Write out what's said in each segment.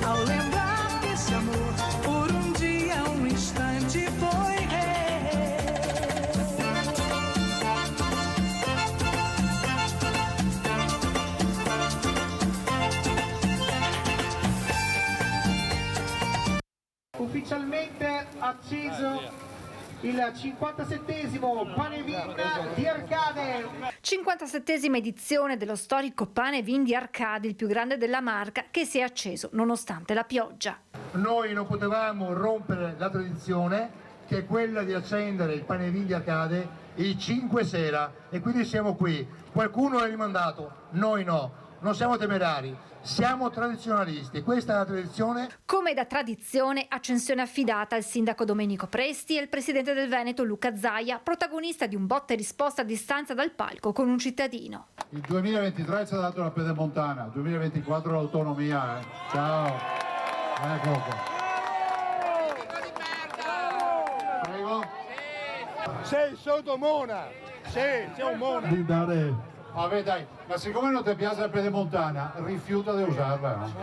ao lembrar que esse amor por um dia, um instante foi Ufficialmente acceso il 57esimo Pane-Vin di Arcade. 57esima edizione dello storico Pane-Vin di Arcade, il più grande della marca, che si è acceso nonostante la pioggia. Noi non potevamo rompere la tradizione, che è quella di accendere il Pane-Vin di Arcade il 5 sera, e quindi siamo qui. Qualcuno l'ha rimandato, noi no. Non siamo temerari, siamo tradizionalisti, questa è la tradizione. Come da tradizione, accensione affidata al sindaco Domenico Presti e al presidente del Veneto Luca Zaia, protagonista di un botta e risposta a distanza dal palco con un cittadino. Il 2023 ci ha dato la pedemontana, il 2024 l'autonomia. Ciao, ecco qua. Prego. Sei sotto Mona, sei un Mona. Di dare... Vabbè dai, ma siccome non ti piace la pedemontana, rifiuta di usarla, no?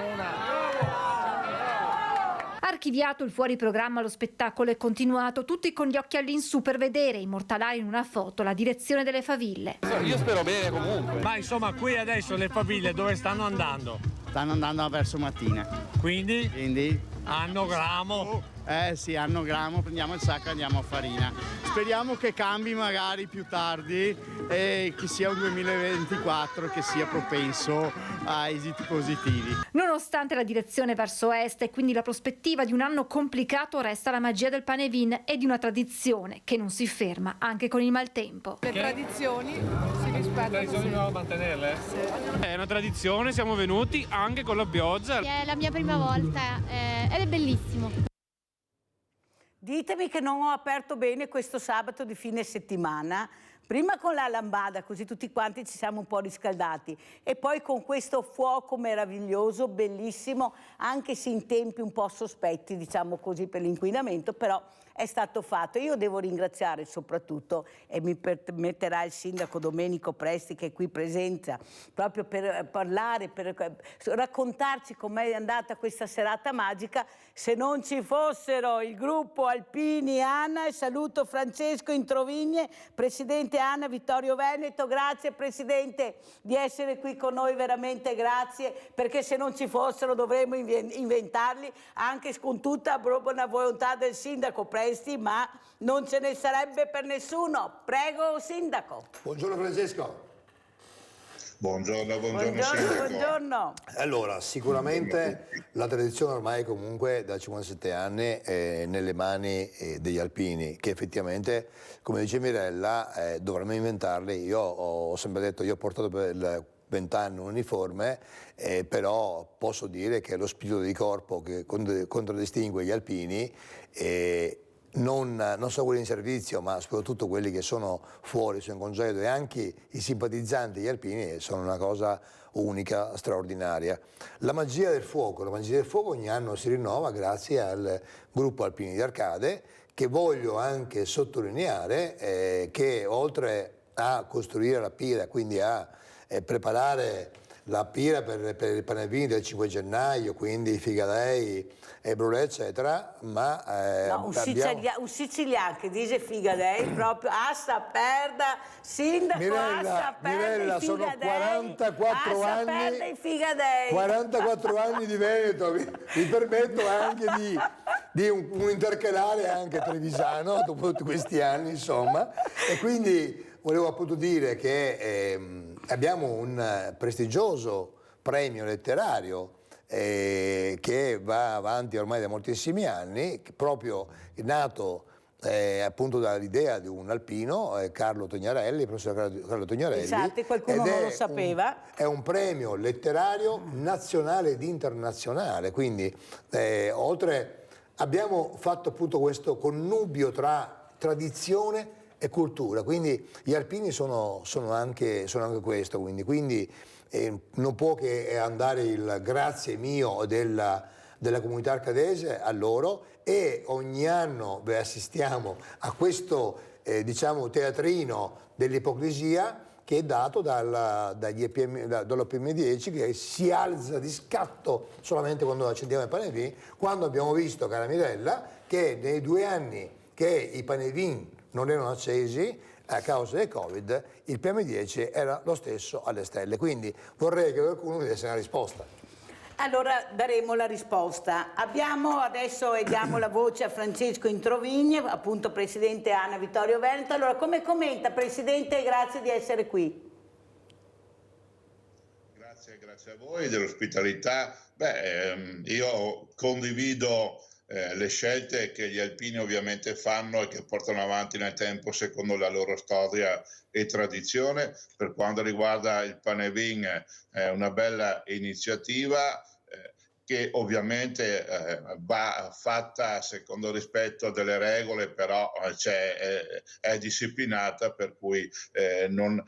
Archiviato il fuori programma, lo spettacolo è continuato, tutti con gli occhi all'insù per vedere e immortalare in una foto la direzione delle faville. Io spero bene comunque. Ma insomma qui adesso le faville dove stanno andando? Stanno andando verso Mattina. Quindi? Anno Gramo. Sì, anno Gramo, prendiamo il sacco e andiamo a Farina. Speriamo che cambi magari più tardi e che sia un 2024 che sia propenso a esiti positivi. Nonostante la direzione verso est e quindi la prospettiva di un anno complicato, resta la magia del Pane-Vin e di una tradizione che non si ferma anche con il maltempo. Le tradizioni si rispettano. Le tradizioni dobbiamo mantenerle? Sì. È una tradizione, siamo venuti anche con la pioggia. È la mia prima volta ed è bellissimo. Ditemi che non ho aperto bene questo sabato di fine settimana, prima con la lambada, così tutti quanti ci siamo un po' riscaldati, e poi con questo fuoco meraviglioso, bellissimo, anche se in tempi un po' sospetti, diciamo così, per l'inquinamento, però è stato fatto. Io devo ringraziare soprattutto, e mi permetterà il sindaco Domenico Presti che è qui presenza, proprio per parlare, per raccontarci com'è andata questa serata magica. Se non ci fossero il gruppo Alpini Anna, e saluto Francesco Introvigne, presidente Anna Vittorio Veneto, grazie Presidente di essere qui con noi, veramente grazie, perché se non ci fossero dovremmo inventarli, anche con tutta la buona volontà del sindaco Presti, ma non ce ne sarebbe per nessuno. Prego Sindaco. Buongiorno Francesco. Buongiorno Sindaco. Buongiorno. Allora, sicuramente la tradizione ormai comunque da 57 anni è nelle mani degli alpini, che effettivamente, come dice Mirella, dovremmo inventarli. Io ho sempre detto, io ho portato per 20 anni un uniforme, però posso dire che lo spirito di corpo che contraddistingue gli alpini non solo quelli in servizio, ma soprattutto quelli che sono fuori, sono in congedo, e anche i simpatizzanti degli alpini sono una cosa unica, straordinaria. La magia del fuoco ogni anno si rinnova grazie al gruppo Alpini di Arcade, che voglio anche sottolineare che oltre a costruire la pira, quindi a preparare la pira per il Pane-Vin del 5 gennaio, quindi Figadei e Brulè eccetera, ma un siciliano che dice Figadei proprio a saperda, sindaco, Mirella, sono 44 anni di Veneto, mi permetto anche di un intercalare anche trevisano dopo tutti questi anni, insomma, e quindi volevo appunto dire che abbiamo un prestigioso premio letterario che va avanti ormai da moltissimi anni, proprio nato appunto dall'idea di un alpino, Carlo Tognarelli, il professor Carlo Tognarelli. Esatto, qualcuno non lo sapeva. È un premio letterario nazionale ed internazionale, quindi abbiamo fatto appunto questo connubio tra tradizione e cultura, quindi gli alpini sono anche questo, quindi non può che andare il grazie mio della comunità arcadese a loro, e ogni anno assistiamo a questo diciamo teatrino dell'ipocrisia che è dato dall'OPM10, che si alza di scatto solamente quando accendiamo i panevin, quando abbiamo visto, cara Mirella, che nei 2 anni che i panevin non erano accesi a causa del Covid, il PM10 era lo stesso alle stelle. Quindi vorrei che qualcuno mi desse una risposta. Allora daremo la risposta. Abbiamo adesso e diamo la voce a Francesco Introvigne, appunto presidente ANA Vittorio Veneto. Allora, come commenta, Presidente, grazie di essere qui. Grazie a voi dell'ospitalità. Io condivido le scelte che gli alpini ovviamente fanno e che portano avanti nel tempo secondo la loro storia e tradizione. Per quanto riguarda il Panevin è una bella iniziativa che ovviamente va fatta secondo il rispetto delle regole, però è disciplinata, per cui non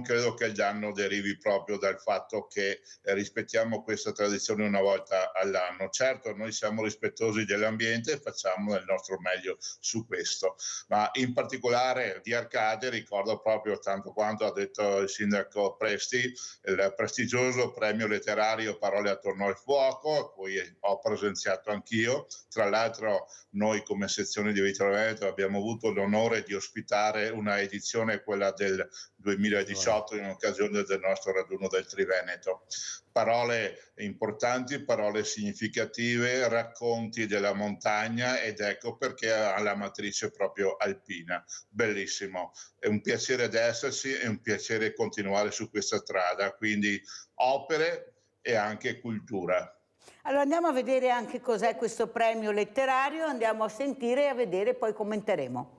credo che il danno derivi proprio dal fatto che rispettiamo questa tradizione una volta all'anno. Certo, noi siamo rispettosi dell'ambiente e facciamo il nostro meglio su questo, ma in particolare di Arcade ricordo proprio, tanto quanto ha detto il sindaco Presti, il prestigioso premio letterario Parole attorno al fuoco, a cui ho presenziato anch'io. Tra l'altro noi come sezione di Vittorio Veneto abbiamo avuto l'onore di ospitare una edizione, quella del 2018, in occasione del nostro raduno del Triveneto. Parole importanti, parole significative, racconti della montagna, ed ecco perché ha la matrice proprio alpina. Bellissimo, è un piacere ad esserci, è un piacere continuare su questa strada, quindi opere e anche cultura. Allora andiamo a vedere anche cos'è questo premio letterario, andiamo a sentire e a vedere, poi commenteremo.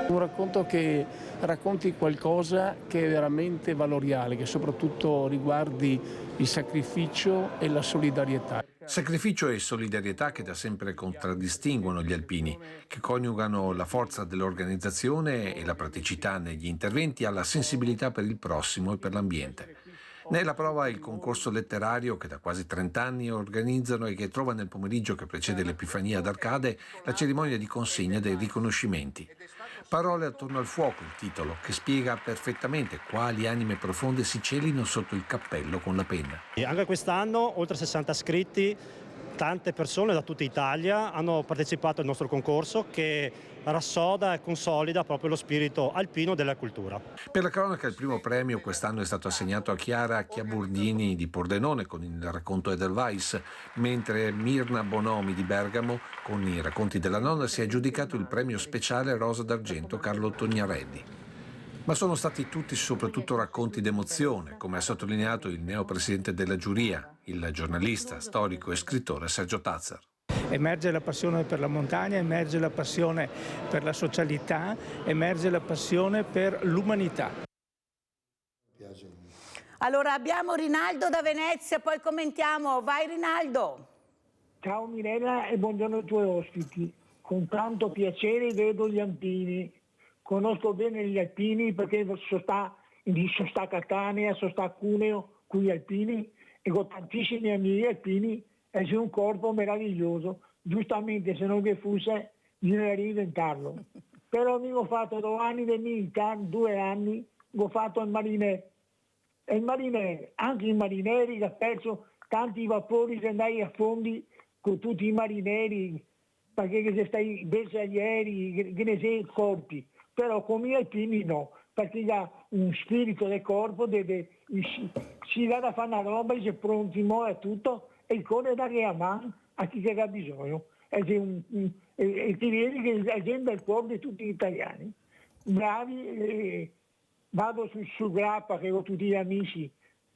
Un racconto che racconti qualcosa che è veramente valoriale, che soprattutto riguardi il sacrificio e la solidarietà. Sacrificio e solidarietà che da sempre contraddistinguono gli alpini, che coniugano la forza dell'organizzazione e la praticità negli interventi alla sensibilità per il prossimo e per l'ambiente. Ne è la prova il concorso letterario che da quasi 30 anni organizzano e che trova nel pomeriggio che precede l'Epifania ad Arcade la cerimonia di consegna dei riconoscimenti. Parole attorno al fuoco, il titolo, che spiega perfettamente quali anime profonde si celino sotto il cappello con la penna. Anche quest'anno oltre 60 iscritti, tante persone da tutta Italia hanno partecipato al nostro concorso che rassoda e consolida proprio lo spirito alpino della cultura. Per la cronaca il primo premio quest'anno è stato assegnato a Chiara Chiaburdini di Pordenone con il racconto Edelweiss, mentre Mirna Bonomi di Bergamo con i racconti della nonna si è aggiudicato il premio speciale Rosa d'Argento Carlo Tognarelli. Ma sono stati tutti soprattutto racconti d'emozione, come ha sottolineato il neopresidente della giuria, il giornalista, storico e scrittore Sergio Tazzar. Emerge la passione per la montagna, emerge la passione per la socialità, emerge la passione per l'umanità. Allora abbiamo Rinaldo da Venezia, poi commentiamo. Vai Rinaldo. Ciao Mirella e buongiorno ai tuoi ospiti. Con tanto piacere vedo gli alpini. Conosco bene gli alpini perché sono stato a Catania, sono stato a Cuneo con gli alpini e con tantissimi amici alpini e c'è un corpo meraviglioso. Giustamente se non vi fosse bisogna reinventarlo. Però mi ho fatto 2 anni di militare, 2 anni, ho fatto il marinere. E il marinere, anche i marineri che ha perso tanti vapori se andai a fondi con tutti i marineri perché se stai bersaglieri, che ne sei corti. Però come gli alpini no, perché ha un spirito del corpo, si dà da fare una roba, si è pronti a tutto e il cuore da che a mano a chi che ha bisogno. E ti vedi che la gente è il cuore di tutti gli italiani. Bravi, vado sul Grappa che ho tutti gli amici,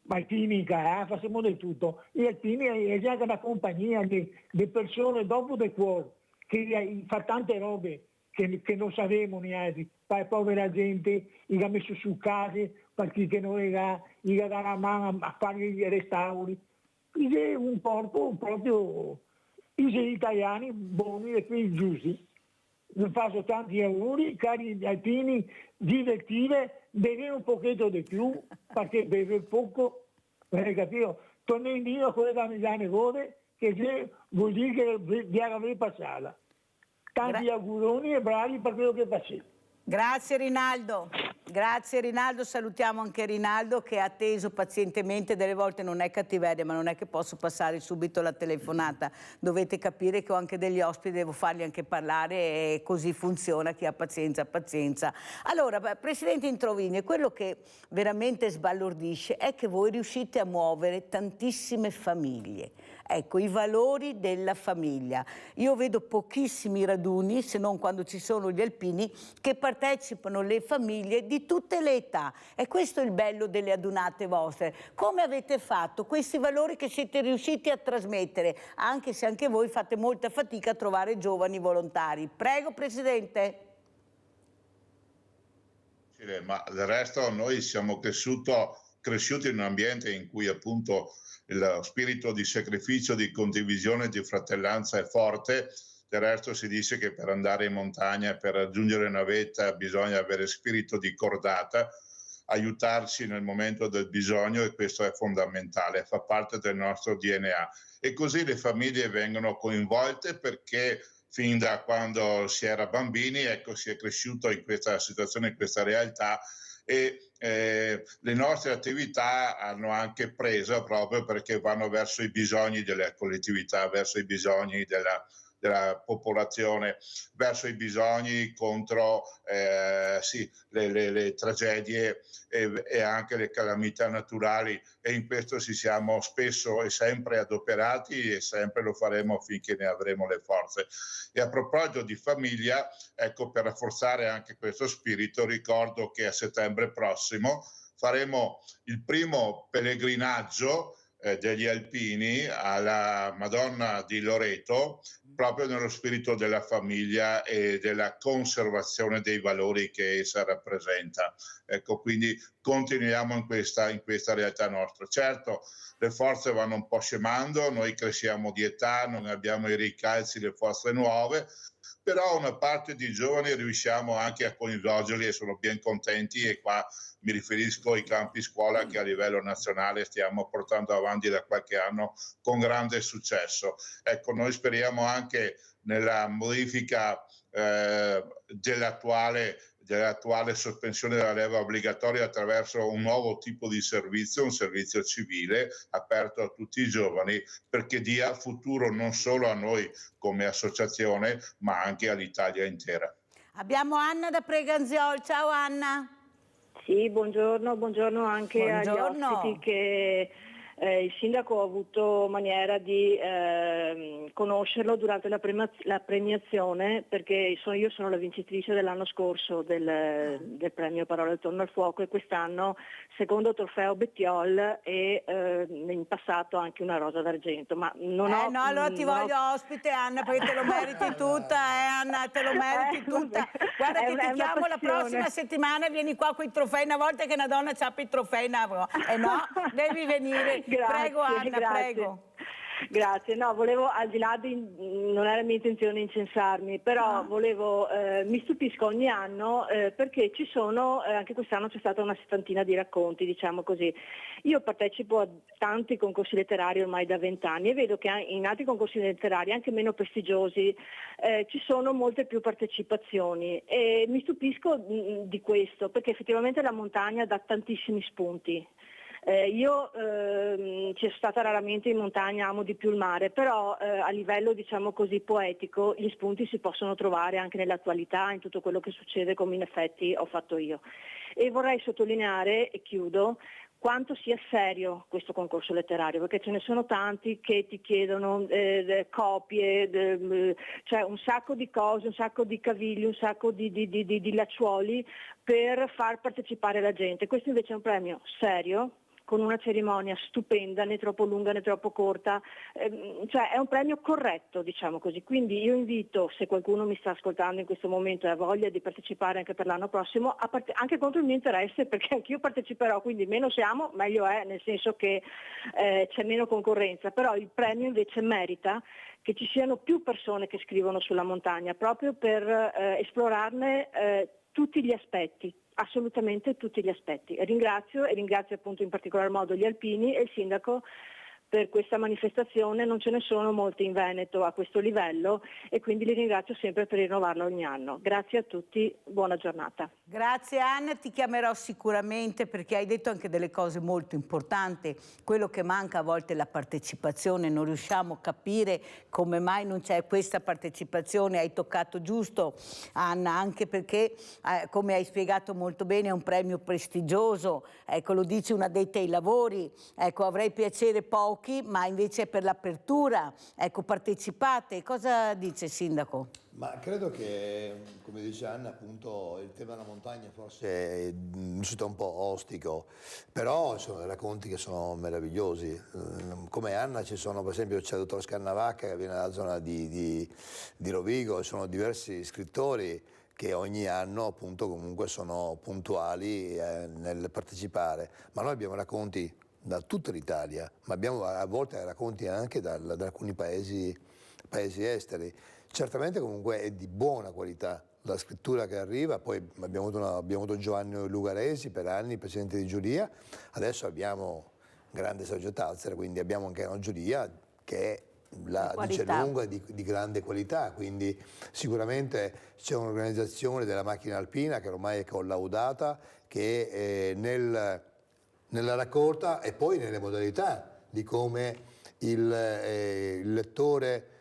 alpini in Carafa, facciamo di tutto. Gli alpini è già una compagnia di persone dopo del cuore, che fa tante robe che non sapevamo neanche, per povera gente, gli ha messo su case, perché non gli ha dato la mano a fare i restauri. È un corpo proprio, gli italiani buoni e qui giusti. Vi faccio tanti auguri, cari alpini, divertire, bere un pochetto di più, perché beve poco capito? Torno indietro con le damigane vode, che vuol dire che vi avrei passata. Tanti auguroni e bravi per quello che facete. Grazie Rinaldo, salutiamo anche Rinaldo che ha atteso pazientemente, delle volte non è cattiveria ma non è che posso passare subito la telefonata, dovete capire che ho anche degli ospiti, devo farli anche parlare e così funziona, chi ha pazienza, pazienza. Allora, Presidente Introvigno, quello che veramente sbalordisce è che voi riuscite a muovere tantissime famiglie. Ecco, i valori della famiglia. Io vedo pochissimi raduni, se non quando ci sono gli alpini, che partecipano le famiglie di tutte le età. E questo è il bello delle adunate vostre. Come avete fatto questi valori che siete riusciti a trasmettere, anche se anche voi fate molta fatica a trovare giovani volontari? Prego, Presidente. Ma del resto noi siamo cresciuti in un ambiente in cui appunto il spirito di sacrificio, di condivisione, di fratellanza è forte. Del resto si dice che per andare in montagna, per raggiungere una vetta, bisogna avere spirito di cordata, aiutarci nel momento del bisogno, e questo è fondamentale, fa parte del nostro DNA. E così le famiglie vengono coinvolte, perché fin da quando si era bambini, ecco, si è cresciuto in questa situazione, in questa realtà, e le nostre attività hanno anche preso proprio perché vanno verso i bisogni della collettività, verso i bisogni della popolazione, verso i bisogni contro le tragedie e anche le calamità naturali, e in questo ci siamo spesso e sempre adoperati e sempre lo faremo finché ne avremo le forze. E a proposito di famiglia, ecco, per rafforzare anche questo spirito, ricordo che a settembre prossimo faremo il primo pellegrinaggio degli alpini alla Madonna di Loreto, proprio nello spirito della famiglia e della conservazione dei valori che essa rappresenta. Ecco, quindi continuiamo in questa realtà nostra. Certo, le forze vanno un po' scemando, noi cresciamo di età, non abbiamo i ricalzi, le forze nuove, però una parte di giovani riusciamo anche a coinvolgerli e sono ben contenti, e qua mi riferisco ai campi scuola che a livello nazionale stiamo portando avanti da qualche anno con grande successo. Ecco, noi speriamo anche nella modifica dell'attuale sospensione della leva obbligatoria attraverso un nuovo tipo di servizio, un servizio civile aperto a tutti i giovani, perché dia futuro non solo a noi come associazione, ma anche all'Italia intera. Abbiamo Anna da Preganziol. Ciao Anna. Sì, buongiorno anche agli ospiti che il sindaco ha avuto maniera di conoscerlo durante la premiazione, perché io sono la vincitrice dell'anno scorso del premio Parole attorno al fuoco, e quest'anno secondo trofeo Bettiol e in passato anche una rosa d'argento. Ma non ho, no, allora ti voglio ospite, Anna, perché te lo meriti tutta, Anna, te lo meriti tutta. Guarda che ti chiamo la prossima settimana, vieni qua con i trofei, una volta che una donna c'ha i trofei, no, devi venire. Grazie, prego Anna, grazie. prego. Grazie, no, volevo, al di là non era mia intenzione incensarmi, però volevo, mi stupisco ogni anno perché ci sono, anche quest'anno c'è stata una settantina di racconti, diciamo così. Io partecipo a tanti concorsi letterari ormai da 20 anni e vedo che in altri concorsi letterari, anche meno prestigiosi, ci sono molte più partecipazioni, e mi stupisco di questo, perché effettivamente la montagna dà tantissimi spunti. Io c'è stata raramente in montagna, amo di più il mare, però a livello, diciamo così, poetico, gli spunti si possono trovare anche nell'attualità, in tutto quello che succede, come in effetti ho fatto io. E vorrei sottolineare, e chiudo, quanto sia serio questo concorso letterario, perché ce ne sono tanti che ti chiedono copie, cioè un sacco di cose, un sacco di cavigli, un sacco di lacciuoli per far partecipare la gente. Questo invece è un premio serio, con una cerimonia stupenda, né troppo lunga né troppo corta, cioè è un premio corretto, diciamo così. Quindi io invito, se qualcuno mi sta ascoltando in questo momento e ha voglia di partecipare anche per l'anno prossimo, anche contro il mio interesse, perché anch'io parteciperò, quindi meno siamo, meglio è, nel senso che c'è meno concorrenza, però il premio invece merita che ci siano più persone che scrivono sulla montagna, proprio per esplorarne tutti gli aspetti, assolutamente tutti gli aspetti. E ringrazio appunto in particolar modo gli alpini e il sindaco per questa manifestazione. Non ce ne sono molti in Veneto a questo livello e quindi li ringrazio sempre per rinnovarla ogni anno. Grazie a tutti, buona giornata. Grazie Anna, ti chiamerò sicuramente perché hai detto anche delle cose molto importanti. Quello che manca a volte è la partecipazione, non riusciamo a capire come mai non c'è questa partecipazione. Hai toccato giusto Anna, anche perché come hai spiegato molto bene è un premio prestigioso, ecco, lo dice una addetta ai lavori, ecco, avrei piacere pochi, ma invece è per l'apertura, ecco, partecipate. Cosa dice il sindaco? Ma credo che, come dice Anna, appunto il tema della montagna forse risulta un po' ostico, però sono dei racconti che sono meravigliosi. Come Anna ci sono, per esempio, c'è il dottor Scannavacca che viene dalla zona di Rovigo, e sono diversi scrittori che ogni anno appunto comunque sono puntuali nel partecipare. Ma noi abbiamo racconti da tutta l'Italia, ma abbiamo a volte racconti anche da alcuni paesi esteri. Certamente comunque è di buona qualità la scrittura che arriva, poi abbiamo avuto Giovanni Lugaresi per anni, presidente di giuria, adesso abbiamo grande Sergio Tazzer, quindi abbiamo anche una giuria che è dice lunga di grande qualità, quindi sicuramente c'è un'organizzazione della macchina alpina che ormai è collaudata, che nella raccolta e poi nelle modalità di come il lettore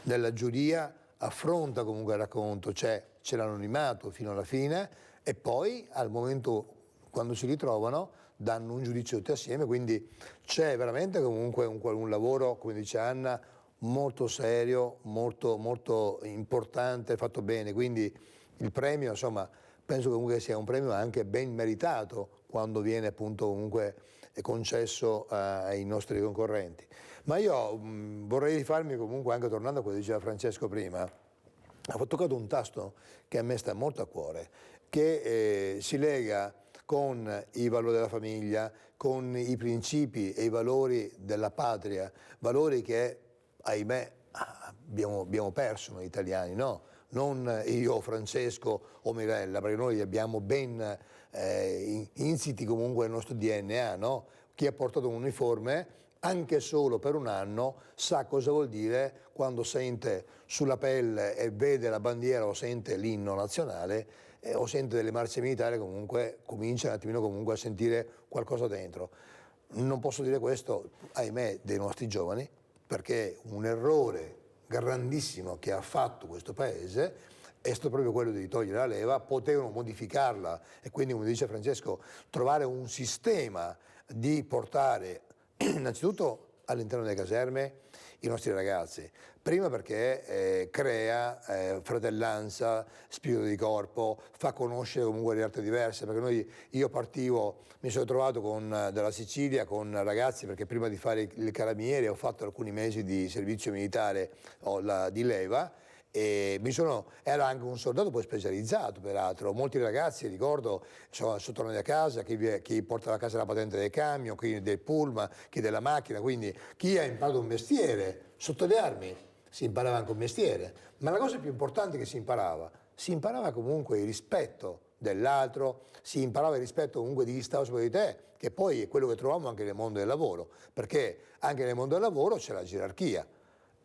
nella giuria affronta comunque il racconto, c'è l'anonimato fino alla fine e poi al momento quando si ritrovano danno un giudizio tutti assieme, quindi c'è veramente comunque un lavoro, come dice Anna, molto serio, molto importante, fatto bene, quindi il premio, insomma, penso comunque sia un premio anche ben meritato quando viene appunto comunque concesso ai nostri concorrenti. Ma io vorrei rifarmi comunque, anche tornando a quello che diceva Francesco prima, ha toccato un tasto che a me sta molto a cuore, che si lega con i valori della famiglia, con i principi e i valori della patria, valori che, ahimè, abbiamo perso noi italiani, no? Non io, Francesco o Mirella, perché noi li abbiamo ben insiti comunque nel nostro DNA, no? Chi ha portato un uniforme, anche solo per un anno, sa cosa vuol dire quando sente sulla pelle e vede la bandiera o sente l'inno nazionale o sente delle marce militari, comunque comincia un attimino comunque a sentire qualcosa dentro. Non posso dire questo, ahimè, dei nostri giovani, perché un errore grandissimo che ha fatto questo Paese è stato proprio quello di togliere la leva, potevano modificarla e quindi, come dice Francesco, trovare un sistema di portare innanzitutto all'interno delle caserme i nostri ragazzi, prima perché crea fratellanza, spirito di corpo, fa conoscere comunque realtà diverse, perché io partivo, mi sono trovato dalla Sicilia con ragazzi, perché prima di fare il carabiniere ho fatto alcuni mesi di servizio militare di leva, e era anche un soldato poi specializzato peraltro, molti ragazzi ricordo sono tornati a casa, chi porta a casa la patente del camion, chi del pullman, chi della macchina, quindi chi ha imparato un mestiere, sotto le armi si imparava anche un mestiere, ma la cosa più importante che si imparava comunque il rispetto dell'altro, si imparava il rispetto comunque di chi stava sopra di te, che poi è quello che troviamo anche nel mondo del lavoro, perché anche nel mondo del lavoro c'è la gerarchia.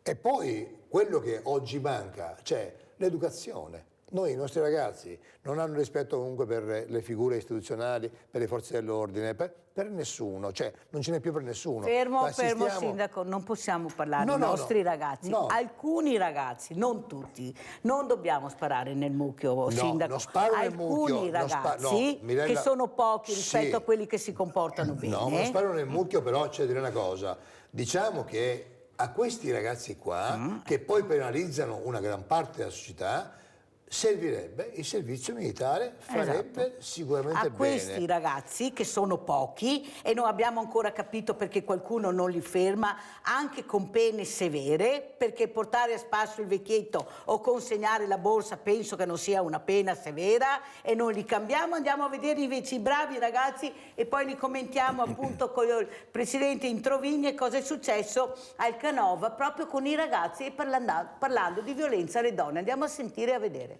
E poi quello che oggi manca, cioè l'educazione. I nostri ragazzi non hanno rispetto comunque per le figure istituzionali, per le forze dell'ordine, per nessuno, cioè non ce n'è più per nessuno. Fermo, Sindaco, non possiamo parlare dei nostri ragazzi. No. Alcuni ragazzi, non tutti, non dobbiamo sparare nel mucchio, Sindaco. Non sparo nel mucchio. Alcuni ragazzi, Mirella, che sono pochi rispetto a quelli che si comportano bene. No, non sparo nel mucchio, però c'è da dire una cosa. Diciamo che a questi ragazzi qua, che poi penalizzano una gran parte della società, servirebbe il servizio militare, farebbe sicuramente bene. A questi ragazzi, che sono pochi, e non abbiamo ancora capito perché qualcuno non li ferma, anche con pene severe, perché portare a spasso il vecchietto o consegnare la borsa penso che non sia una pena severa, e non li cambiamo, andiamo a vedere invece i bravi ragazzi e poi li commentiamo appunto con il Presidente Introvigne cosa è successo al Canova proprio con i ragazzi e parlando di violenza alle donne. Andiamo a sentire e a vedere.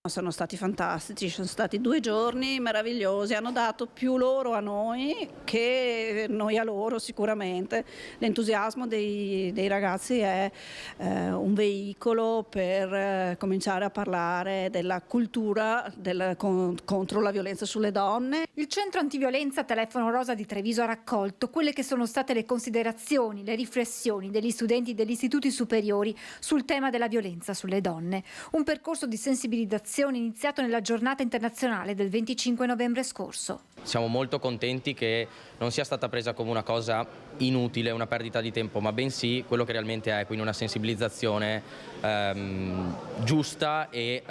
Sono stati fantastici, sono stati 2 giorni meravigliosi, hanno dato più loro a noi che noi a loro sicuramente. L'entusiasmo dei ragazzi è un veicolo per cominciare a parlare della cultura contro la violenza sulle donne. Il Centro Antiviolenza Telefono Rosa di Treviso ha raccolto quelle che sono state le considerazioni, le riflessioni degli studenti degli istituti superiori sul tema della violenza sulle donne. Un percorso di sensibilizzazione iniziato nella giornata internazionale del 25 novembre scorso. Siamo molto contenti che non sia stata presa come una cosa inutile, una perdita di tempo, ma bensì quello che realmente è, quindi una sensibilizzazione giusta e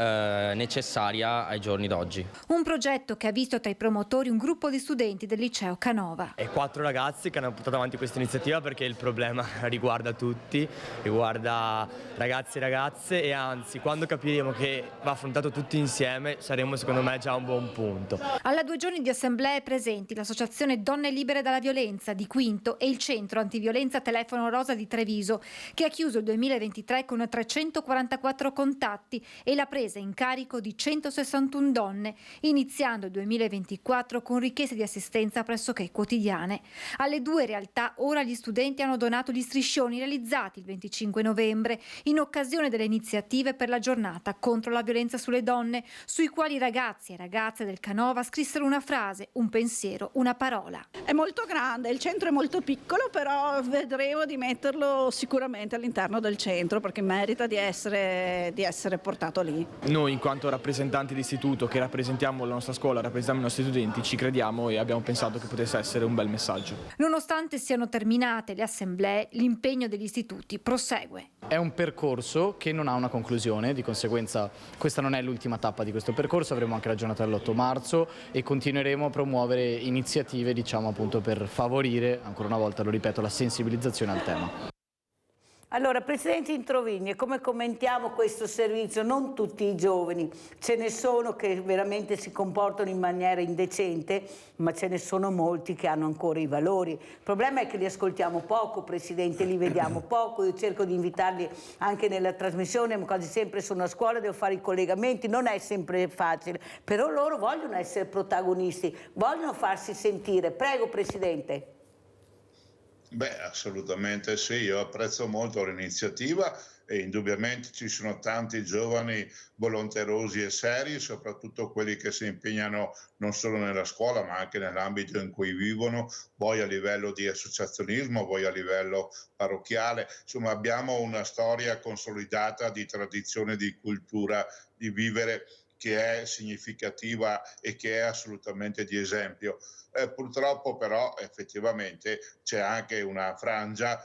necessaria ai giorni d'oggi. Un progetto che ha visto tra i promotori un gruppo di studenti del liceo Canova. E 4 ragazzi che hanno portato avanti questa iniziativa perché il problema riguarda tutti, riguarda ragazzi e ragazze, e anzi quando capiremo che va affrontato tutti insieme saremo secondo me già a un buon punto. Alla 2 giorni di assemblee presenti l'associazione Donne Libere dalla Violenza di Quinto e il Centro Antiviolenza Telefono Rosa di Treviso, che ha chiuso il 2023 con 344 contatti e la presa in carico di 161 donne, iniziando il 2024 con richieste di assistenza pressoché quotidiane. Alle 2 realtà ora gli studenti hanno donato gli striscioni realizzati il 25 novembre in occasione delle iniziative per la giornata contro la violenza sulle donne, sui quali ragazzi e ragazze del Canova scrissero una frase, un pensiero, una parola. È molto grande, il centro è molto piccolo, però vedremo di metterlo sicuramente all'interno del centro perché merita di essere portato lì. Noi in quanto rappresentanti d'istituto che rappresentiamo la nostra scuola, rappresentiamo i nostri studenti, ci crediamo e abbiamo pensato che potesse essere un bel messaggio. Nonostante siano terminate le assemblee, l'impegno degli istituti prosegue. È un percorso che non ha una conclusione, di conseguenza questa non è l'ultima tappa di questo percorso, avremo anche la giornata dell'8 marzo e continueremo a promuovere iniziative, diciamo appunto, per favorire, ancora una volta lo ripeto, la sensibilizzazione al tema. Allora, Presidente Introvigne, come commentiamo questo servizio? Non tutti i giovani, ce ne sono che veramente si comportano in maniera indecente, ma ce ne sono molti che hanno ancora i valori. Il problema è che li ascoltiamo poco, Presidente, li vediamo poco. Io cerco di invitarli anche nella trasmissione, ma quasi sempre sono a scuola, devo fare i collegamenti, non è sempre facile, però loro vogliono essere protagonisti, vogliono farsi sentire. Prego, Presidente. Beh, assolutamente sì, io apprezzo molto l'iniziativa e indubbiamente ci sono tanti giovani volonterosi e seri, soprattutto quelli che si impegnano non solo nella scuola ma anche nell'ambito in cui vivono, poi a livello di associazionismo, poi a livello parrocchiale. Insomma, abbiamo una storia consolidata di tradizione, di cultura, di vivere che è significativa e che è assolutamente di esempio. Purtroppo però effettivamente c'è anche una frangia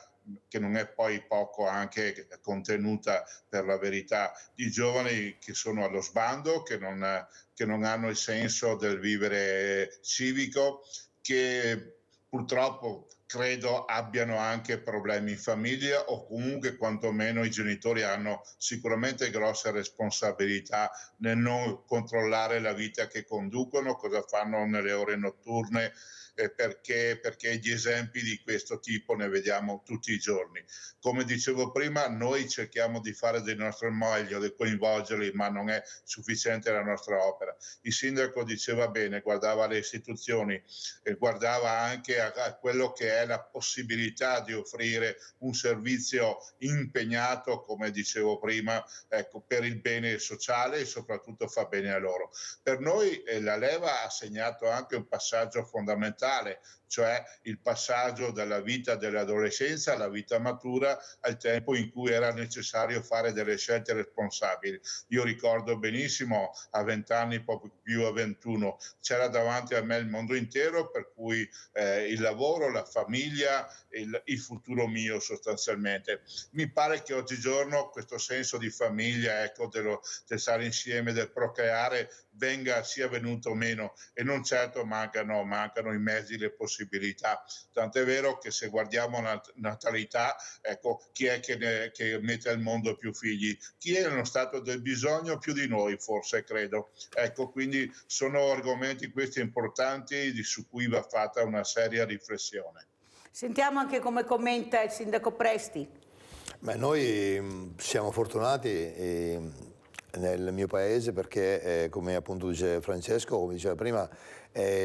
che non è poi poco anche contenuta per la verità, di giovani che sono allo sbando, che non hanno il senso del vivere civico, che purtroppo credo abbiano anche problemi in famiglia o comunque quantomeno i genitori hanno sicuramente grosse responsabilità nel non controllare la vita che conducono, cosa fanno nelle ore notturne, perché gli esempi di questo tipo ne vediamo tutti i giorni. Come dicevo prima, noi cerchiamo di fare del nostro meglio, di coinvolgerli, ma non è sufficiente la nostra opera. Il sindaco diceva bene, guardava le istituzioni e guardava anche a quello che è la possibilità di offrire un servizio impegnato, come dicevo prima, ecco, per il bene sociale e soprattutto fa bene a loro. Per noi la Leva ha segnato anche un passaggio fondamentale, cioè il passaggio dalla vita dell'adolescenza alla vita matura, al tempo in cui era necessario fare delle scelte responsabili. Io ricordo benissimo a 20 anni, poco più a 21, c'era davanti a me il mondo intero, per cui il lavoro, la famiglia, il futuro mio sostanzialmente. Mi pare che oggigiorno questo senso di famiglia, ecco, del stare insieme, del procreare, sia venuto meno, e non certo mancano i mezzi, le possibilità. Tant'è vero che se guardiamo la natalità, ecco, chi è che mette al mondo più figli? Chi è nello stato del bisogno più di noi, forse, credo. Ecco, quindi sono argomenti questi importanti su cui va fatta una seria riflessione. Sentiamo anche come commenta il sindaco Presti. Beh, noi siamo fortunati nel mio paese perché, come appunto dice Francesco, come diceva prima,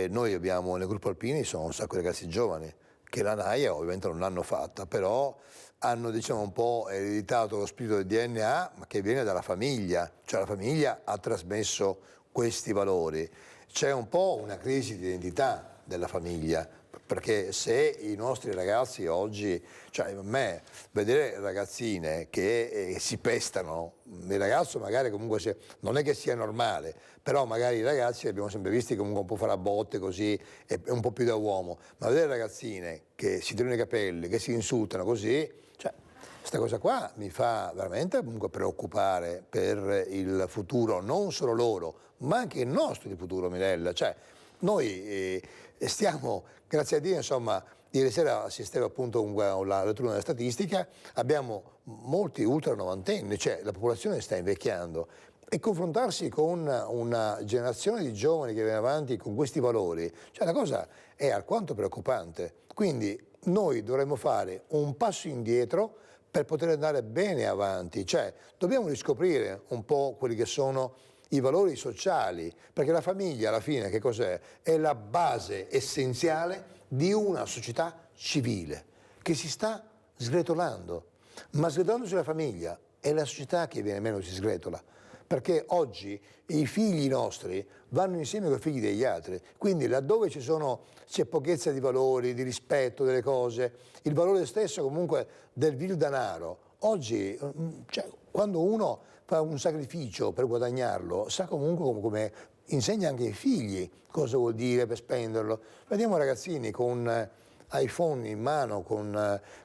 noi abbiamo nel gruppo Alpini sono un sacco di ragazzi giovani che la naia ovviamente non l'hanno fatta, però hanno diciamo un po' ereditato lo spirito del DNA, ma che viene dalla famiglia, cioè la famiglia ha trasmesso questi valori. C'è un po' una crisi di identità della famiglia, perché se i nostri ragazzi oggi, cioè a me, vedere ragazzine che si pestano, il ragazzo magari comunque non è che sia normale, però magari i ragazzi li abbiamo sempre visti comunque un po' fare a botte così, è un po' più da uomo, ma vedere ragazzine che si tirano i capelli, che si insultano così, cioè questa cosa qua mi fa veramente comunque preoccupare per il futuro, non solo loro, ma anche il nostro di futuro, Mirella, cioè noi stiamo, grazie a Dio, insomma, ieri sera assistevo appunto alla lettura della statistica, abbiamo molti ultra novantenni, cioè la popolazione sta invecchiando e confrontarsi con una generazione di giovani che viene avanti con questi valori, cioè la cosa è alquanto preoccupante. Quindi noi dovremmo fare un passo indietro per poter andare bene avanti, cioè dobbiamo riscoprire un po' quelli che sono i valori sociali, perché la famiglia alla fine che cos'è? È la base essenziale di una società civile che si sta sgretolando, ma sgretolandosi la famiglia è la società che viene meno si sgretola, perché oggi i figli nostri vanno insieme con i figli degli altri, quindi laddove c'è pochezza di valori, di rispetto delle cose, il valore stesso comunque del vil denaro, oggi cioè, quando uno fa un sacrificio per guadagnarlo, sa comunque come insegna anche ai figli cosa vuol dire per spenderlo. Vediamo ragazzini con iPhone in mano,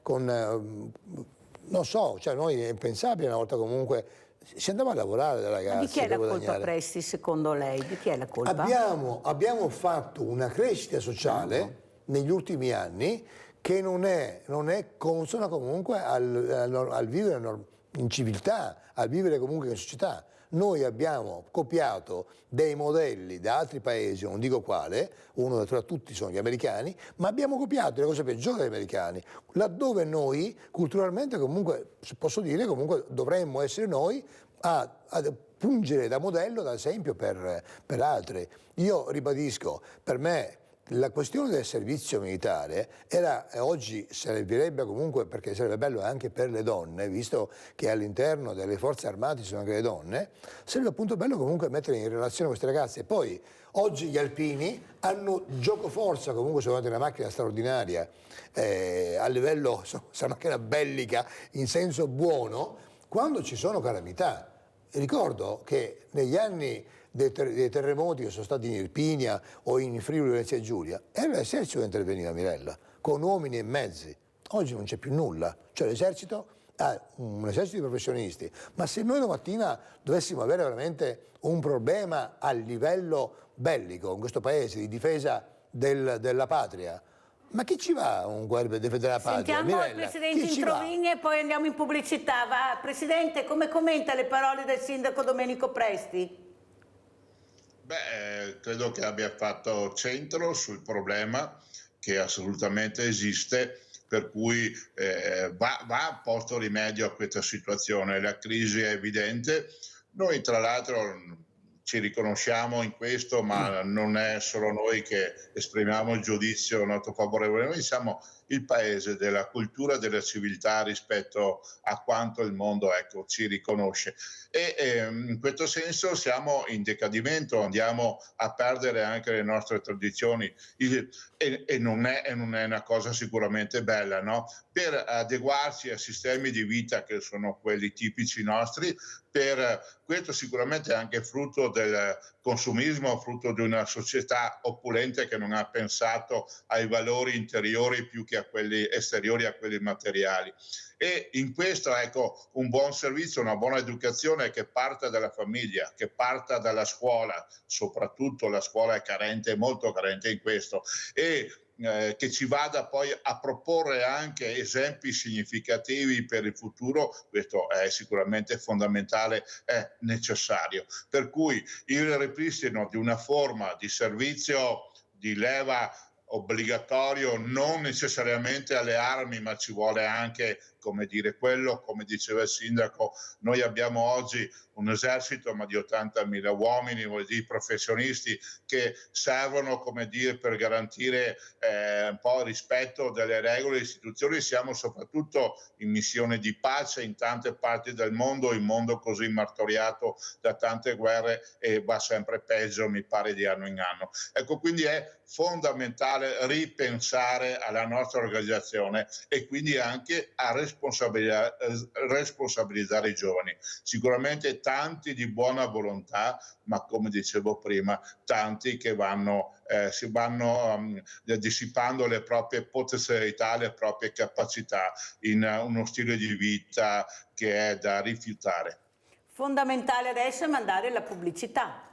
non so, cioè noi è impensabile una volta comunque si andava a lavorare da ragazzi. Ma di chi è la colpa, Presti, secondo lei? Di chi è la colpa? Abbiamo fatto una crescita sociale negli ultimi anni che non è consona comunque al vivere in civiltà, al vivere comunque in società. Noi abbiamo copiato dei modelli da altri paesi, non dico quale, uno tra tutti sono gli americani, ma abbiamo copiato le cose peggiori degli americani, laddove noi culturalmente comunque, posso dire, comunque dovremmo essere noi a pungere da modello, da esempio per altri. Io ribadisco, per me la questione del servizio militare oggi servirebbe comunque, perché sarebbe bello anche per le donne, visto che all'interno delle forze armate ci sono anche le donne, sarebbe appunto bello comunque mettere in relazione queste ragazze. Poi oggi gli alpini hanno giocoforza, comunque sono una macchina straordinaria a livello, una macchina bellica in senso buono, quando ci sono calamità. Ricordo che negli anni dei terremoti che sono stati in Irpinia o in Friuli Venezia Giulia, era l'esercito che interveniva, Mirella, con uomini e mezzi. Oggi non c'è più nulla, cioè l'esercito ha un esercito di professionisti, ma se noi domattina dovessimo avere veramente un problema a livello bellico in questo paese di difesa della patria, ma chi ci va un guerra per difendere la patria? Sentiamo Mirella, il Presidente Introvini e poi andiamo in pubblicità. Va. Presidente, come commenta le parole del Sindaco Domenico Presti? Credo che abbia fatto centro sul problema che assolutamente esiste, per cui va posto rimedio a questa situazione. La crisi è evidente, noi tra l'altro ci riconosciamo in questo, ma non è solo noi che esprimiamo il giudizio nostro favorevole, noi siamo il paese della cultura e della civiltà rispetto a quanto il mondo ci riconosce e in questo senso siamo in decadimento, andiamo a perdere anche le nostre tradizioni e non è una cosa sicuramente bella, no? Per adeguarci a sistemi di vita che sono quelli tipici nostri, per questo sicuramente è anche frutto del consumismo, frutto di una società opulenta che non ha pensato ai valori interiori più che a quelli esteriori, a quelli materiali. E in questo un buon servizio, una buona educazione che parta dalla famiglia, che parta dalla scuola, soprattutto la scuola è carente, molto carente in questo, e che ci vada poi a proporre anche esempi significativi per il futuro, questo è sicuramente fondamentale, è necessario. Per cui il ripristino di una forma di servizio di leva obbligatorio, non necessariamente alle armi, ma ci vuole anche come dire, quello, come diceva il sindaco, noi abbiamo oggi un esercito ma di 80.000 uomini, vuol dire professionisti che servono, come dire, per garantire un po' il rispetto delle regole e istituzioni. Siamo soprattutto in missione di pace in tante parti del mondo, il mondo così martoriato da tante guerre e va sempre peggio, mi pare, di anno in anno. Ecco, quindi è fondamentale ripensare alla nostra organizzazione e quindi anche a responsabilizzare i giovani. Sicuramente tanti di buona volontà, ma come dicevo prima, tanti che si vanno dissipando le proprie potenzialità, le proprie capacità in uno stile di vita che è da rifiutare. Fondamentale adesso è mandare la pubblicità.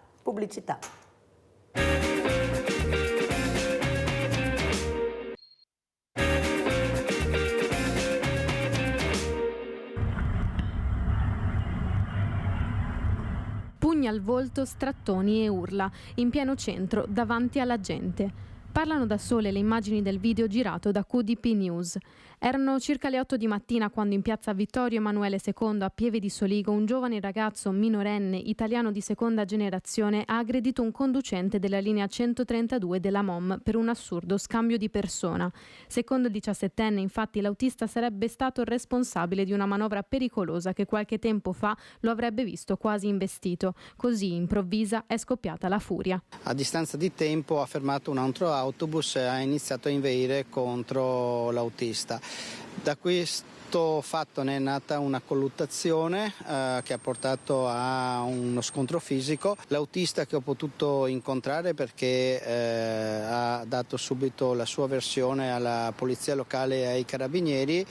Pugni al volto, strattoni e urla, in pieno centro, davanti alla gente. Parlano da sole le immagini del video girato da QDP News. Erano circa le 8 di mattina quando in piazza Vittorio Emanuele II a Pieve di Soligo un giovane ragazzo minorenne italiano di seconda generazione ha aggredito un conducente della linea 132 della MOM per un assurdo scambio di persona. Secondo il 17enne, infatti, l'autista sarebbe stato responsabile di una manovra pericolosa che qualche tempo fa lo avrebbe visto quasi investito. Così, improvvisa, è scoppiata la furia. A distanza di tempo ha fermato un altro autobus e ha iniziato a inveire contro l'autista. Da questo fatto ne è nata una colluttazione che ha portato a uno scontro fisico. L'autista, che ho potuto incontrare perché ha dato subito la sua versione alla polizia locale e ai carabinieri,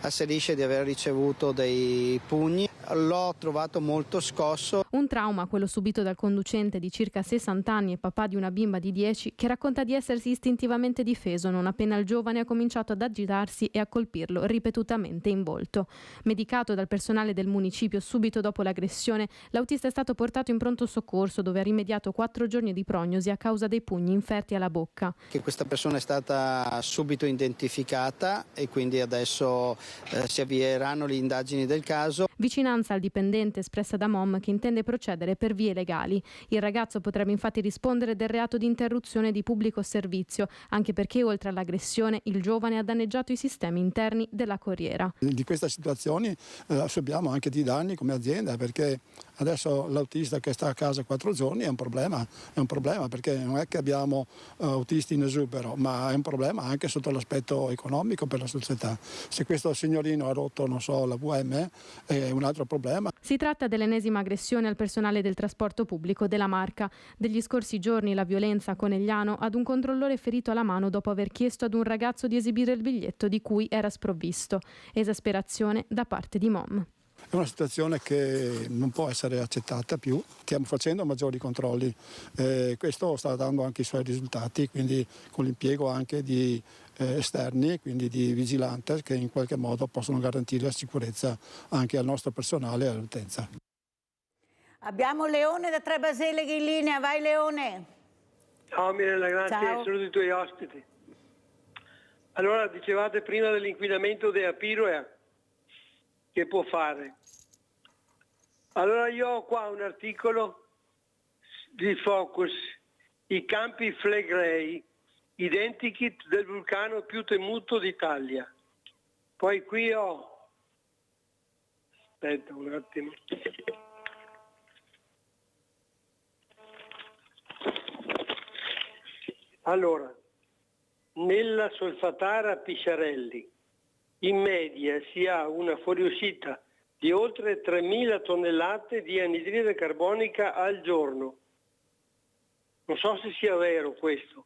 asserisce di aver ricevuto dei pugni. L'ho trovato molto scosso. Un trauma, quello subito dal conducente di circa 60 anni e papà di una bimba di 10, che racconta di essersi istintivamente difeso non appena il giovane ha cominciato ad agitarsi e a colpirlo ripetutamente in volto. Medicato dal personale del municipio subito dopo l'aggressione, l'autista è stato portato in pronto soccorso, dove ha rimediato 4 giorni di prognosi a causa dei pugni inferti alla bocca. Che questa persona è stata subito identificata e quindi adesso si avvieranno le indagini del caso. Vicinanza al dipendente espressa da MOM, che intende procedere per vie legali. Il ragazzo potrebbe infatti rispondere del reato di interruzione di pubblico servizio, anche perché oltre all'aggressione il giovane ha danneggiato i sistemi interni della corriera. Di queste situazioni subiamo anche di danni come azienda, perché adesso l'autista che sta a casa 4 giorni è un problema perché non è che abbiamo autisti in esubero, ma è un problema anche sotto l'aspetto economico per la società. Se questo signorino ha rotto, non so, la VM è un altro problema. Si tratta dell'ennesima aggressione al personale del trasporto pubblico della Marca. Degli scorsi giorni la violenza a Conegliano ad un controllore ferito alla mano dopo aver chiesto ad un ragazzo di esibire il biglietto di cui era sprovvisto. Esasperazione da parte di MOM. È una situazione che non può essere accettata più. Stiamo facendo maggiori controlli. Questo sta dando anche i suoi risultati, quindi con l'impiego anche di esterni, quindi di vigilantes che in qualche modo possono garantire la sicurezza anche al nostro personale e all'utenza. Abbiamo Leone da Trebaseleghe in linea, vai Leone. Ciao Mirella, grazie, Ciao. saluto i tuoi ospiti. Allora, dicevate prima dell'inquinamento della Piroea, che può fare? Allora io ho qua un articolo di Focus, i campi Flegrei, identikit del vulcano più temuto d'Italia. Poi qui ho, aspetta un attimo, allora, nella solfatara Pisciarelli in media si ha una fuoriuscita di oltre 3.000 tonnellate di anidride carbonica al giorno. Non so se sia vero questo,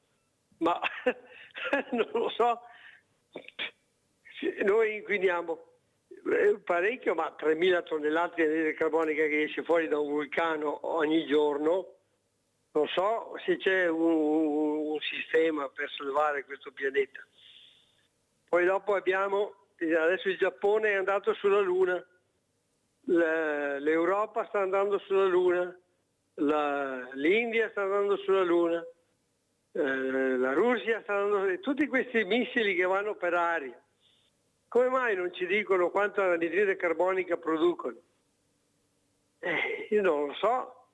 ma non lo so. Noi inquiniamo parecchio, ma 3.000 tonnellate di anidride carbonica che esce fuori da un vulcano ogni giorno, non so se c'è un sistema per salvare questo pianeta. Poi dopo abbiamo, adesso il Giappone è andato sulla Luna, l'Europa sta andando sulla Luna, l'India sta andando sulla Luna, la Russia sta andando, tutti questi missili che vanno per aria. come mai non ci dicono quanta anidride carbonica producono? Io non lo so,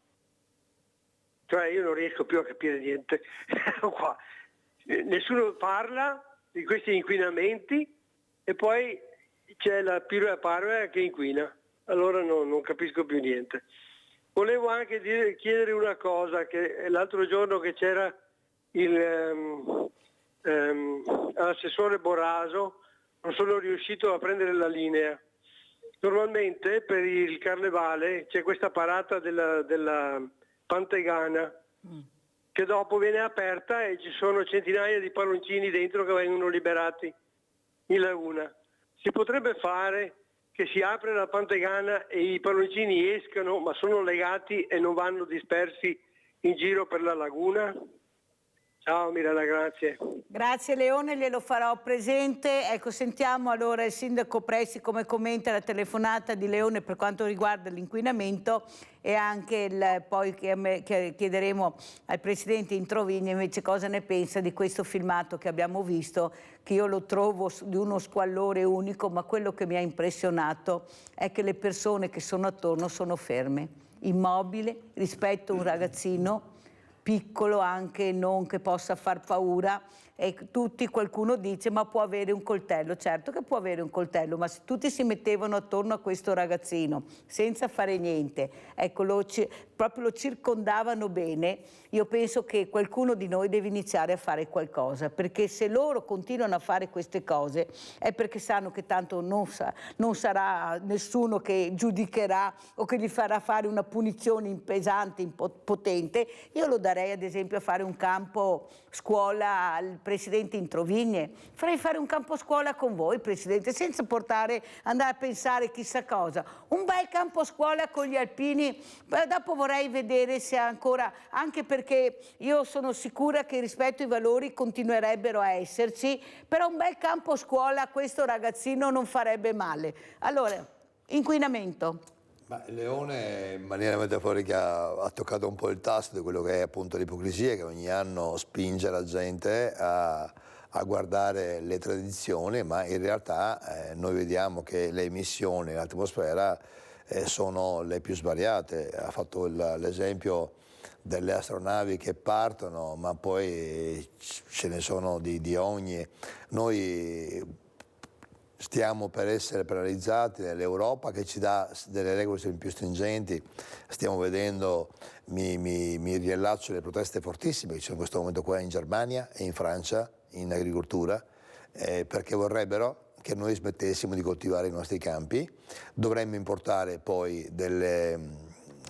cioè io non riesco più a capire niente. Qua. Nessuno parla di questi inquinamenti e poi c'è la Pirro Parve che inquina, allora non capisco più niente. Volevo anche chiedere una cosa, che l'altro giorno che c'era l'assessore Boraso, non sono riuscito a prendere la linea. Normalmente per il carnevale c'è questa parata della Pantegana che dopo viene aperta e ci sono centinaia di palloncini dentro che vengono liberati in laguna. Si potrebbe fare che si apre la Pantegana e i palloncini escano ma sono legati e non vanno dispersi in giro per la laguna? Ciao Mirella, grazie. Grazie Leone, glielo farò presente. Ecco, sentiamo allora il sindaco Pressi come commenta la telefonata di Leone per quanto riguarda l'inquinamento e anche poi che chiederemo al presidente Introvigne invece cosa ne pensa di questo filmato che abbiamo visto, che io lo trovo di uno squallore unico, ma quello che mi ha impressionato è che le persone che sono attorno sono ferme, immobili rispetto a un ragazzino piccolo, anche non che possa far paura, e qualcuno dice ma può avere un coltello. Certo che può avere un coltello, ma se tutti si mettevano attorno a questo ragazzino senza fare niente, ecco, proprio lo circondavano bene, io penso che qualcuno di noi deve iniziare a fare qualcosa, perché se loro continuano a fare queste cose è perché sanno che tanto non sarà nessuno che giudicherà o che gli farà fare una punizione pesante, potente. Io lo darei ad esempio a fare un campo scuola al presidente Introvigne, farei fare un campo scuola con voi, presidente, senza andare a pensare chissà cosa, un bel campo scuola con gli alpini. Dopo vorrei vedere se ancora, anche perché io sono sicura che rispetto ai valori continuerebbero a esserci, però un bel campo scuola a questo ragazzino non farebbe male. Allora, inquinamento. Ma Leone in maniera metaforica ha toccato un po' il tasto di quello che è appunto l'ipocrisia che ogni anno spinge la gente a guardare le tradizioni, ma in realtà noi vediamo che le emissioni in atmosfera sono le più svariate. Ha fatto l'esempio delle astronavi che partono, ma poi ce ne sono di ogni. Noi stiamo per essere penalizzati nell'Europa che ci dà delle regole sempre più stringenti, stiamo vedendo, mi riallaccio alle proteste fortissime che ci sono in questo momento qua in Germania e in Francia in agricoltura, perché vorrebbero che noi smettessimo di coltivare i nostri campi, dovremmo importare poi delle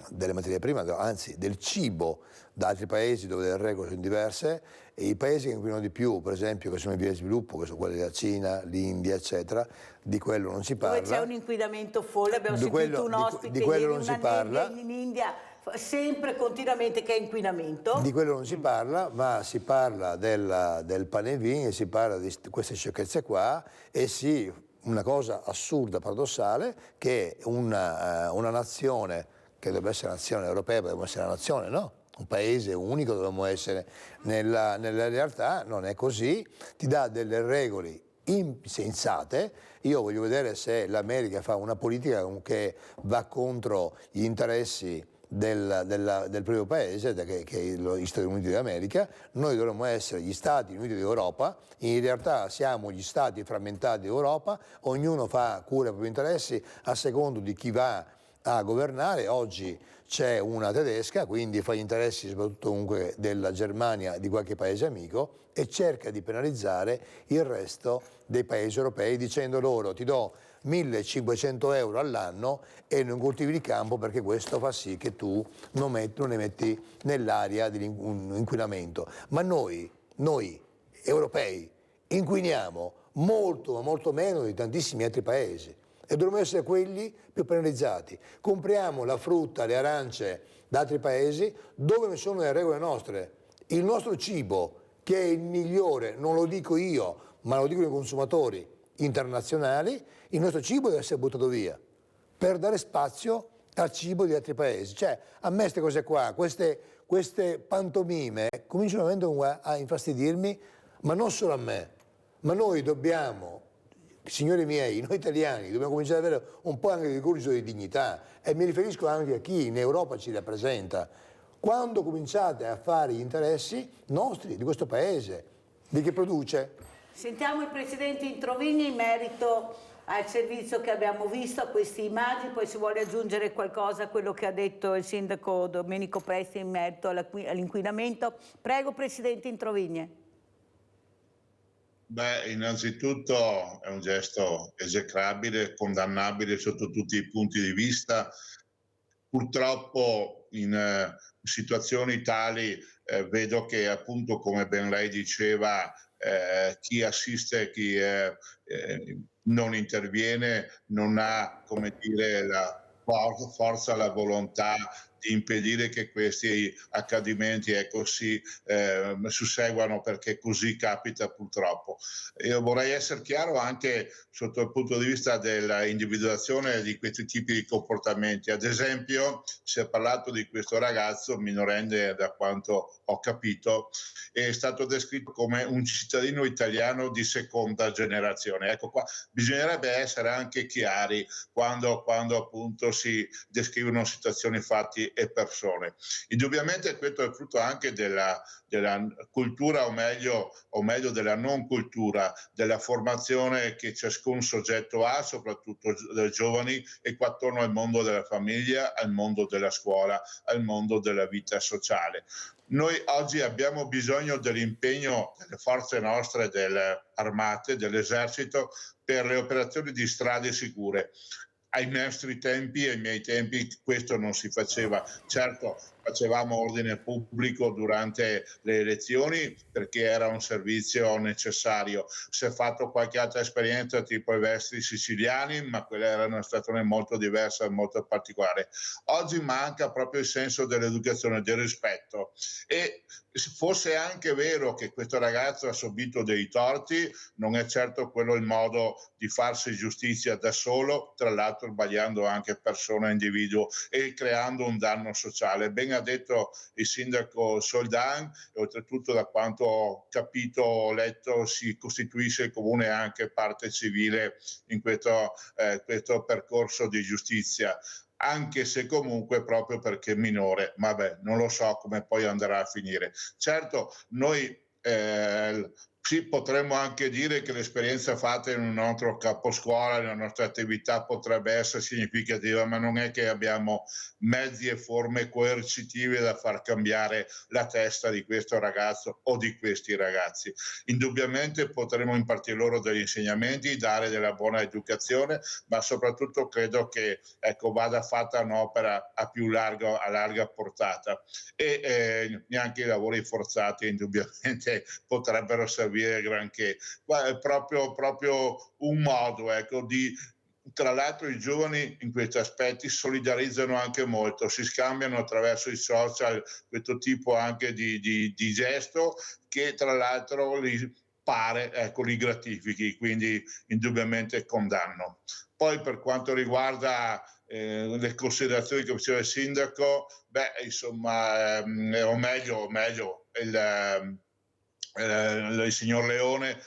materie prime, anzi del cibo da altri paesi dove le regole sono diverse, e i paesi che inquinano di più, per esempio, che sono in via di sviluppo, che sono quelli della Cina, l'India, eccetera, di quello non si parla. Dove c'è un inquinamento folle, abbiamo sentito un ospite di quello non si parla. In India, sempre continuamente che è inquinamento. Di quello non si parla, ma si parla del pane e vino, si parla di queste sciocchezze qua, e sì, una cosa assurda, paradossale, che una nazione che dovrebbe essere nazione europea, dobbiamo essere una nazione, no? Un paese unico dobbiamo essere, nella realtà non è così, ti dà delle regole insensate. Io voglio vedere se l'America fa una politica che va contro gli interessi del proprio paese, che è gli Stati Uniti d'America. Noi dovremmo essere gli Stati Uniti d'Europa, in realtà siamo gli Stati frammentati d'Europa, ognuno fa cura ai propri interessi a secondo di chi va a governare. Oggi c'è una tedesca, quindi fa gli interessi soprattutto comunque della Germania, di qualche paese amico, e cerca di penalizzare il resto dei paesi europei dicendo loro ti do 1.500 euro all'anno e non coltivi il campo perché questo fa sì che tu non emetti nell'aria dell'inquinamento. Ma noi europei inquiniamo molto, ma molto meno di tantissimi altri paesi. E dovremmo essere quelli più penalizzati. Compriamo la frutta, le arance da altri paesi dove sono le regole nostre. Il nostro cibo, che è il migliore, non lo dico io, ma lo dicono i consumatori internazionali, il nostro cibo deve essere buttato via per dare spazio al cibo di altri paesi. Cioè, a me queste cose qua, queste pantomime, cominciano a infastidirmi, ma non solo a me, ma noi dobbiamo signori miei, noi italiani dobbiamo cominciare ad avere un po' anche di ricorso di dignità, e mi riferisco anche a chi in Europa ci rappresenta. Quando cominciate a fare gli interessi nostri, di questo paese, di chi produce? Sentiamo il Presidente Introvigni in merito al servizio che abbiamo visto, a queste immagini, poi se vuole aggiungere qualcosa a quello che ha detto il Sindaco Domenico Presti in merito all'inquinamento. Prego, Presidente Introvigni. Beh, innanzitutto è un gesto esecrabile, condannabile sotto tutti i punti di vista. Purtroppo in situazioni tali vedo che, appunto, come ben lei diceva, chi assiste, chi non interviene, non ha, come dire, la forza, la volontà di impedire che questi accadimenti si susseguano, perché così capita purtroppo. Io vorrei essere chiaro anche sotto il punto di vista dell'individuazione di questi tipi di comportamenti. Ad esempio, si è parlato di questo ragazzo minorenne, da quanto ho capito, è stato descritto come un cittadino italiano di seconda generazione. Ecco qua, bisognerebbe essere anche chiari quando appunto si descrivono situazioni, fatti e persone. Indubbiamente questo è frutto anche della cultura, o meglio della non cultura, della formazione che ciascun soggetto ha, soprattutto dai giovani, e qua attorno al mondo della famiglia, al mondo della scuola, al mondo della vita sociale. Noi oggi abbiamo bisogno dell'impegno delle forze nostre, delle armate, dell'esercito, per le operazioni di strade sicure. Ai nostri tempi, ai miei tempi, questo non si faceva. Certo, facevamo ordine pubblico durante le elezioni perché era un servizio necessario. Si è fatto qualche altra esperienza tipo i vestiti siciliani, ma quella era una situazione molto diversa e molto particolare. Oggi manca proprio il senso dell'educazione, del rispetto, e se fosse anche vero che questo ragazzo ha subito dei torti, non è certo quello il modo di farsi giustizia da solo, tra l'altro sbagliando anche persona, individuo, e creando un danno sociale. Ben ha detto il sindaco Soldan, e oltretutto, da quanto ho capito, ho letto, si costituisce il comune anche parte civile in questo percorso di giustizia, anche se comunque proprio perché è minore. Vabbè, non lo so come poi andrà a finire. Certo, noi sì, potremmo anche dire che l'esperienza fatta in un nostro caposcuola, nella nostra attività, potrebbe essere significativa, ma non è che abbiamo mezzi e forme coercitive da far cambiare la testa di questo ragazzo o di questi ragazzi. Indubbiamente potremo impartire loro degli insegnamenti, dare della buona educazione, ma soprattutto credo che vada fatta un'opera a larga portata, e neanche i lavori forzati indubbiamente potrebbero servire granché. È proprio un modo di, tra l'altro i giovani in questi aspetti solidarizzano anche molto, si scambiano attraverso i social questo tipo anche di gesto, che tra l'altro li gratifichi, quindi indubbiamente condanno. Poi, per quanto riguarda le considerazioni che faceva il sindaco, o meglio il signor Leone,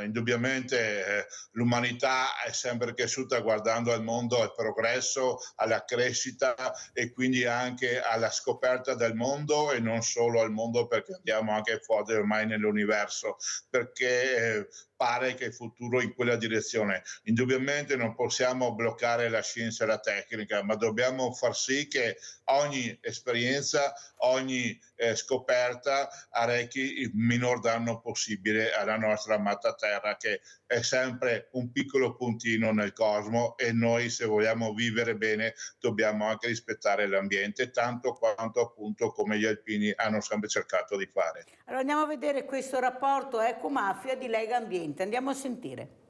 indubbiamente l'umanità è sempre cresciuta guardando al mondo, al progresso, alla crescita, e quindi anche alla scoperta del mondo, e non solo al mondo, perché andiamo anche fuori ormai nell'universo, perché pare che il futuro in quella direzione. Indubbiamente non possiamo bloccare la scienza e la tecnica, ma dobbiamo far sì che ogni esperienza, ogni scoperta arrechi il minor danno possibile alla nostra amata Terra, che è sempre un piccolo puntino nel cosmo, e noi, se vogliamo vivere bene, dobbiamo anche rispettare l'ambiente, tanto quanto appunto come gli alpini hanno sempre cercato di fare. Allora andiamo a vedere questo rapporto ecomafia di Lega Ambiente, andiamo a sentire.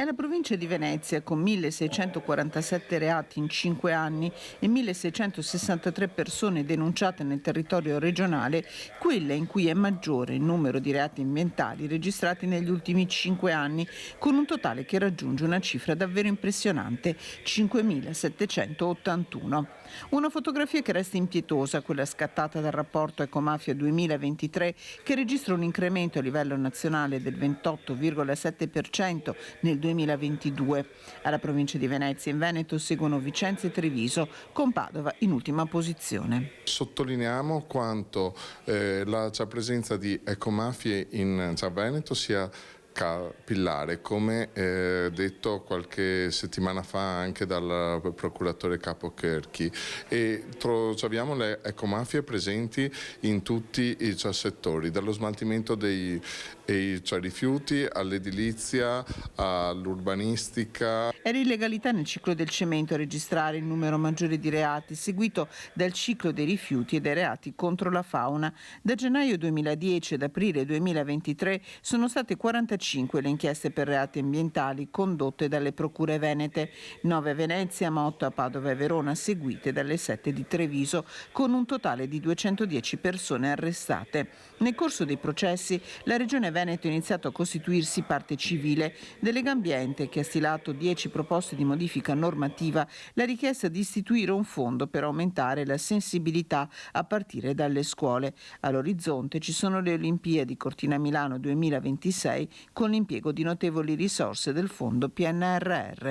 è la provincia di Venezia, con 1.647 reati in 5 anni e 1.663 persone denunciate nel territorio regionale, quella in cui è maggiore il numero di reati ambientali registrati negli ultimi 5 anni, con un totale che raggiunge una cifra davvero impressionante, 5.781. Una fotografia che resta impietosa, quella scattata dal rapporto Ecomafia 2023, che registra un incremento a livello nazionale del 28,7% nel 2022. Alla provincia di Venezia in Veneto seguono Vicenza e Treviso, con Padova in ultima posizione. Sottolineiamo quanto la presenza di ecomafie in Veneto sia capillare, come detto qualche settimana fa anche dal procuratore capo Kerchi, e troviamo le ecomafie presenti in tutti i settori, dallo smaltimento dei rifiuti all'edilizia, all'urbanistica. È l'illegalità nel ciclo del cemento a registrare il numero maggiore di reati, seguito dal ciclo dei rifiuti e dei reati contro la fauna. Da gennaio 2010 ad aprile 2023 sono state 45 le inchieste per reati ambientali condotte dalle procure venete, 9 a Venezia, ma 8 a Padova e Verona, seguite dalle 7 di Treviso, con un totale di 210 persone arrestate. Nel corso dei processi la Regione Veneto ha iniziato a costituirsi parte civile. Delegambiente, che ha stilato 10 proposte di modifica normativa, la richiesta di istituire un fondo per aumentare la sensibilità a partire dalle scuole. All'orizzonte ci sono le Olimpiadi Cortina Milano 2026 con l'impiego di notevoli risorse del fondo PNRR.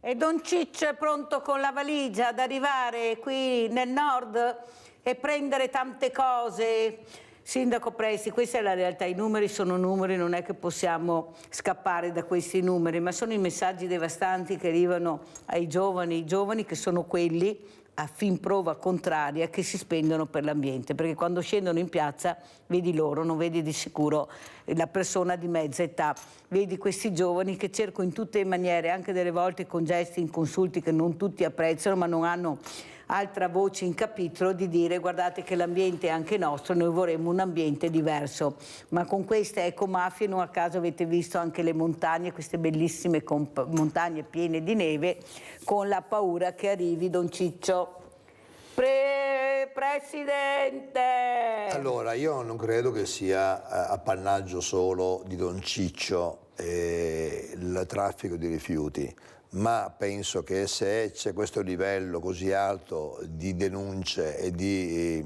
E Don Ciccio è pronto con la valigia ad arrivare qui nel nord e prendere tante cose. Sindaco Presti, questa è la realtà, i numeri sono numeri, non è che possiamo scappare da questi numeri, ma sono i messaggi devastanti che arrivano ai giovani, i giovani che sono quelli a fin prova contraria che si spendono per l'ambiente, perché quando scendono in piazza vedi loro, non vedi di sicuro la persona di mezza età, vedi questi giovani che cerco in tutte le maniere, anche delle volte con gesti inconsulti che non tutti apprezzano, ma non hanno altra voce in capitolo, di dire guardate che l'ambiente è anche nostro, noi vorremmo un ambiente diverso. Ma con queste ecomafie, non a caso avete visto anche le montagne, queste bellissime montagne piene di neve, con la paura che arrivi Don Ciccio. Presidente! Allora, io non credo che sia appannaggio solo di Don Ciccio il traffico di rifiuti, ma penso che se c'è questo livello così alto di denunce e di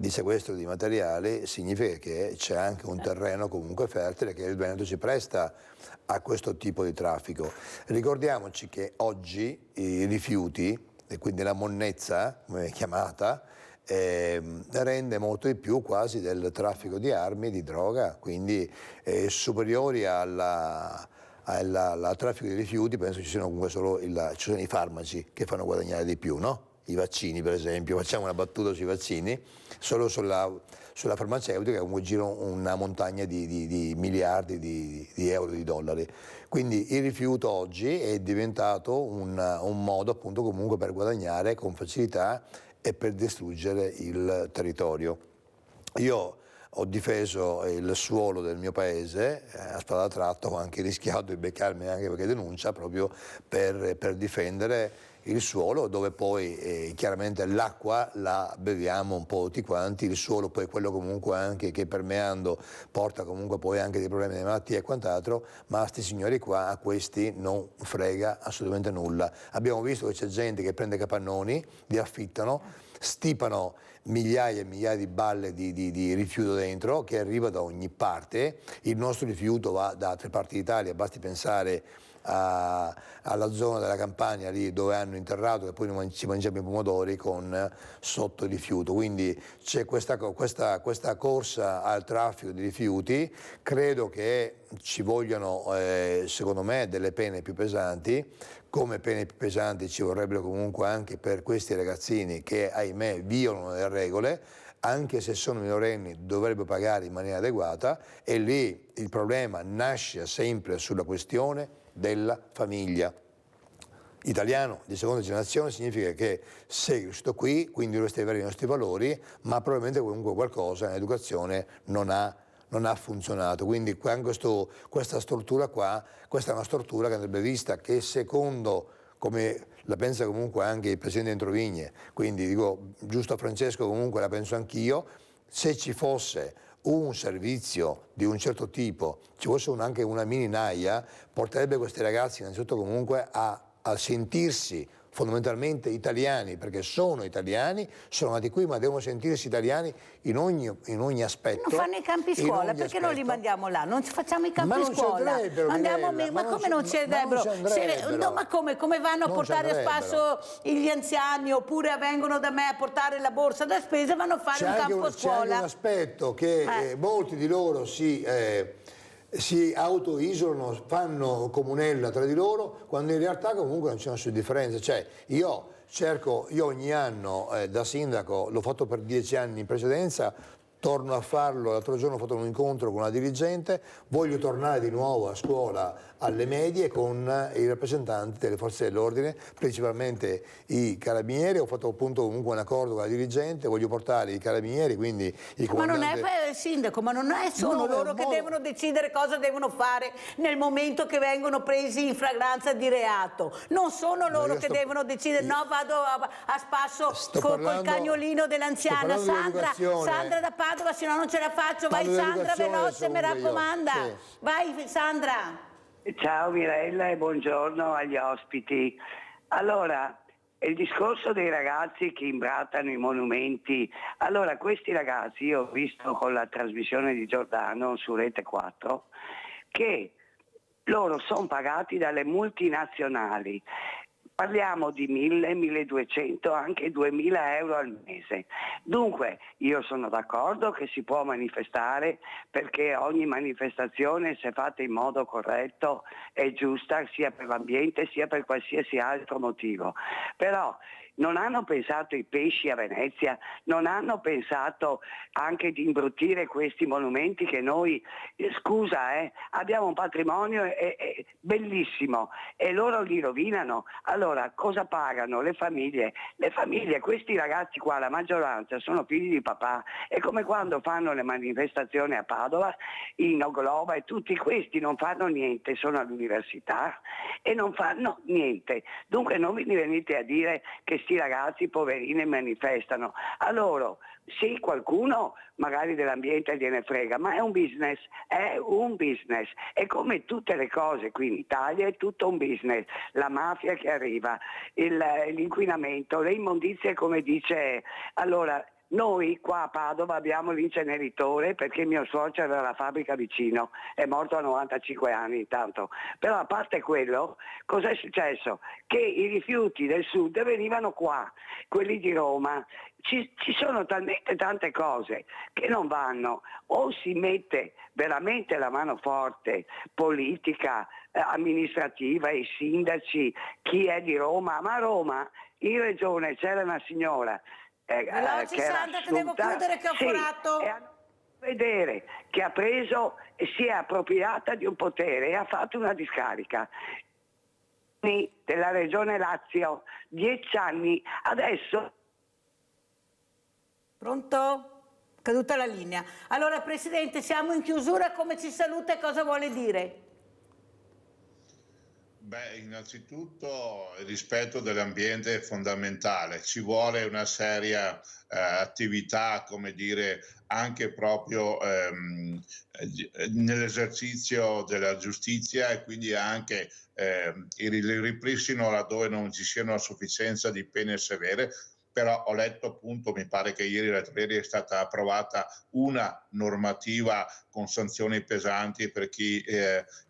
sequestro di materiali, significa che c'è anche un terreno comunque fertile, che il Veneto ci presta a questo tipo di traffico. Ricordiamoci che oggi i rifiuti, e quindi la monnezza, come è chiamata, rende molto di più quasi del traffico di armi e di droga, quindi superiori al traffico di rifiuti. Penso ci siano comunque solo ci sono i farmaci che fanno guadagnare di più, no? I vaccini per esempio, facciamo una battuta sui vaccini, solo sulla farmaceutica comunque gira una montagna di miliardi di euro, di dollari. Quindi il rifiuto oggi è diventato un modo appunto comunque per guadagnare con facilità e per distruggere il territorio. Io ho difeso il suolo del mio paese a spada tratta, ho anche rischiato di beccarmi anche perché denuncia, proprio per difendere il suolo, dove poi chiaramente l'acqua la beviamo un po' tutti quanti, il suolo poi è quello comunque anche che permeando porta comunque poi anche dei problemi di malattie e quant'altro, ma a sti signori qua, a questi non frega assolutamente nulla. Abbiamo visto che c'è gente che prende capannoni, li affittano, stipano migliaia e migliaia di balle di rifiuto dentro, che arriva da ogni parte. Il nostro rifiuto va da altre parti d'Italia, basti pensare alla zona della Campania lì dove hanno interrato e poi ci mangiamo i pomodori con sotto il rifiuto. Quindi c'è questa corsa al traffico di rifiuti. Credo che ci vogliano secondo me delle pene più pesanti, come pene più pesanti ci vorrebbero comunque anche per questi ragazzini che ahimè violano le regole. Anche se sono minorenni dovrebbero pagare in maniera adeguata, e lì il problema nasce sempre sulla questione della famiglia. Italiano di seconda generazione significa che sei cresciuto qui, quindi dovresti avere i nostri valori, ma probabilmente comunque qualcosa nell'educazione non ha non ha funzionato, quindi questa struttura qua, questa è una struttura che andrebbe vista, che secondo, come la pensa comunque anche il Presidente Entrovigne, quindi dico giusto a Francesco, comunque la penso anch'io, se ci fosse un servizio di un certo tipo, ci fosse anche una mini naia, porterebbe questi ragazzi innanzitutto comunque a sentirsi fondamentalmente italiani, perché sono italiani, sono nati qui, ma devono sentirsi italiani in ogni aspetto. Non fanno i campi scuola, perché non li mandiamo là? Non facciamo i campi scuola. Ma come non ci andrebbero? Ma come vanno a portare a spasso gli anziani, oppure vengono da me a portare la borsa da spesa e vanno a fare un campo scuola? C'è anche un aspetto che molti di loro si autoisolano, fanno comunella tra di loro, quando in realtà comunque non c'è nessuna differenza. Cioè, io ogni anno da sindaco, l'ho fatto per 10 anni in precedenza, torno a farlo, l'altro giorno ho fatto un incontro con una dirigente, voglio tornare di nuovo a scuola alle medie con i rappresentanti delle forze dell'ordine, principalmente i carabinieri, ho fatto appunto comunque un accordo con la dirigente, voglio portare i carabinieri, quindi i comandanti... Ma non è il sindaco, ma non sono loro che devono decidere cosa devono fare nel momento che vengono presi in flagranza di reato, non sono loro che devono decidere, no vado a spasso col cagnolino dell'anziana, Sandra da Padova, se no non ce la faccio, vai Sandra veloce, mi raccomanda, vai Sandra. Ciao Mirella e buongiorno agli ospiti. Allora, il discorso dei ragazzi che imbrattano i monumenti, allora questi ragazzi, io ho visto con la trasmissione di Giordano su Rete 4, che loro sono pagati dalle multinazionali. Parliamo di 1.000, 1.200, anche 2.000 euro al mese. Dunque io sono d'accordo che si può manifestare, perché ogni manifestazione, se fatta in modo corretto, è giusta sia per l'ambiente sia per qualsiasi altro motivo. Però non hanno pensato i pesci a Venezia, non hanno pensato anche di imbruttire questi monumenti che noi, abbiamo un patrimonio bellissimo e loro li rovinano. Allora cosa pagano le famiglie? Le famiglie, questi ragazzi qua, la maggioranza sono figli di papà, è come quando fanno le manifestazioni a Padova, in Ogloba, e tutti questi non fanno niente, sono all'università e non fanno niente. Dunque non mi venite a dire che sti ragazzi poverini manifestano. Allora, sì, qualcuno magari dell'ambiente gliene frega, ma è un business, è come tutte le cose qui in Italia, è tutto un business, la mafia che arriva, l'inquinamento, le immondizie, come dice. Allora, noi qua a Padova abbiamo l'inceneritore perché mio suocero aveva la fabbrica vicino, è morto a 95 anni intanto, però a parte quello, cos'è successo? Che i rifiuti del sud venivano qua, quelli di Roma, ci sono talmente tante cose che non vanno, o si mette veramente la mano forte, politica, amministrativa, i sindaci, chi è di Roma, ma a Roma in regione c'era una signora veloce Sandra, che devo chiudere, che ho forato. Vedere che ha preso e si è appropriata di un potere e ha fatto una discarica della regione Lazio, 10 anni, adesso. Pronto? Caduta la linea. Allora Presidente, siamo in chiusura, come ci saluta e cosa vuole dire? Beh, innanzitutto il rispetto dell'ambiente è fondamentale, ci vuole una seria attività, come dire, anche proprio nell'esercizio della giustizia, e quindi anche il ripristino laddove non ci siano a sufficienza di pene severe. Però ho letto appunto, mi pare che ieri è stata approvata una normativa con sanzioni pesanti per chi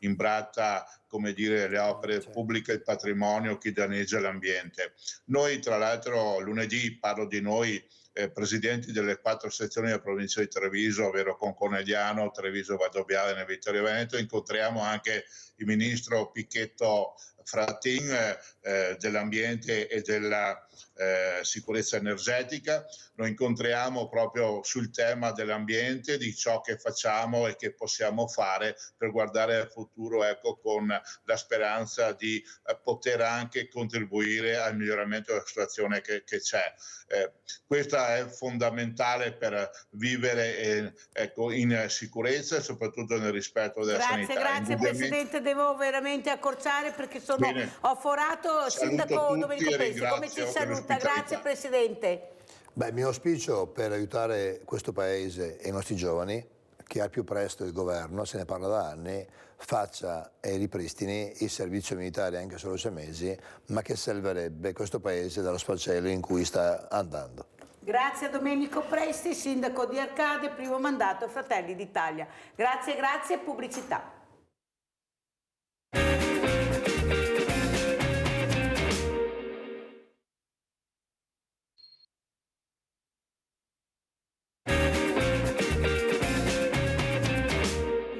imbratta, come dire, le opere pubbliche, il patrimonio, chi danneggia l'ambiente. Noi tra l'altro lunedì, parlo di noi, presidenti delle 4 sezioni della provincia di Treviso, ovvero con Conegliano, Treviso, Valdobbiadene e Vittorio Veneto, incontriamo anche il ministro Pichetto fra team dell'ambiente e della sicurezza energetica. Lo incontriamo proprio sul tema dell'ambiente, di ciò che facciamo e che possiamo fare per guardare al futuro, ecco, con la speranza di poter anche contribuire al miglioramento della situazione che c'è. Questa è fondamentale per vivere ecco, in sicurezza e soprattutto nel rispetto della sanità. Grazie Presidente, devo veramente accorciare perché ho forato. Sindaco Domenico Presti, come ci saluta? Grazie Presidente. Beh, il mio auspicio per aiutare questo Paese e i nostri giovani, che al più presto il governo, se ne parla da anni, faccia e ripristini il servizio militare anche solo 6 mesi, ma che salverebbe questo Paese dallo sfalcello in cui sta andando. Grazie a Domenico Presti, sindaco di Arcade, primo mandato Fratelli d'Italia. Grazie, grazie, pubblicità.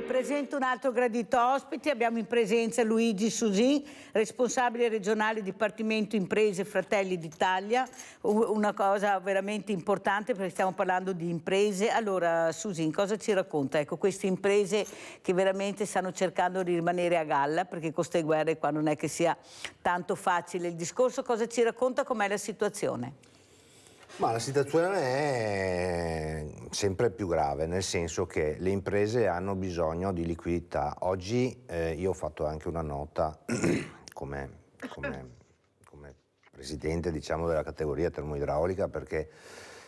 Presento un altro gradito ospite, abbiamo in presenza Luigi Susin, responsabile regionale Dipartimento Imprese Fratelli d'Italia, una cosa veramente importante perché stiamo parlando di imprese. Allora Susin, cosa ci racconta? Ecco, queste imprese che veramente stanno cercando di rimanere a galla perché con queste guerre qua non è che sia tanto facile il discorso, cosa ci racconta, com'è la situazione? Ma la situazione è sempre più grave, nel senso che le imprese hanno bisogno di liquidità. Oggi io ho fatto anche una nota come presidente, diciamo, della categoria termoidraulica, perché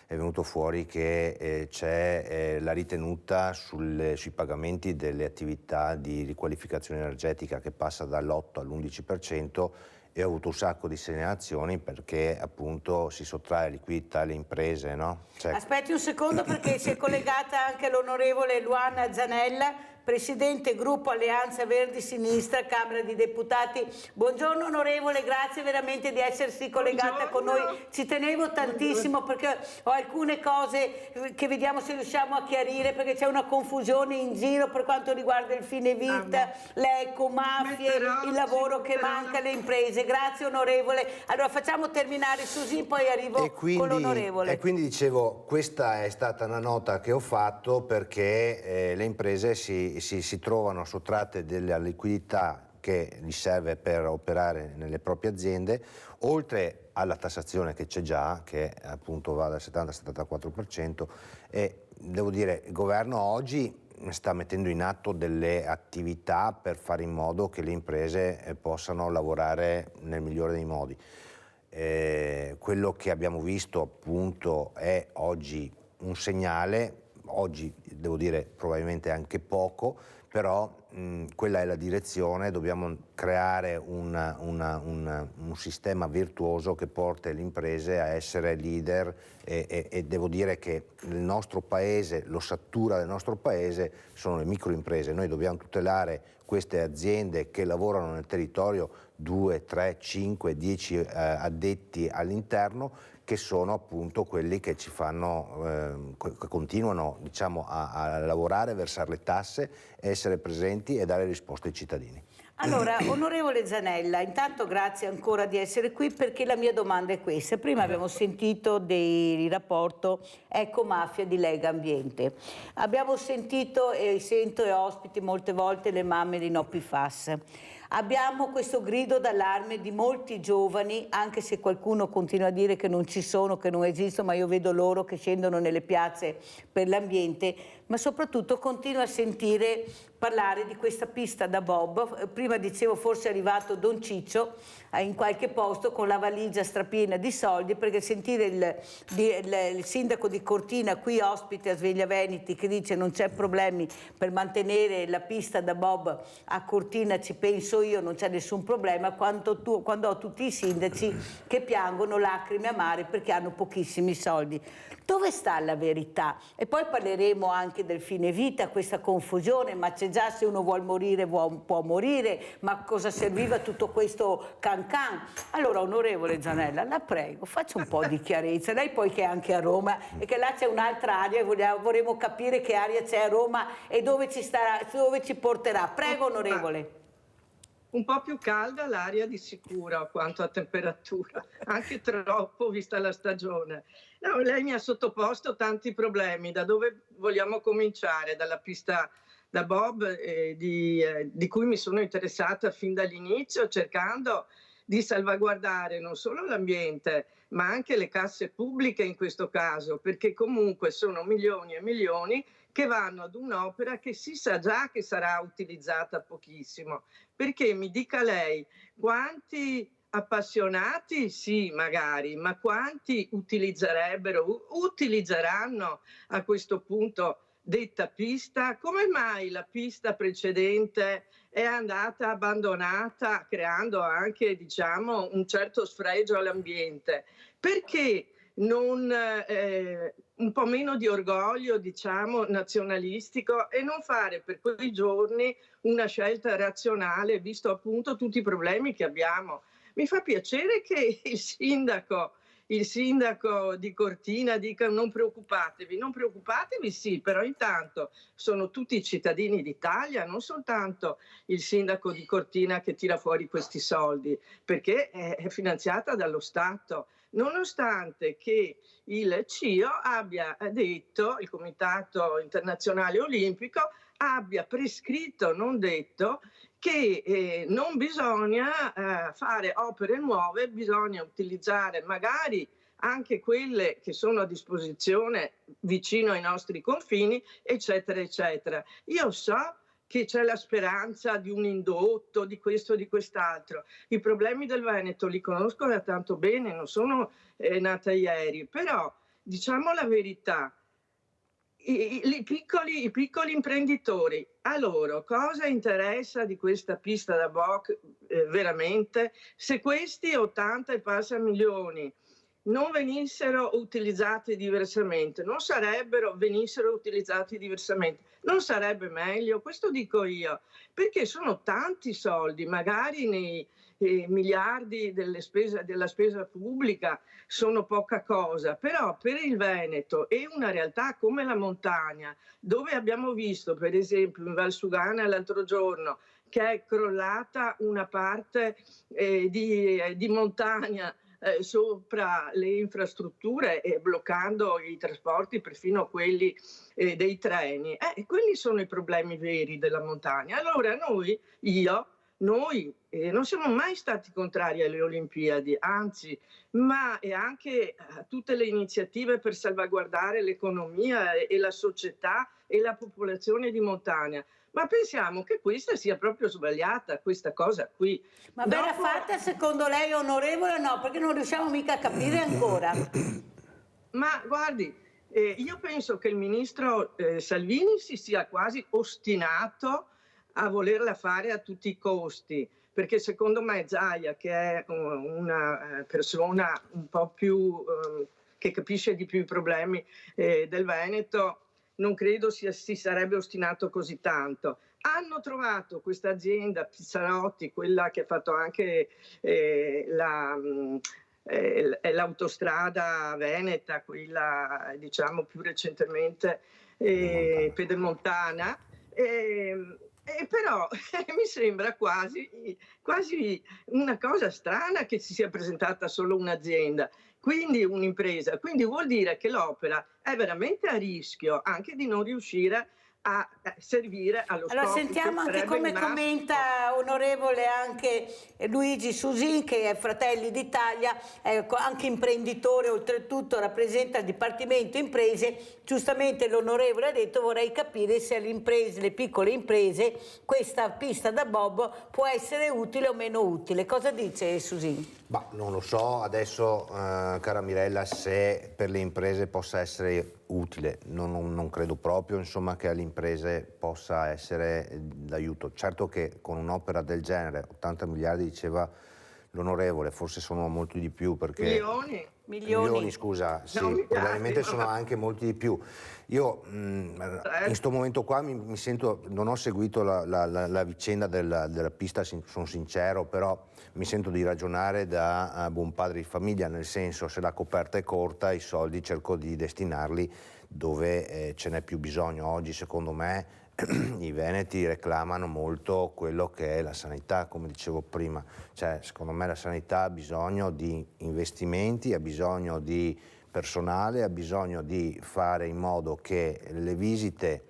è venuto fuori che c'è la ritenuta sui pagamenti delle attività di riqualificazione energetica che passa dall'8 all'11%, e ho avuto un sacco di segnalazioni perché appunto si sottrae liquidità alle imprese, no? Aspetti un secondo perché si è collegata anche l'onorevole Luana Zanella, Presidente Gruppo Alleanza Verdi Sinistra, Camera di Deputati. Buongiorno onorevole, grazie veramente di essersi collegata con noi. Ci tenevo tantissimo perché ho alcune cose che vediamo se riusciamo a chiarire, perché c'è una confusione in giro per quanto riguarda il fine vita, le ecomafie, il lavoro che manca alle imprese. Grazie onorevole. Allora facciamo terminare Susi, poi arrivo con l'onorevole. E quindi dicevo, questa è stata una nota che ho fatto perché le imprese si trovano sottratte della liquidità che gli serve per operare nelle proprie aziende, oltre alla tassazione che c'è già, che appunto va dal 70 al 74%, e devo dire, il governo oggi sta mettendo in atto delle attività per fare in modo che le imprese possano lavorare nel migliore dei modi. Quello che abbiamo visto appunto è oggi un segnale. Oggi devo dire probabilmente anche poco, però quella è la direzione. Dobbiamo creare un sistema virtuoso che porti le imprese a essere leader e devo dire che il nostro paese, l'ossatura del nostro paese sono le microimprese. Noi dobbiamo tutelare queste aziende che lavorano nel territorio, 2, 3, 5, 10 addetti all'interno, che sono appunto quelli che ci fanno, che continuano, diciamo, a lavorare, versare le tasse, essere presenti e dare risposte ai cittadini. Allora, onorevole Zanella, intanto grazie ancora di essere qui, perché la mia domanda è questa. Prima abbiamo sentito del rapporto Ecomafia di Lega Ambiente. Abbiamo sentito e sento e ospiti molte volte le mamme di No PFAS. Abbiamo questo grido d'allarme di molti giovani, anche se qualcuno continua a dire che non ci sono, che non esistono, ma io vedo loro che scendono nelle piazze per l'ambiente, ma soprattutto continuo a sentire parlare di questa pista da bob. Prima dicevo forse è arrivato Don Ciccio in qualche posto con la valigia strapiena di soldi, perché sentire il sindaco di Cortina qui ospite a Sveglia Veneti che dice non c'è problemi per mantenere la pista da bob a Cortina, ci penso io, non c'è nessun problema, quando ho tutti i sindaci che piangono lacrime amare perché hanno pochissimi soldi. Dove sta la verità? E poi parleremo anche del fine vita, questa confusione, ma c'è già, se uno vuol morire può morire, ma cosa serviva tutto questo can-can? Allora, onorevole Zanella, la prego, faccia un po' di chiarezza. Lei poi che è anche a Roma e che là c'è un'altra aria e vorremmo capire che aria c'è a Roma e dove ci porterà. Prego, onorevole. un po' più calda l'aria di sicuro quanto a temperatura, anche troppo vista la stagione. No, lei mi ha sottoposto tanti problemi, da dove vogliamo cominciare? Dalla pista da bob di cui mi sono interessata fin dall'inizio, cercando di salvaguardare non solo l'ambiente ma anche le casse pubbliche in questo caso, perché comunque sono milioni e milioni che vanno ad un'opera che si sa già che sarà utilizzata pochissimo. Perché mi dica lei, quanti appassionati sì magari, ma quanti utilizzeranno a questo punto detta pista? Come mai la pista precedente è andata abbandonata, creando anche, diciamo, un certo sfregio all'ambiente? Perché non un po' meno di orgoglio, diciamo, nazionalistico, e non fare per quei giorni una scelta razionale, visto appunto tutti i problemi che abbiamo? Mi fa piacere che il sindaco di Cortina dica non preoccupatevi sì, però intanto sono tutti i cittadini d'Italia, non soltanto il sindaco di Cortina che tira fuori questi soldi, perché è finanziata dallo Stato, nonostante che il CIO abbia detto, il Comitato Internazionale Olimpico abbia prescritto, non detto, che non bisogna fare opere nuove, bisogna utilizzare magari anche quelle che sono a disposizione vicino ai nostri confini, eccetera, eccetera. Io so che c'è la speranza di un indotto, di questo, di quest'altro. I problemi del Veneto li conosco da tanto bene, non sono nata ieri, però diciamo la verità. I piccoli imprenditori, a loro cosa interessa di questa pista da bob veramente? Se questi 80 e passa milioni non venissero utilizzati diversamente, venissero utilizzati diversamente, non sarebbe meglio? Questo dico io, perché sono tanti soldi, magari nei miliardi della spesa pubblica sono poca cosa, però per il Veneto e una realtà come la montagna, dove abbiamo visto per esempio in Valsugana l'altro giorno che è crollata una parte di montagna sopra le infrastrutture e bloccando i trasporti, perfino quelli dei treni. Quelli sono i problemi veri della montagna. Allora noi non siamo mai stati contrari alle Olimpiadi, anzi, ma e anche a tutte le iniziative per salvaguardare l'economia e la società e la popolazione di montagna. Ma pensiamo che questa sia proprio sbagliata, questa cosa qui. Ma verrà fatta secondo lei, onorevole, o no? Perché non riusciamo mica a capire ancora. Ma guardi, io penso che il ministro Salvini si sia quasi ostinato a volerla fare a tutti i costi, perché secondo me Zaia, che è una persona un po' più che capisce di più i problemi del Veneto, non credo si sarebbe ostinato così tanto. Hanno trovato questa azienda Pizzarotti, quella che ha fatto anche l'autostrada veneta, quella diciamo più recentemente pedemontana, però mi sembra quasi una cosa strana che si sia presentata solo un'azienda, quindi un'impresa, quindi vuol dire che l'opera è veramente a rischio anche di non riuscire a servire allo scopo. Allora sentiamo anche come commenta, onorevole, anche Luigi Susin, che è Fratelli d'Italia, anche imprenditore, oltretutto rappresenta il Dipartimento Imprese. Giustamente l'onorevole ha detto: vorrei capire se alle imprese, le piccole imprese, questa pista da bob può essere utile o meno utile. Cosa dice Susin? Ma non lo so adesso, cara Mirella, se per le imprese possa essere utile. Non credo proprio, insomma, che alle imprese possa essere d'aiuto. Certo che con un'opera del genere, 80 miliardi diceva l'onorevole, forse sono molti di più, perché... Milioni, scusa, sì, probabilmente sono anche molti di più. Io in questo momento qua mi sento, non ho seguito la vicenda della pista, sono sincero, però mi sento di ragionare da buon padre di famiglia, nel senso, se la coperta è corta i soldi cerco di destinarli dove ce n'è più bisogno. Oggi secondo me i veneti reclamano molto quello che è la sanità, come dicevo prima, cioè secondo me la sanità ha bisogno di investimenti, ha bisogno di personale, ha bisogno di fare in modo che le visite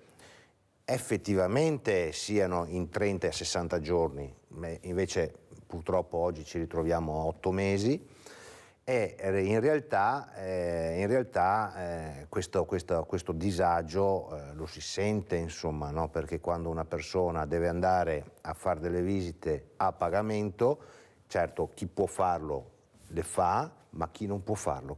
effettivamente siano in 30 e 60 giorni, invece purtroppo oggi ci ritroviamo a 8 mesi e in realtà questo disagio lo si sente, insomma, no? Perché quando una persona deve andare a fare delle visite a pagamento, certo chi può farlo le fa, ma chi non può farlo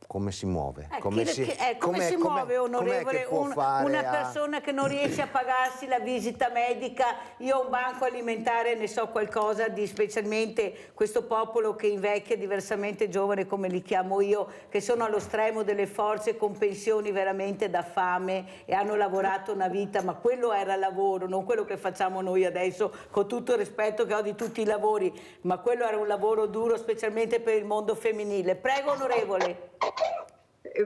come si muove? Come si muove, onorevole, una persona che non riesce a pagarsi la visita medica? Io ho un banco alimentare, ne so qualcosa di specialmente questo popolo che invecchia diversamente giovane, come li chiamo io, che sono allo stremo delle forze con pensioni veramente da fame e hanno lavorato una vita, ma quello era lavoro, non quello che facciamo noi adesso, con tutto il rispetto che ho di tutti i lavori, ma quello era un lavoro duro, specialmente per il mondo femminile. Prego, onorevole.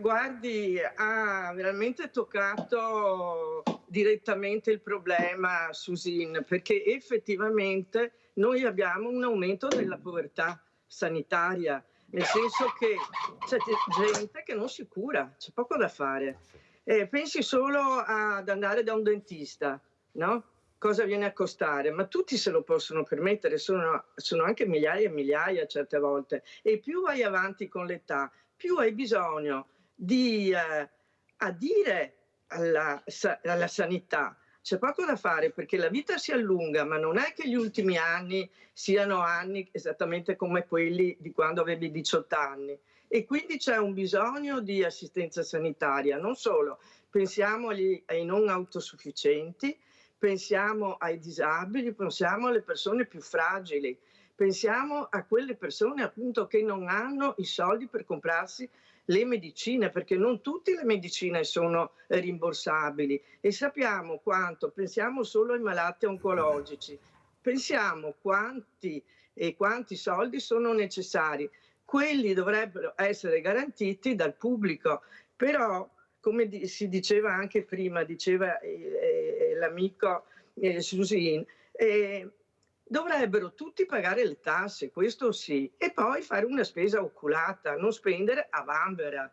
Guardi, ha veramente toccato direttamente il problema, Susin, perché effettivamente noi abbiamo un aumento della povertà sanitaria, nel senso che c'è gente che non si cura, c'è poco da fare. Pensi solo ad andare da un dentista, no? Cosa viene a costare? Ma tutti se lo possono permettere, sono anche migliaia e migliaia certe volte. E più vai avanti con l'età, più hai bisogno di adire alla sanità. C'è poco da fare perché la vita si allunga, ma non è che gli ultimi anni siano anni esattamente come quelli di quando avevi 18 anni. E quindi c'è un bisogno di assistenza sanitaria. Non solo, pensiamo ai non autosufficienti, pensiamo ai disabili, pensiamo alle persone più fragili, pensiamo a quelle persone appunto che non hanno i soldi per comprarsi le medicine, perché non tutte le medicine sono rimborsabili e sappiamo quanto, pensiamo solo ai malati oncologici, pensiamo quanti soldi sono necessari. Quelli dovrebbero essere garantiti dal pubblico, però come si diceva anche prima, diceva l'amico Susin, dovrebbero tutti pagare le tasse, questo sì, e poi fare una spesa oculata, non spendere a vanvera.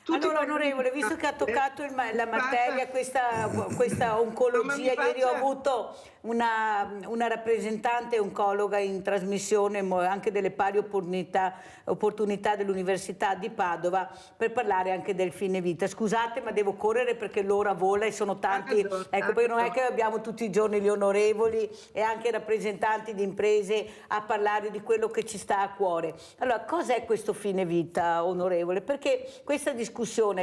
Allora, onorevole, visto che ha toccato la materia, questa oncologia, ieri ho avuto una rappresentante oncologa in trasmissione anche delle pari opportunità dell'Università di Padova per parlare anche del fine vita. Scusate, ma devo correre perché l'ora vola e sono tanti, ecco, poi non è che abbiamo tutti i giorni gli onorevoli e anche i rappresentanti di imprese a parlare di quello che ci sta a cuore. Allora, cos'è questo fine vita, onorevole? Perché questa discussione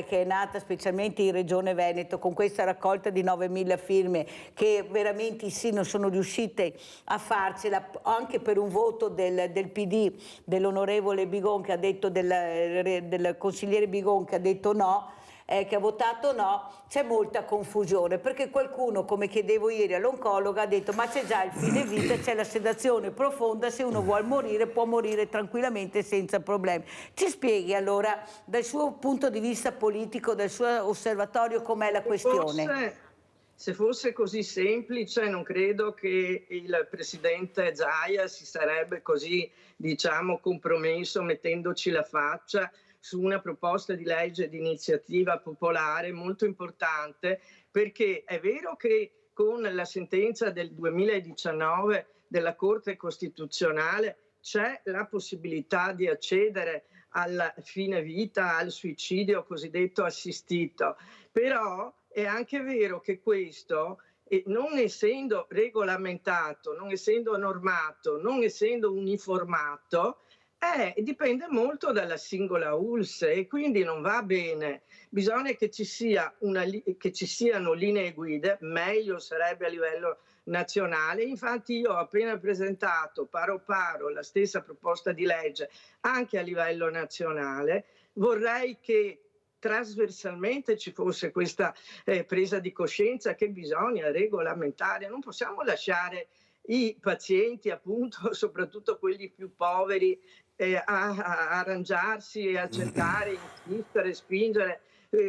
che è nata specialmente in Regione Veneto con questa raccolta di 9.000 firme che veramente sì non sono riuscite a farcela anche per un voto del PD, dell'onorevole Bigon che ha detto, del consigliere Bigon che ha detto no, che ha votato no, c'è molta confusione perché qualcuno, come chiedevo ieri all'oncologa, ha detto ma c'è già il fine vita, c'è la sedazione profonda, se uno vuole morire può morire tranquillamente senza problemi. Ci spieghi allora dal suo punto di vista politico, dal suo osservatorio, com'è la questione? Se fosse così semplice non credo che il presidente Zaia si sarebbe così, diciamo, compromesso mettendoci la faccia su una proposta di legge di iniziativa popolare molto importante, perché è vero che con la sentenza del 2019 della Corte Costituzionale c'è la possibilità di accedere al fine vita, al suicidio cosiddetto assistito, però è anche vero che questo, non essendo regolamentato, non essendo normato, non essendo uniformato, dipende molto dalla singola ULSS e quindi non va bene. Bisogna che ci siano linee guida, meglio sarebbe a livello nazionale. Infatti io ho appena presentato paro paro la stessa proposta di legge anche a livello nazionale. Vorrei che trasversalmente ci fosse questa presa di coscienza che bisogna regolamentare, non possiamo lasciare i pazienti, appunto, soprattutto quelli più poveri, a arrangiarsi e a cercare, insistere, spingere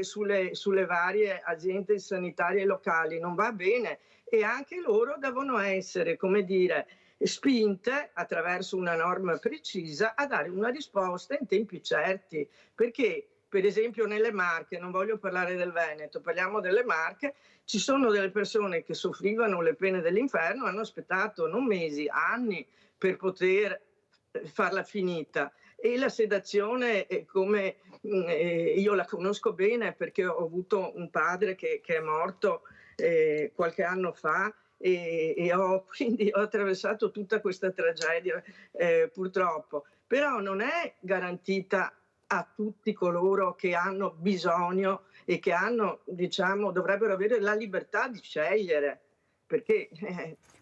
sulle varie aziende sanitarie locali, non va bene, e anche loro devono essere, come dire, spinte attraverso una norma precisa a dare una risposta in tempi certi, perché per esempio nelle Marche, non voglio parlare del Veneto, parliamo delle Marche, ci sono delle persone che soffrivano le pene dell'inferno, hanno aspettato non mesi, anni per poter farla finita, e la sedazione, come io la conosco bene perché ho avuto un padre che è morto qualche anno fa, e quindi ho attraversato tutta questa tragedia purtroppo, però non è garantita a tutti coloro che hanno bisogno e che hanno, diciamo, dovrebbero avere la libertà di scegliere, perché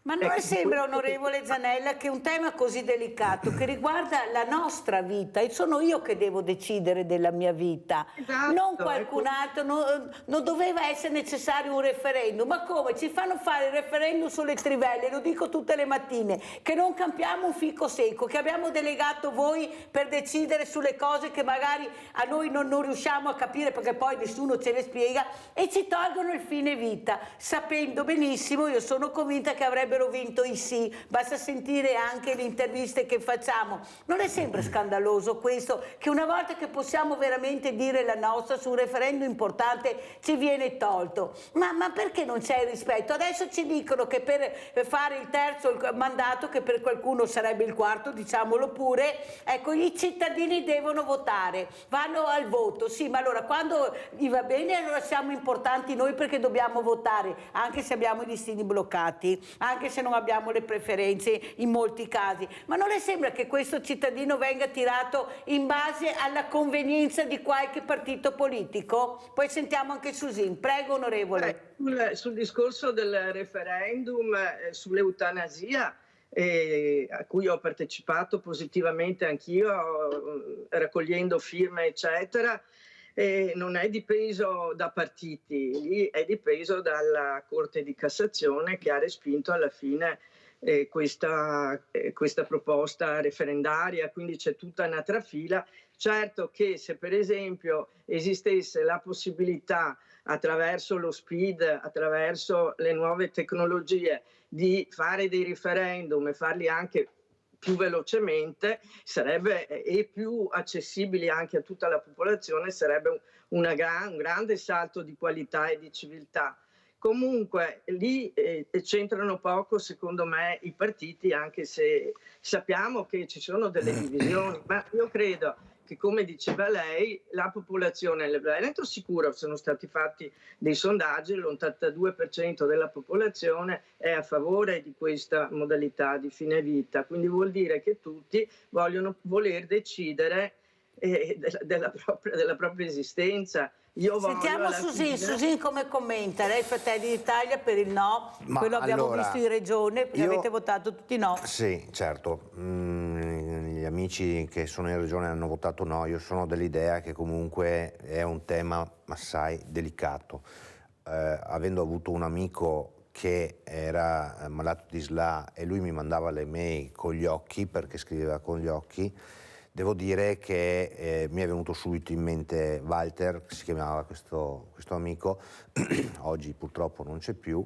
ma non le sembra, onorevole Zanella, che un tema così delicato che riguarda la nostra vita, e sono io che devo decidere della mia vita, non qualcun altro, non doveva essere necessario un referendum? Ma come? Ci fanno fare il referendum sulle trivelle, lo dico tutte le mattine, che non campiamo un fico secco, che abbiamo delegato voi per decidere sulle cose che magari a noi non riusciamo a capire perché poi nessuno ce le spiega, e ci tolgono il fine vita, sapendo benissimo, io sono convinta che avrebbero vinto i sì, basta sentire anche le interviste che facciamo. Non è sempre scandaloso questo, che una volta che possiamo veramente dire la nostra su un referendum importante ci viene tolto? Ma perché non c'è il rispetto? Adesso ci dicono che per fare il terzo mandato, che per qualcuno sarebbe il quarto, diciamolo pure, ecco, i cittadini devono votare, vanno al voto, sì, ma allora quando gli va bene allora siamo importanti noi perché dobbiamo votare, anche se abbiamo i listini bloccati, anche se non abbiamo le preferenze in molti casi. Ma non le sembra che questo cittadino venga tirato in base alla convenienza di qualche partito politico? Poi sentiamo anche Susin. Prego, onorevole. Sul discorso del referendum sull'eutanasia, a cui ho partecipato positivamente anch'io, raccogliendo firme, eccetera, non è dipeso da partiti, lì è dipeso dalla Corte di Cassazione, che ha respinto alla fine questa proposta referendaria, quindi c'è tutta una trafila. Certo che se per esempio esistesse la possibilità attraverso lo SPID, attraverso le nuove tecnologie, di fare dei referendum e farli anche più velocemente, sarebbe, e più accessibili anche a tutta la popolazione, sarebbe un grande salto di qualità e di civiltà. Comunque lì c'entrano poco secondo me i partiti, anche se sappiamo che ci sono delle divisioni, ma io credo che, come diceva lei, la popolazione nel Veneto sicuro, sono stati fatti dei sondaggi, l'82% della popolazione è a favore di questa modalità di fine vita, quindi vuol dire che tutti voler decidere della propria esistenza. Sentiamo Susin come commenta. Lei Fratelli d'Italia per il no, quello abbiamo visto in regione, perché avete votato tutti no. Sì, certo, gli amici che sono in regione hanno votato no, io sono dell'idea che comunque è un tema assai delicato. Avendo avuto un amico che era malato di SLA e lui mi mandava le mail con gli occhi, perché scriveva con gli occhi, devo dire che mi è venuto subito in mente Walter, che si chiamava questo amico, oggi purtroppo non c'è più,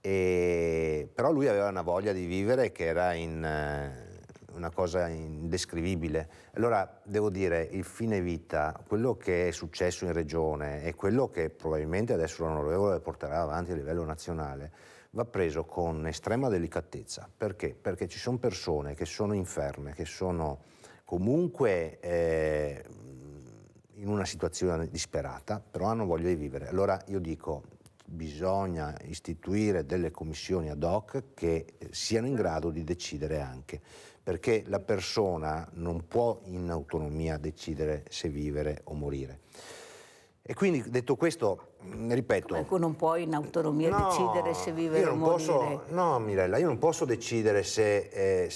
però lui aveva una voglia di vivere che era una cosa indescrivibile. Allora devo dire, il fine vita, quello che è successo in regione e quello che probabilmente adesso l'onorevole porterà avanti a livello nazionale, va preso con estrema delicatezza. Perché? Perché ci sono persone che sono inferme, che sono comunque in una situazione disperata, però hanno voglia di vivere. Allora io dico, bisogna istituire delle commissioni ad hoc che siano in grado di decidere anche, perché la persona non può in autonomia decidere se vivere o morire. E quindi, detto questo, ripeto... Come non puoi in autonomia decidere se vivere o morire? No, Mirella, io non posso decidere se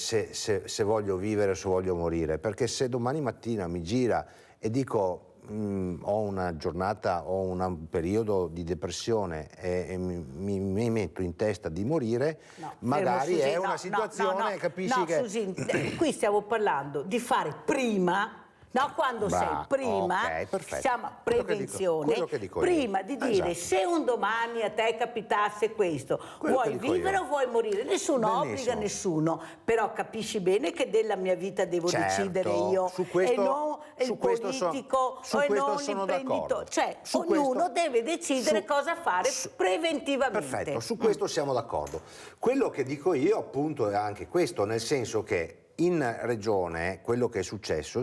voglio vivere o se voglio morire, perché se domani mattina mi gira e dico ho una giornata, ho un periodo di depressione e mi metto in testa di morire, magari è una situazione, capisci che... Susin, qui stiamo parlando di fare prima No, quando sei prima, si chiama prevenzione, prima di dire se un domani a te capitasse questo, vuoi vivere o vuoi morire? Nessuno obbliga nessuno, però capisci bene che della mia vita devo decidere io e non il politico e non l'imprenditore. Cioè, ognuno deve decidere cosa fare preventivamente. Perfetto, su questo siamo d'accordo. Quello che dico io appunto è anche questo, nel senso che in regione quello che è successo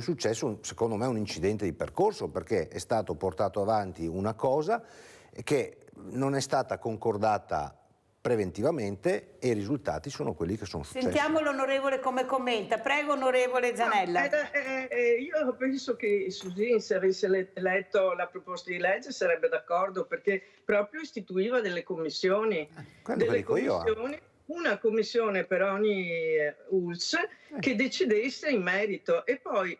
secondo me un incidente di percorso, perché è stato portato avanti una cosa che non è stata concordata preventivamente e i risultati sono quelli che sono successi. Sentiamo l'onorevole come commenta. Prego, onorevole Zanella. Io penso che Susin, se avesse letto la proposta di legge, sarebbe d'accordo, perché proprio istituiva delle commissioni. Una commissione per ogni ULSS che decidesse in merito, e poi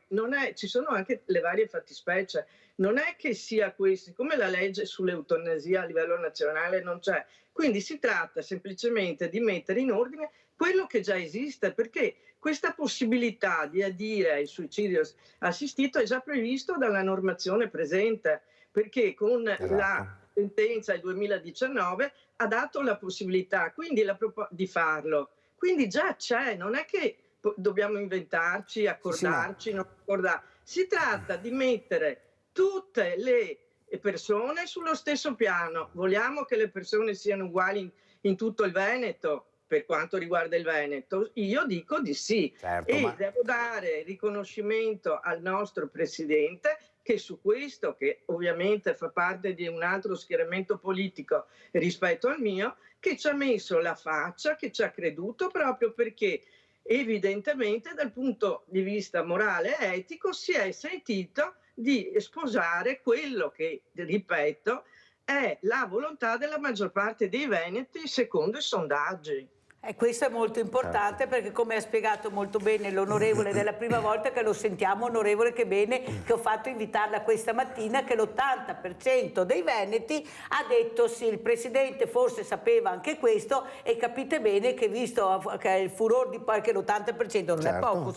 ci sono anche le varie fattispecie. Non è che sia questo, come la legge sull'eutanasia a livello nazionale non c'è, quindi si tratta semplicemente di mettere in ordine quello che già esiste, perché questa possibilità di adire il suicidio assistito è già previsto dalla normazione presente, perché con la sentenza del 2019 ha dato la possibilità quindi di farlo, quindi già c'è, non è che dobbiamo inventarci, accordarci, non accordare. Si tratta di mettere tutte le persone sullo stesso piano. Vogliamo che le persone siano uguali in tutto il Veneto? Per quanto riguarda il Veneto, io dico di sì, devo dare riconoscimento al nostro Presidente che su questo, che ovviamente fa parte di un altro schieramento politico rispetto al mio, che ci ha messo la faccia, che ci ha creduto, proprio perché evidentemente dal punto di vista morale e etico si è sentito di sposare quello che, ripeto, è la volontà della maggior parte dei veneti secondo i sondaggi. E questo è molto importante perché, come ha spiegato molto bene l'onorevole, della prima volta che lo sentiamo, onorevole, che bene che ho fatto invitarla questa mattina, che l'80% dei veneti ha detto sì. Il Presidente forse sapeva anche questo, e capite bene che, visto che il furore di poi che l'80% non è poco,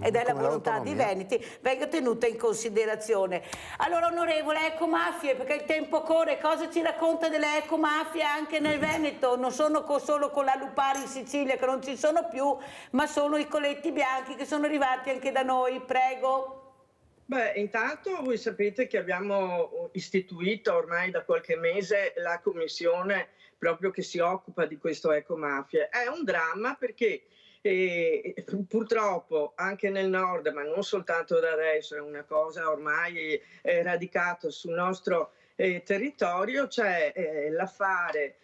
ed è la volontà di veneti, venga tenuta in considerazione. Allora, onorevole, ecomafie, perché il tempo corre, cosa ci racconta delle ecomafie anche nel Veneto? Non sono solo con la Lupari in Sicilia, che non ci sono più, ma sono i colletti bianchi che sono arrivati anche da noi. Prego. Beh, intanto voi sapete che abbiamo istituito ormai da qualche mese la commissione proprio che si occupa di questo ecomafie. È un dramma perché purtroppo anche nel nord, ma non soltanto da adesso, è una cosa ormai radicata sul nostro territorio, c'è l'affare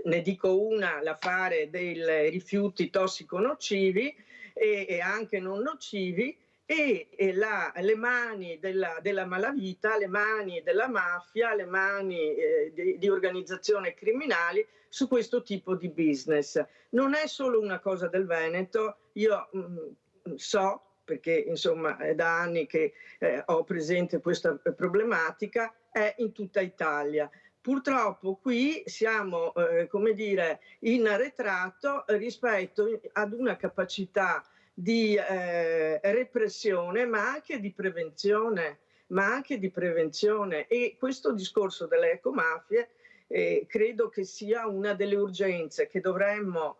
ne dico una, l'affare dei rifiuti tossico-nocivi e anche non nocivi, e le mani della malavita, le mani della mafia, le mani di organizzazioni criminali su questo tipo di business. Non è solo una cosa del Veneto, io so, perché insomma è da anni che ho presente questa problematica, è in tutta Italia. Purtroppo qui siamo, come dire, in arretrato rispetto ad una capacità di repressione, ma anche di prevenzione. E questo discorso delle ecomafie credo che sia una delle urgenze che dovremmo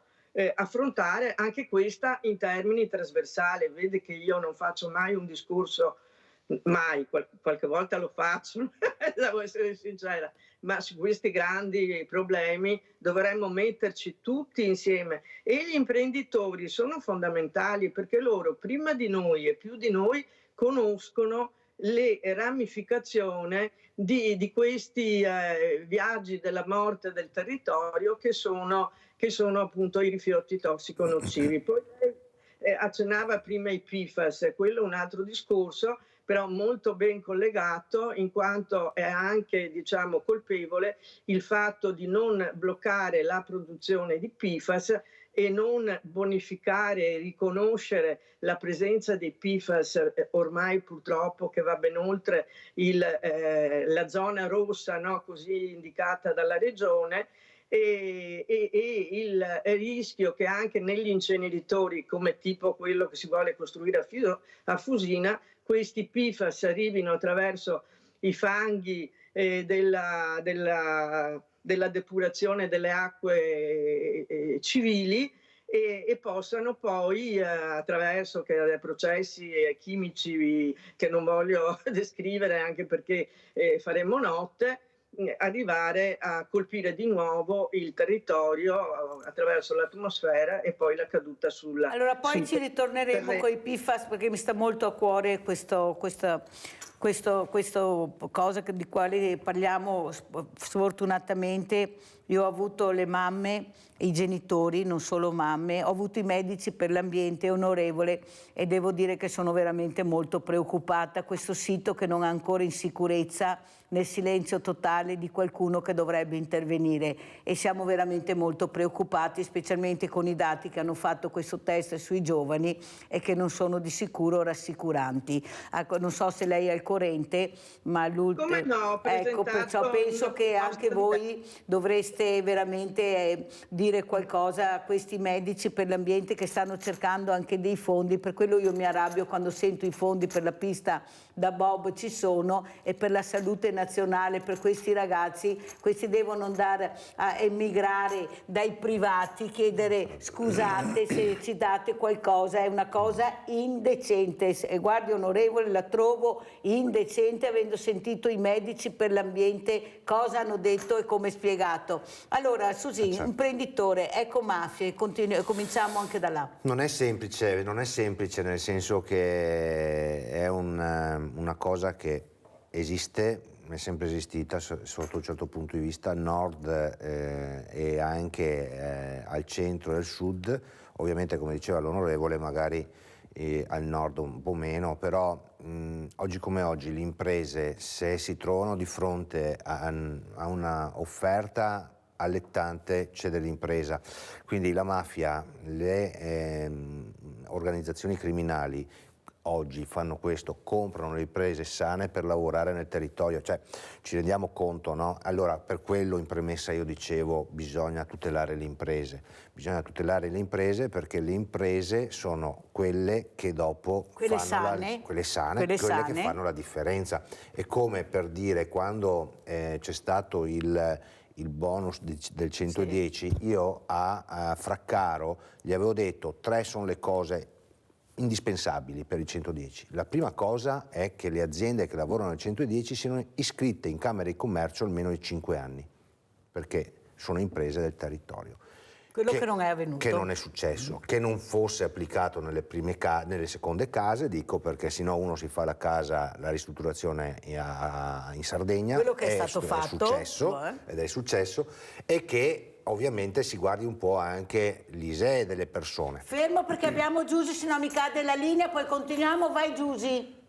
affrontare, anche questa in termini trasversali. Vede che io non faccio mai un discorso, mai, qualche volta lo faccio, devo essere sincera, ma su questi grandi problemi dovremmo metterci tutti insieme, e gli imprenditori sono fondamentali perché loro prima di noi e più di noi conoscono le ramificazioni di questi viaggi della morte del territorio che sono appunto i rifiuti tossico-nocivi. Poi accennava prima i PFAS, quello è un altro discorso, però molto ben collegato, in quanto è anche, diciamo, colpevole il fatto di non bloccare la produzione di PFAS e non bonificare e riconoscere la presenza dei PFAS ormai purtroppo che va ben oltre la zona rossa, no, così indicata dalla regione, e il rischio che anche negli inceneritori, come tipo quello che si vuole costruire a Fusina, questi PFAS arrivino attraverso i fanghi della depurazione delle acque civili e possano poi attraverso processi chimici che non voglio descrivere anche perché faremo notte, arrivare a colpire di nuovo il territorio attraverso l'atmosfera e poi la caduta sulla... Allora poi ci ritorneremo con i PFAS perché mi sta molto a cuore questa cosa di quale parliamo. Sfortunatamente io ho avuto le mamme, i genitori, non solo mamme, ho avuto i medici per l'ambiente, onorevole, e devo dire che sono veramente molto preoccupata. Questo sito che non è ancora in sicurezza, nel silenzio totale di qualcuno che dovrebbe intervenire, e siamo veramente molto preoccupati, specialmente con i dati che hanno fatto questo test sui giovani e che non sono di sicuro rassicuranti. Ecco, non so se lei è al corrente, ma Come no, ecco, perciò penso che anche voi dovreste veramente dire qualcosa a questi medici per l'ambiente che stanno cercando anche dei fondi. Per quello io mi arrabbio quando sento i fondi per la pista da bob ci sono, e per la salute nazionale per questi ragazzi. Questi devono andare a emigrare dai privati, chiedere scusate se ci date qualcosa, è una cosa indecente, e guardi onorevole, la trovo indecente, avendo sentito i medici per l'ambiente cosa hanno detto e come spiegato. Allora Susi, imprenditore, ecomafie, cominciamo anche da là. Non è semplice nel senso che è una cosa che esiste, è sempre esistita sotto un certo punto di vista, al nord e anche al centro e al sud, ovviamente come diceva l'onorevole magari al nord un po' meno, però oggi come oggi le imprese, se si trovano di fronte a una offerta allettante, c'è dell'impresa, quindi la mafia, le organizzazioni criminali oggi fanno questo, comprano le imprese sane per lavorare nel territorio, cioè ci rendiamo conto, no? Allora per quello in premessa io dicevo bisogna tutelare le imprese perché le imprese sono quelle che dopo quelle sane, che fanno la differenza. È come per dire quando c'è stato il bonus del 110, sì. Io a Fraccaro gli avevo detto 3 sono le cose indispensabili per il 110. La prima cosa è che le aziende che lavorano al 110 siano iscritte in Camera di Commercio almeno di 5 anni, perché sono imprese del territorio. Quello che non è avvenuto. Che non è successo, che non fosse applicato nelle seconde case, dico, perché sennò uno si fa la ristrutturazione in Sardegna. Quello che è stato fatto. Ed è successo, e che ovviamente si guardi un po' anche l'ISEE delle persone. Fermo perché abbiamo Giusy, se no mi cade la linea, poi continuiamo, vai Giusy.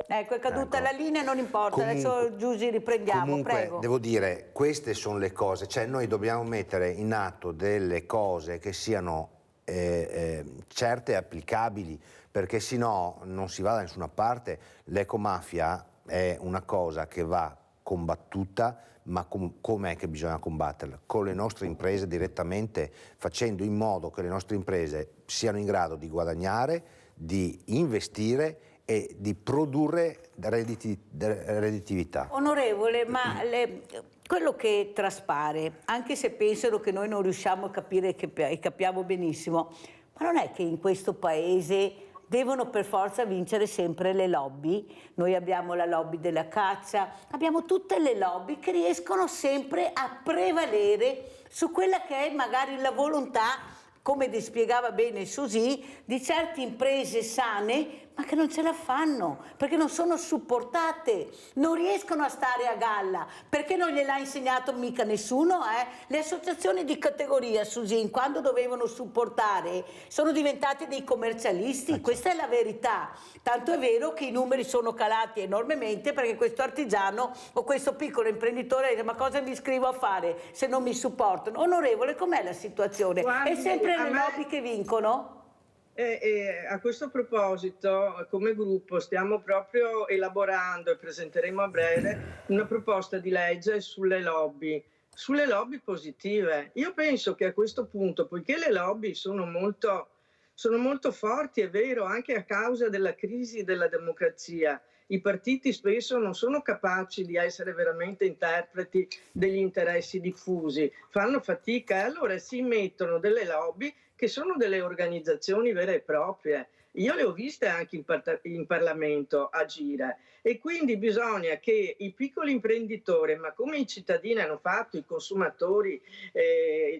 Ecco, è caduta la linea, non importa, adesso Giusy riprendiamo, comunque, prego. Devo dire, queste sono le cose, cioè noi dobbiamo mettere in atto delle cose che siano certe e applicabili, perché sennò non si va da nessuna parte. L'ecomafia è una cosa che va combattuta, ma com'è che bisogna combatterla? Con le nostre imprese direttamente, facendo in modo che le nostre imprese siano in grado di guadagnare, di investire e di produrre redditività. Onorevole, ma quello che traspare, anche se pensano che noi non riusciamo a capire e capiamo benissimo, ma non è che in questo paese devono per forza vincere sempre le lobby? Noi abbiamo la lobby della caccia, abbiamo tutte le lobby che riescono sempre a prevalere su quella che è magari la volontà, come spiegava bene Susi, di certe imprese sane, ma che non ce la fanno, perché non sono supportate, non riescono a stare a galla, perché non gliel'ha insegnato mica nessuno, Le associazioni di categoria, Susi, quando dovevano supportare, sono diventate dei commercialisti, questa è la verità, tanto è vero che i numeri sono calati enormemente, perché questo artigiano o questo piccolo imprenditore dice: ma cosa mi iscrivo a fare se non mi supportano? Onorevole, com'è la situazione? Guardi, è sempre le lobby che vincono? A questo proposito, come gruppo stiamo proprio elaborando e presenteremo a breve una proposta di legge sulle lobby, sulle lobby positive. Io penso che a questo punto, poiché le lobby sono molto forti, è vero, anche a causa della crisi della democrazia, i partiti spesso non sono capaci di essere veramente interpreti degli interessi diffusi, fanno fatica e allora si mettono delle lobby che sono delle organizzazioni vere e proprie. Io le ho viste anche in Parlamento agire e quindi bisogna che i piccoli imprenditori, ma come i cittadini hanno fatto, i consumatori,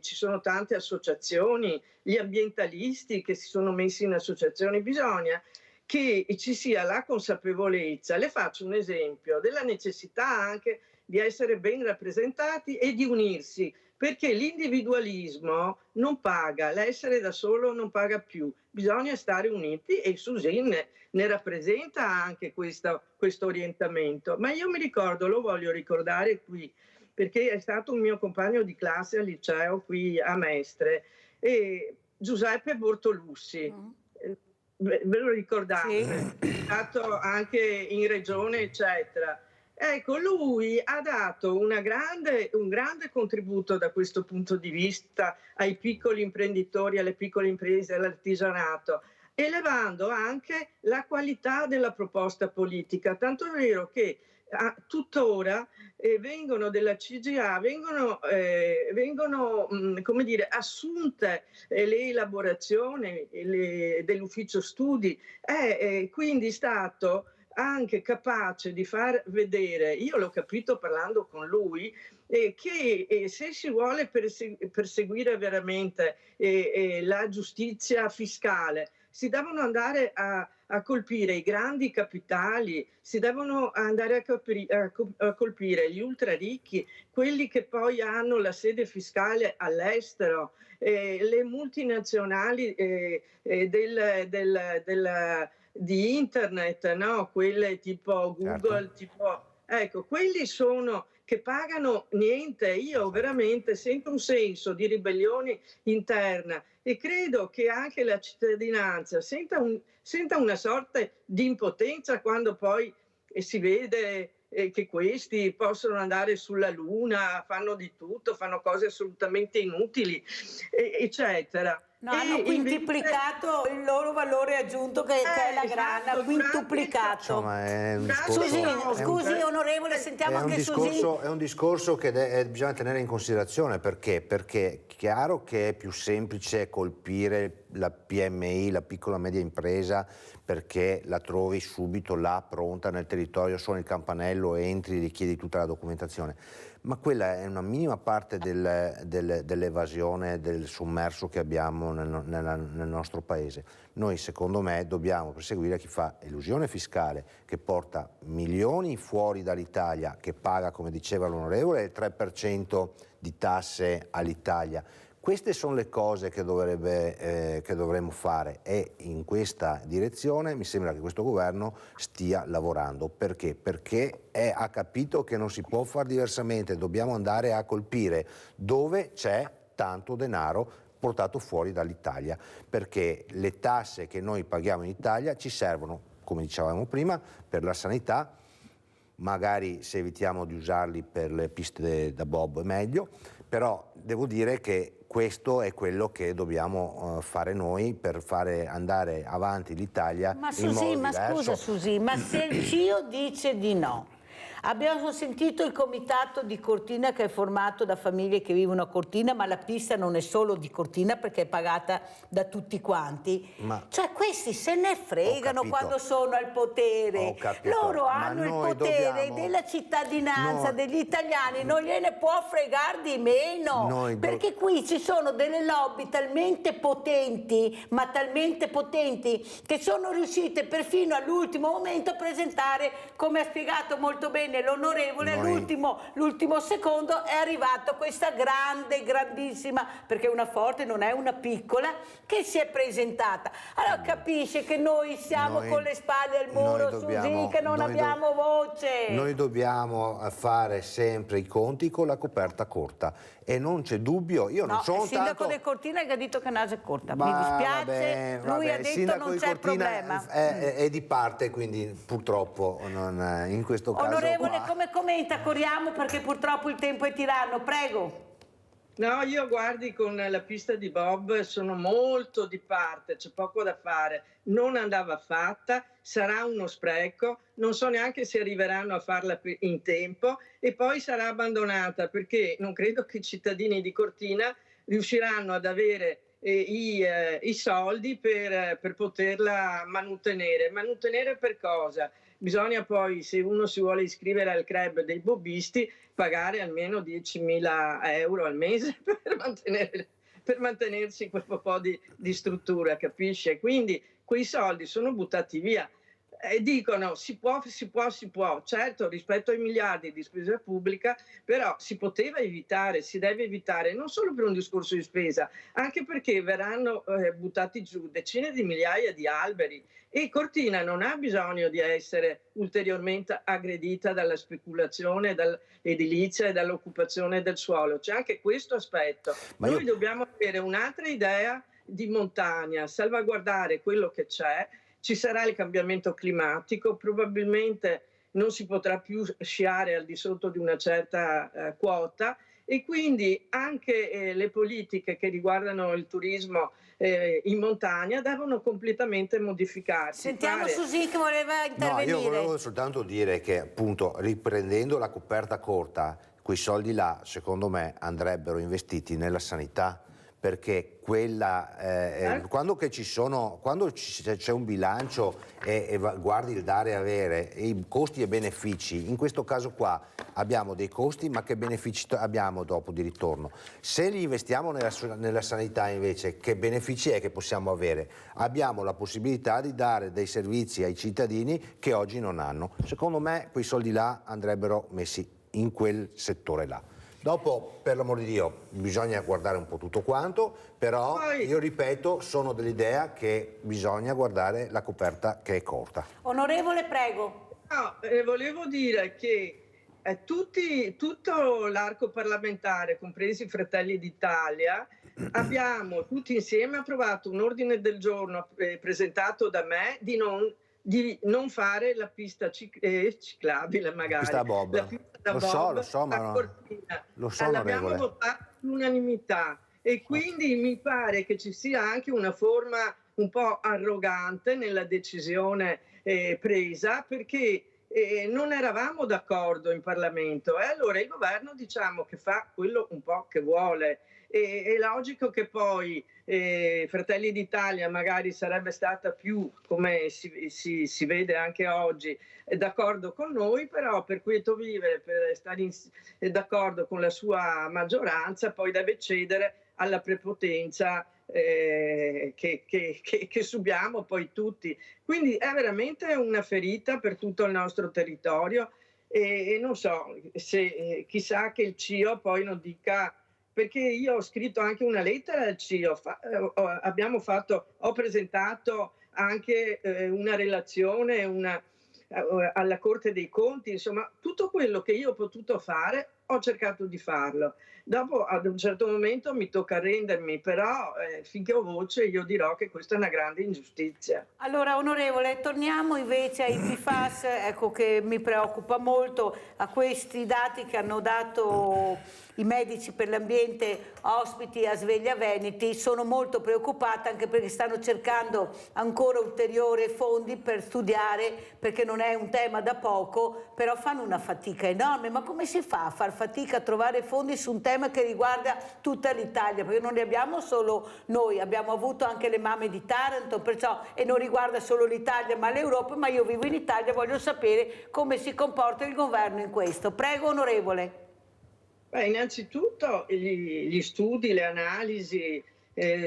ci sono tante associazioni, gli ambientalisti che si sono messi in associazioni, bisogna che ci sia la consapevolezza, le faccio un esempio, della necessità anche di essere ben rappresentati e di unirsi, perché l'individualismo non paga, l'essere da solo non paga più, bisogna stare uniti e Susin ne rappresenta anche questo orientamento. Ma io mi ricordo, lo voglio ricordare qui, perché è stato un mio compagno di classe al liceo qui a Mestre, Giuseppe Bortolussi. Ve lo ricordate? Sì. È stato anche in regione, eccetera. Ecco, lui ha dato un grande contributo da questo punto di vista ai piccoli imprenditori, alle piccole imprese, all'artigianato, elevando anche la qualità della proposta politica. Tanto è vero che tuttora vengono della CGA, vengono come dire, assunte le elaborazioni dell'ufficio studi, è quindi stato anche capace di far vedere, io l'ho capito parlando con lui, che se si vuole perseguire veramente la giustizia fiscale, si devono andare a colpire i grandi capitali, si devono andare a colpire gli ultra ricchi, quelli che poi hanno la sede fiscale all'estero, le multinazionali di internet, no? Quelle tipo Google, certo. Ecco, quelli sono che pagano niente. Io veramente sento un senso di ribellione interna e credo che anche la cittadinanza senta una sorta di impotenza quando poi si vede che questi possono andare sulla Luna, fanno di tutto, fanno cose assolutamente inutili, eccetera. No, hanno quintuplicato il loro valore aggiunto che è la grana, quintuplicato. Insomma, è un discorso, scusi onorevole, sentiamo anche Susi. È un discorso che bisogna tenere in considerazione, perché è chiaro che è più semplice colpire la PMI, la piccola media impresa, perché la trovi subito là pronta nel territorio, suoni il campanello, entri, richiedi tutta la documentazione. Ma quella è una minima parte dell'evasione, del sommerso che abbiamo nel nostro paese. Noi, secondo me, dobbiamo perseguire chi fa elusione fiscale, che porta milioni fuori dall'Italia, che paga, come diceva l'onorevole, il 3% di tasse all'Italia. Queste sono le cose che dovremmo fare e in questa direzione mi sembra che questo governo stia lavorando. Perché? Perché ha capito che non si può fare diversamente, dobbiamo andare a colpire dove c'è tanto denaro portato fuori dall'Italia, perché le tasse che noi paghiamo in Italia ci servono, come dicevamo prima, per la sanità, magari se evitiamo di usarli per le piste da bob è meglio, però devo dire che questo è quello che dobbiamo fare noi per fare andare avanti l'Italia in modo diverso. Ma scusa Susi, ma se il CIO dice di no, abbiamo sentito il comitato di Cortina che è formato da famiglie che vivono a Cortina, ma la pista non è solo di Cortina perché è pagata da tutti quanti. Cioè questi se ne fregano quando sono al potere. Loro hanno il potere della cittadinanza, degli italiani, non gliene può fregare di meno. Perché qui ci sono delle lobby talmente potenti, ma talmente potenti, che sono riuscite perfino all'ultimo momento a presentare, come ha spiegato molto bene l'onorevole, all'ultimo secondo è arrivato questa grandissima, perché una forte non è una piccola, che si è presentata. Allora capisce che noi siamo con le spalle al muro, Susi, che non abbiamo voce. Noi dobbiamo fare sempre i conti con la coperta corta e non c'è dubbio, io non sono il sindaco di Cortina che ha detto che naso è corta, mi dispiace, lui ha detto non c'è problema. È di parte, quindi purtroppo in questo caso Onorevole, come commenta? Corriamo perché purtroppo il tempo è tiranno, prego. No, io guardi con la pista di bob sono molto di parte, c'è poco da fare, non andava fatta, sarà uno spreco, non so neanche se arriveranno a farla in tempo e poi sarà abbandonata perché non credo che i cittadini di Cortina riusciranno ad avere i soldi per poterla manutenere. Manutenere per cosa? Bisogna poi, se uno si vuole iscrivere al club dei bobbisti, pagare almeno 10.000 euro al mese per mantenersi quel po' di struttura, capisce? Quindi quei soldi sono buttati via. E dicono si può, certo rispetto ai miliardi di spesa pubblica, però si poteva evitare, si deve evitare, non solo per un discorso di spesa, anche perché verranno buttati giù decine di migliaia di alberi e Cortina non ha bisogno di essere ulteriormente aggredita dalla speculazione, dall'edilizia e dall'occupazione del suolo. C'è anche questo aspetto. Noi dobbiamo avere un'altra idea di montagna, salvaguardare quello che c'è. Ci sarà il cambiamento climatico, probabilmente non si potrà più sciare al di sotto di una certa quota e quindi anche le politiche che riguardano il turismo in montagna devono completamente modificarsi. Sentiamo Susi che voleva intervenire. No, io volevo soltanto dire che appunto riprendendo la coperta corta, quei soldi là secondo me andrebbero investiti nella sanità. Perché quando c'è un bilancio e guardi il dare e avere, i costi e benefici, in questo caso qua abbiamo dei costi ma che benefici abbiamo dopo di ritorno? Se li investiamo nella sanità invece, che benefici è che possiamo avere? Abbiamo la possibilità di dare dei servizi ai cittadini che oggi non hanno. Secondo me quei soldi là andrebbero messi in quel settore là. Dopo, per l'amor di Dio, bisogna guardare un po' tutto quanto, però io ripeto, sono dell'idea che bisogna guardare la coperta che è corta. Onorevole, prego. No, volevo dire che tutto l'arco parlamentare, compresi i Fratelli d'Italia, abbiamo tutti insieme approvato un ordine del giorno presentato da me di non fare la pista ciclabile magari. Pista bob. La pista da lo so, ma lo so, l'abbiamo votato all'unanimità e quindi mi pare che ci sia anche una forma un po' arrogante nella decisione presa perché non eravamo d'accordo in Parlamento e allora il governo diciamo che fa quello un po' che vuole. È logico che poi Fratelli d'Italia magari sarebbe stata più, come si vede anche oggi, d'accordo con noi, però per quieto vivere, per stare d'accordo con la sua maggioranza, poi deve cedere alla prepotenza che subiamo poi tutti. Quindi è veramente una ferita per tutto il nostro territorio e non so se chissà che il CIO poi non dica. Perché io ho scritto anche una lettera al CIO, ho presentato anche una relazione alla Corte dei Conti, insomma tutto quello che io ho potuto fare ho cercato di farlo. Dopo ad un certo momento mi tocca arrendermi, però finché ho voce io dirò che questa è una grande ingiustizia. Allora onorevole, torniamo invece ai PFAS, ecco che mi preoccupa molto, a questi dati che hanno dato i medici per l'ambiente ospiti a Sveglia Veneti. Sono molto preoccupata anche perché stanno cercando ancora ulteriori fondi per studiare, perché non è un tema da poco, però fanno una fatica enorme. Ma come si fa a far fatica a trovare fondi su un tema che riguarda tutta l'Italia? Perché non ne abbiamo solo noi, abbiamo avuto anche le mamme di Taranto, perciò, e non riguarda solo l'Italia ma l'Europa, ma io vivo in Italia, voglio sapere come si comporta il governo in questo. Prego onorevole. Innanzitutto gli studi, le analisi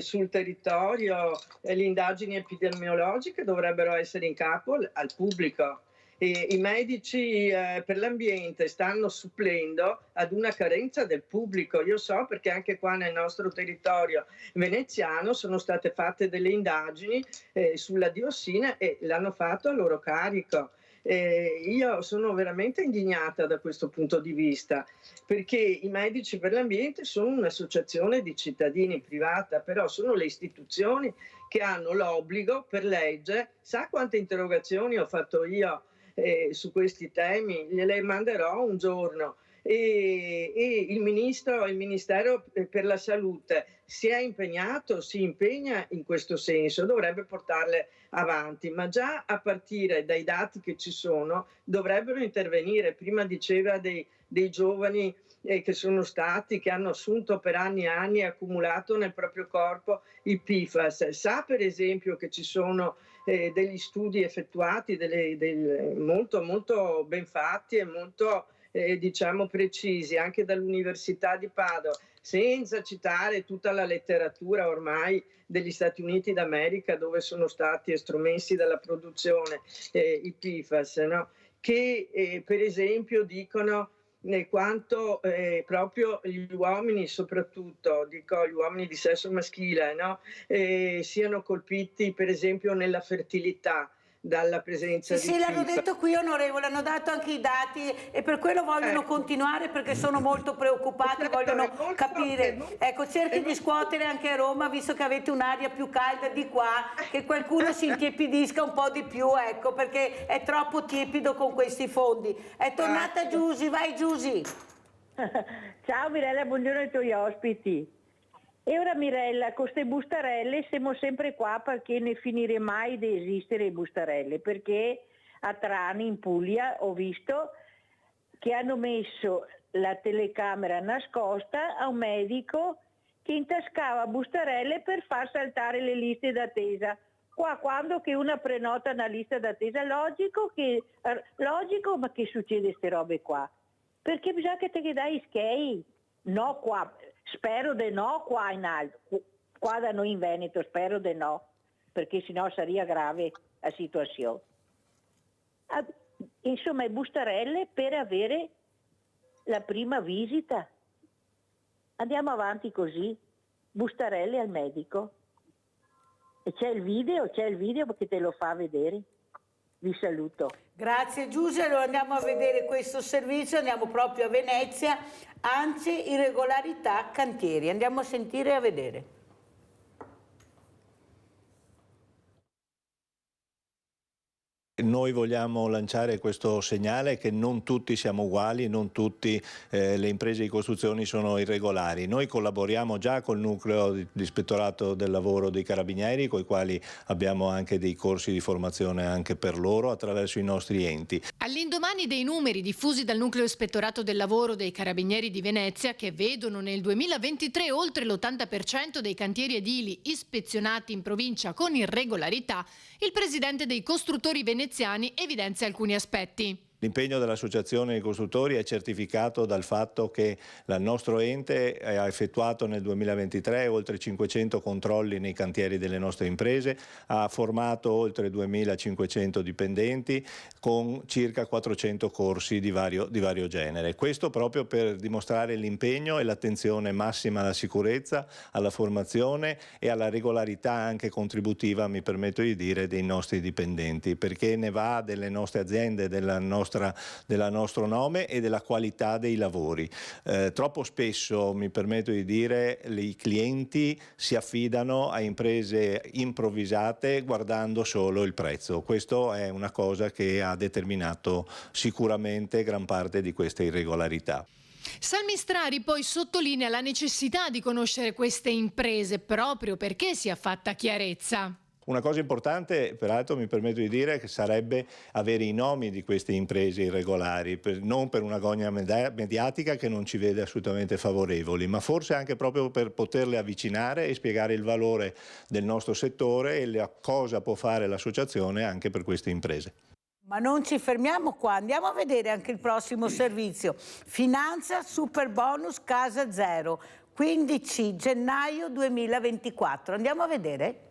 sul territorio, le indagini epidemiologiche dovrebbero essere in capo al pubblico. I medici per l'ambiente stanno supplendo ad una carenza del pubblico. Io so perché anche qua nel nostro territorio veneziano sono state fatte delle indagini sulla diossina e l'hanno fatto a loro carico. Io sono veramente indignata da questo punto di vista, perché i medici per l'ambiente sono un'associazione di cittadini privata, però sono le istituzioni che hanno l'obbligo per legge. Sa quante interrogazioni ho fatto io su questi temi, gliele manderò un giorno. E il Ministero per la Salute si impegna in questo senso, dovrebbe portarle avanti, ma già a partire dai dati che ci sono dovrebbero intervenire. Prima diceva dei giovani che hanno assunto per anni e anni e accumulato nel proprio corpo il PFAS. Sa per esempio che ci sono degli studi effettuati, molto, molto ben fatti e molto precisi anche dall'Università di Padova, senza citare tutta la letteratura ormai degli Stati Uniti d'America, dove sono stati estromessi dalla produzione i PFAS, no? Che per esempio dicono quanto proprio gli uomini, soprattutto gli uomini di sesso maschile, no? Siano colpiti per esempio nella fertilità dalla presenza di Sì, l'hanno detto qui, onorevole, hanno dato anche i dati e per quello vogliono continuare, perché sono molto preoccupati, vogliono capire. Ecco, cerchi di scuotere anche a Roma, visto che avete un'aria più calda di qua, che qualcuno si intiepidisca un po' di più, ecco, perché è troppo tiepido con questi fondi. È tornata Giusy, vai Giusy. Ciao Mirella, buongiorno ai tuoi ospiti. E ora Mirella, con queste bustarelle siamo sempre qua perché ne finire mai di esistere le bustarelle, perché a Trani in Puglia ho visto che hanno messo la telecamera nascosta a un medico che intascava bustarelle per far saltare le liste d'attesa. Qua quando che una prenota una lista d'attesa, logico, ma che succede queste robe qua? Perché bisogna che te che dai schei? No qua. Spero di no qua in alto, qua da noi in Veneto spero di no, perché sennò sarebbe grave la situazione. Insomma, le bustarelle per avere la prima visita. Andiamo avanti così, bustarelle al medico. E c'è il video perché te lo fa vedere. Vi saluto. Grazie Giusy, allora andiamo a vedere questo servizio, andiamo proprio a Venezia, ANCI irregolarità cantieri, andiamo a sentire e a vedere. Noi vogliamo lanciare questo segnale che non tutti siamo uguali, non tutte le imprese di costruzioni sono irregolari. Noi collaboriamo già col nucleo di ispettorato del lavoro dei Carabinieri, con i quali abbiamo anche dei corsi di formazione anche per loro attraverso i nostri enti. All'indomani dei numeri diffusi dal nucleo ispettorato del lavoro dei Carabinieri di Venezia, che vedono nel 2023 oltre l'80% dei cantieri edili ispezionati in provincia con irregolarità, il presidente dei costruttori veneziani evidenzia alcuni aspetti. L'impegno dell'Associazione dei Costruttori è certificato dal fatto che il nostro ente ha effettuato nel 2023 oltre 500 controlli nei cantieri delle nostre imprese, ha formato oltre 2.500 dipendenti con circa 400 corsi di vario genere. Questo proprio per dimostrare l'impegno e l'attenzione massima alla sicurezza, alla formazione e alla regolarità anche contributiva, mi permetto di dire, dei nostri dipendenti, perché ne va delle nostre aziende, del nostro nome e della qualità dei lavori. Troppo spesso, mi permetto di dire, i clienti si affidano a imprese improvvisate guardando solo il prezzo. Questo è una cosa che ha determinato sicuramente gran parte di queste irregolarità. Salmistrari poi sottolinea la necessità di conoscere queste imprese proprio perché sia fatta chiarezza. Una cosa importante, peraltro, mi permetto di dire, che sarebbe avere i nomi di queste imprese irregolari, non per una gogna mediatica che non ci vede assolutamente favorevoli, ma forse anche proprio per poterle avvicinare e spiegare il valore del nostro settore e cosa può fare l'associazione anche per queste imprese. Ma non ci fermiamo qua, andiamo a vedere anche il prossimo servizio. Finanza super bonus casa zero, 15 gennaio 2024. Andiamo a vedere?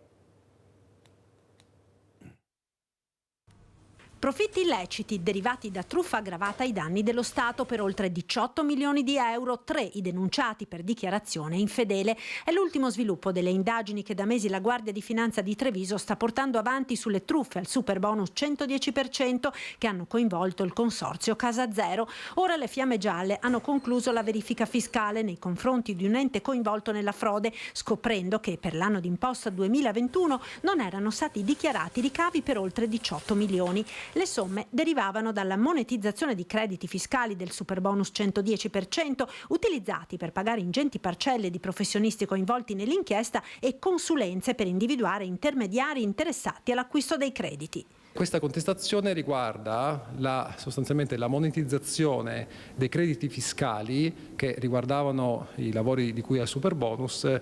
Profitti illeciti derivati da truffa aggravata ai danni dello Stato per oltre 18 milioni di euro, 3 i denunciati per dichiarazione infedele. È l'ultimo sviluppo delle indagini che da mesi la Guardia di Finanza di Treviso sta portando avanti sulle truffe al super bonus 110% che hanno coinvolto il consorzio Casa Zero. Ora le fiamme gialle hanno concluso la verifica fiscale nei confronti di un ente coinvolto nella frode, scoprendo che per l'anno d'imposta 2021 non erano stati dichiarati ricavi per oltre 18 milioni. Le somme derivavano dalla monetizzazione di crediti fiscali del superbonus 110%, utilizzati per pagare ingenti parcelle di professionisti coinvolti nell'inchiesta e consulenze per individuare intermediari interessati all'acquisto dei crediti. Questa contestazione riguarda sostanzialmente la monetizzazione dei crediti fiscali che riguardavano i lavori di cui al superbonus,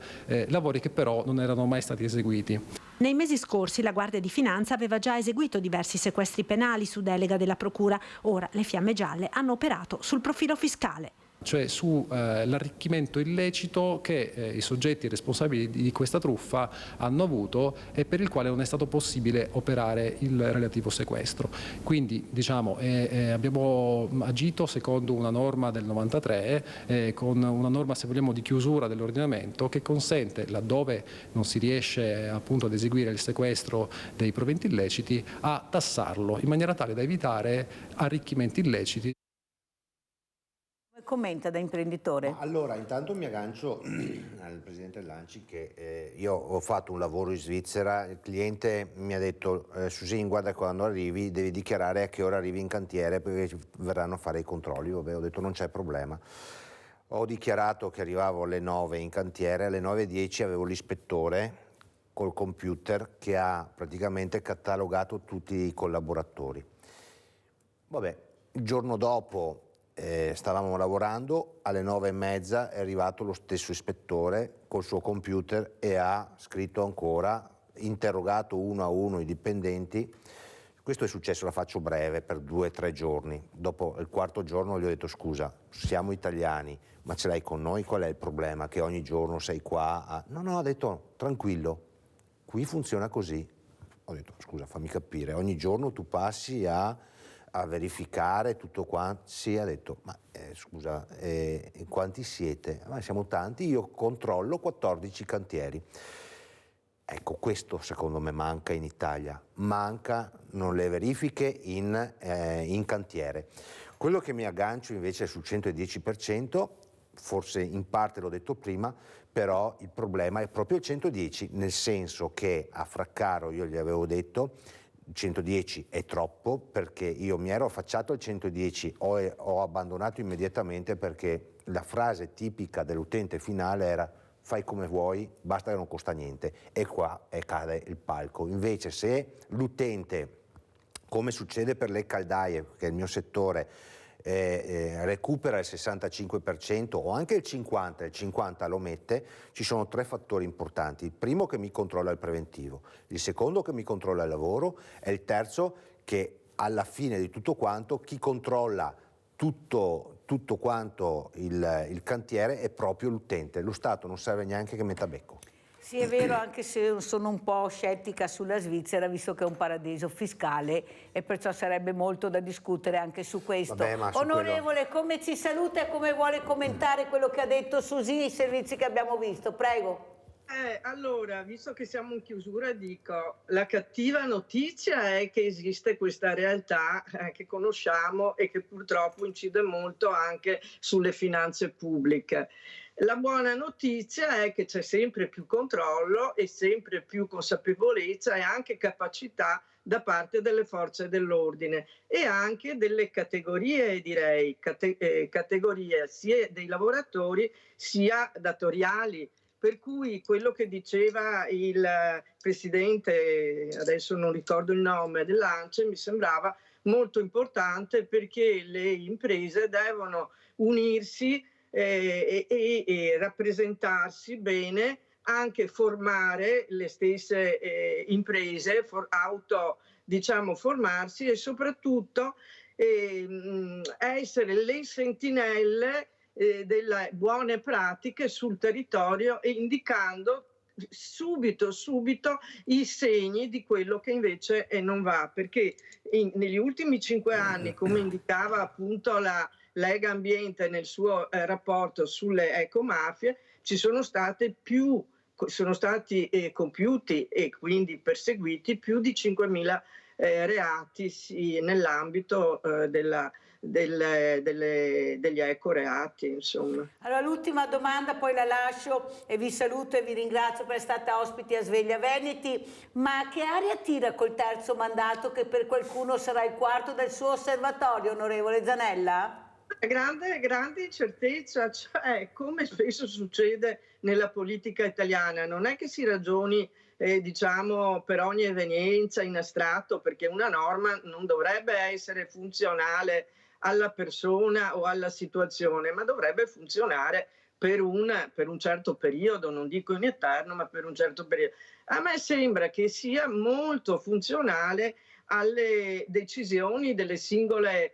lavori che però non erano mai stati eseguiti. Nei mesi scorsi la Guardia di Finanza aveva già eseguito diversi sequestri penali su delega della Procura. Ora le Fiamme Gialle hanno operato sul profilo fiscale, cioè sull'arricchimento illecito che i soggetti responsabili di questa truffa hanno avuto e per il quale non è stato possibile operare il relativo sequestro. Quindi abbiamo agito secondo una norma del 93, con una norma, se vogliamo, di chiusura dell'ordinamento che consente, laddove non si riesce appunto ad eseguire il sequestro dei proventi illeciti, a tassarlo in maniera tale da evitare arricchimenti illeciti. Commenta da imprenditore. Allora, intanto mi aggancio al presidente Lanci che io ho fatto un lavoro in Svizzera, il cliente mi ha detto Susin, guarda, quando arrivi devi dichiarare a che ora arrivi in cantiere perché verranno a fare i controlli. Vabbè, ho detto non c'è problema. Ho dichiarato che arrivavo alle 9 in cantiere, alle 9:10 avevo l'ispettore col computer che ha praticamente catalogato tutti i collaboratori. Vabbè, il giorno dopo stavamo lavorando, alle 9:30 è arrivato lo stesso ispettore col suo computer e ha scritto ancora, interrogato uno a uno i dipendenti. Questo è successo, la faccio breve, per 2 o 3 giorni. Dopo il 4º giorno gli ho detto scusa, siamo italiani, ma ce l'hai con noi? Qual è il problema? Che ogni giorno sei qua? No, ha detto tranquillo, qui funziona così. Ho detto scusa, fammi capire, ogni giorno tu passi a verificare tutto quanto. Sì, ha detto, ma scusa, quanti siete? Ma siamo tanti, io controllo 14 cantieri. Ecco, questo secondo me manca in Italia, mancano le verifiche in cantiere. Quello che mi aggancio invece è sul 110%, forse in parte l'ho detto prima, però il problema è proprio il 110, nel senso che a Fraccaro io gli avevo detto 110 è troppo, perché io mi ero affacciato al 110, ho abbandonato immediatamente perché la frase tipica dell'utente finale era fai come vuoi, basta che non costa niente, e qua cade il palco. Invece se l'utente, come succede per le caldaie, che è il mio settore, recupera il 65% o anche il 50% lo mette, ci sono 3 fattori importanti. Il primo che mi controlla il preventivo, il secondo che mi controlla il lavoro e il terzo che alla fine di tutto quanto chi controlla tutto quanto il cantiere è proprio l'utente. Lo Stato non serve neanche che metta becco. Sì, è vero, anche se sono un po' scettica sulla Svizzera, visto che è un paradiso fiscale e perciò sarebbe molto da discutere anche su questo. Vabbè, Onorevole, come ci saluta e come vuole commentare quello che ha detto Susi, i servizi che abbiamo visto? Prego. Allora, visto che siamo in chiusura, dico, la cattiva notizia è che esiste questa realtà che conosciamo e che purtroppo incide molto anche sulle finanze pubbliche. La buona notizia è che c'è sempre più controllo e sempre più consapevolezza e anche capacità da parte delle forze dell'ordine e anche delle categorie, direi, categorie sia dei lavoratori sia datoriali. Per cui quello che diceva il presidente, adesso non ricordo il nome, dell'ANCE, mi sembrava molto importante, perché le imprese devono unirsi e rappresentarsi bene, anche formare le stesse imprese, formarsi e soprattutto essere le sentinelle delle buone pratiche sul territorio e indicando subito i segni di quello che invece non va, perché negli ultimi 5 anni, come indicava appunto la Lega Ambiente nel suo rapporto sulle ecomafie, sono stati compiuti e quindi perseguiti più di 5.000 reati nell'ambito degli ecoreati, insomma. Allora l'ultima domanda, poi la lascio e vi saluto e vi ringrazio per essere stata ospiti a Sveglia Veneti. Ma che aria tira col terzo mandato, che per qualcuno sarà il quarto del suo osservatorio, onorevole Zanella? Grande incertezza, cioè come spesso succede nella politica italiana, non è che si ragioni diciamo per ogni evenienza in astratto, perché una norma non dovrebbe essere funzionale alla persona o alla situazione, ma dovrebbe funzionare per un certo periodo, non dico in eterno, ma per un certo periodo. A me sembra che sia molto funzionale alle decisioni delle singole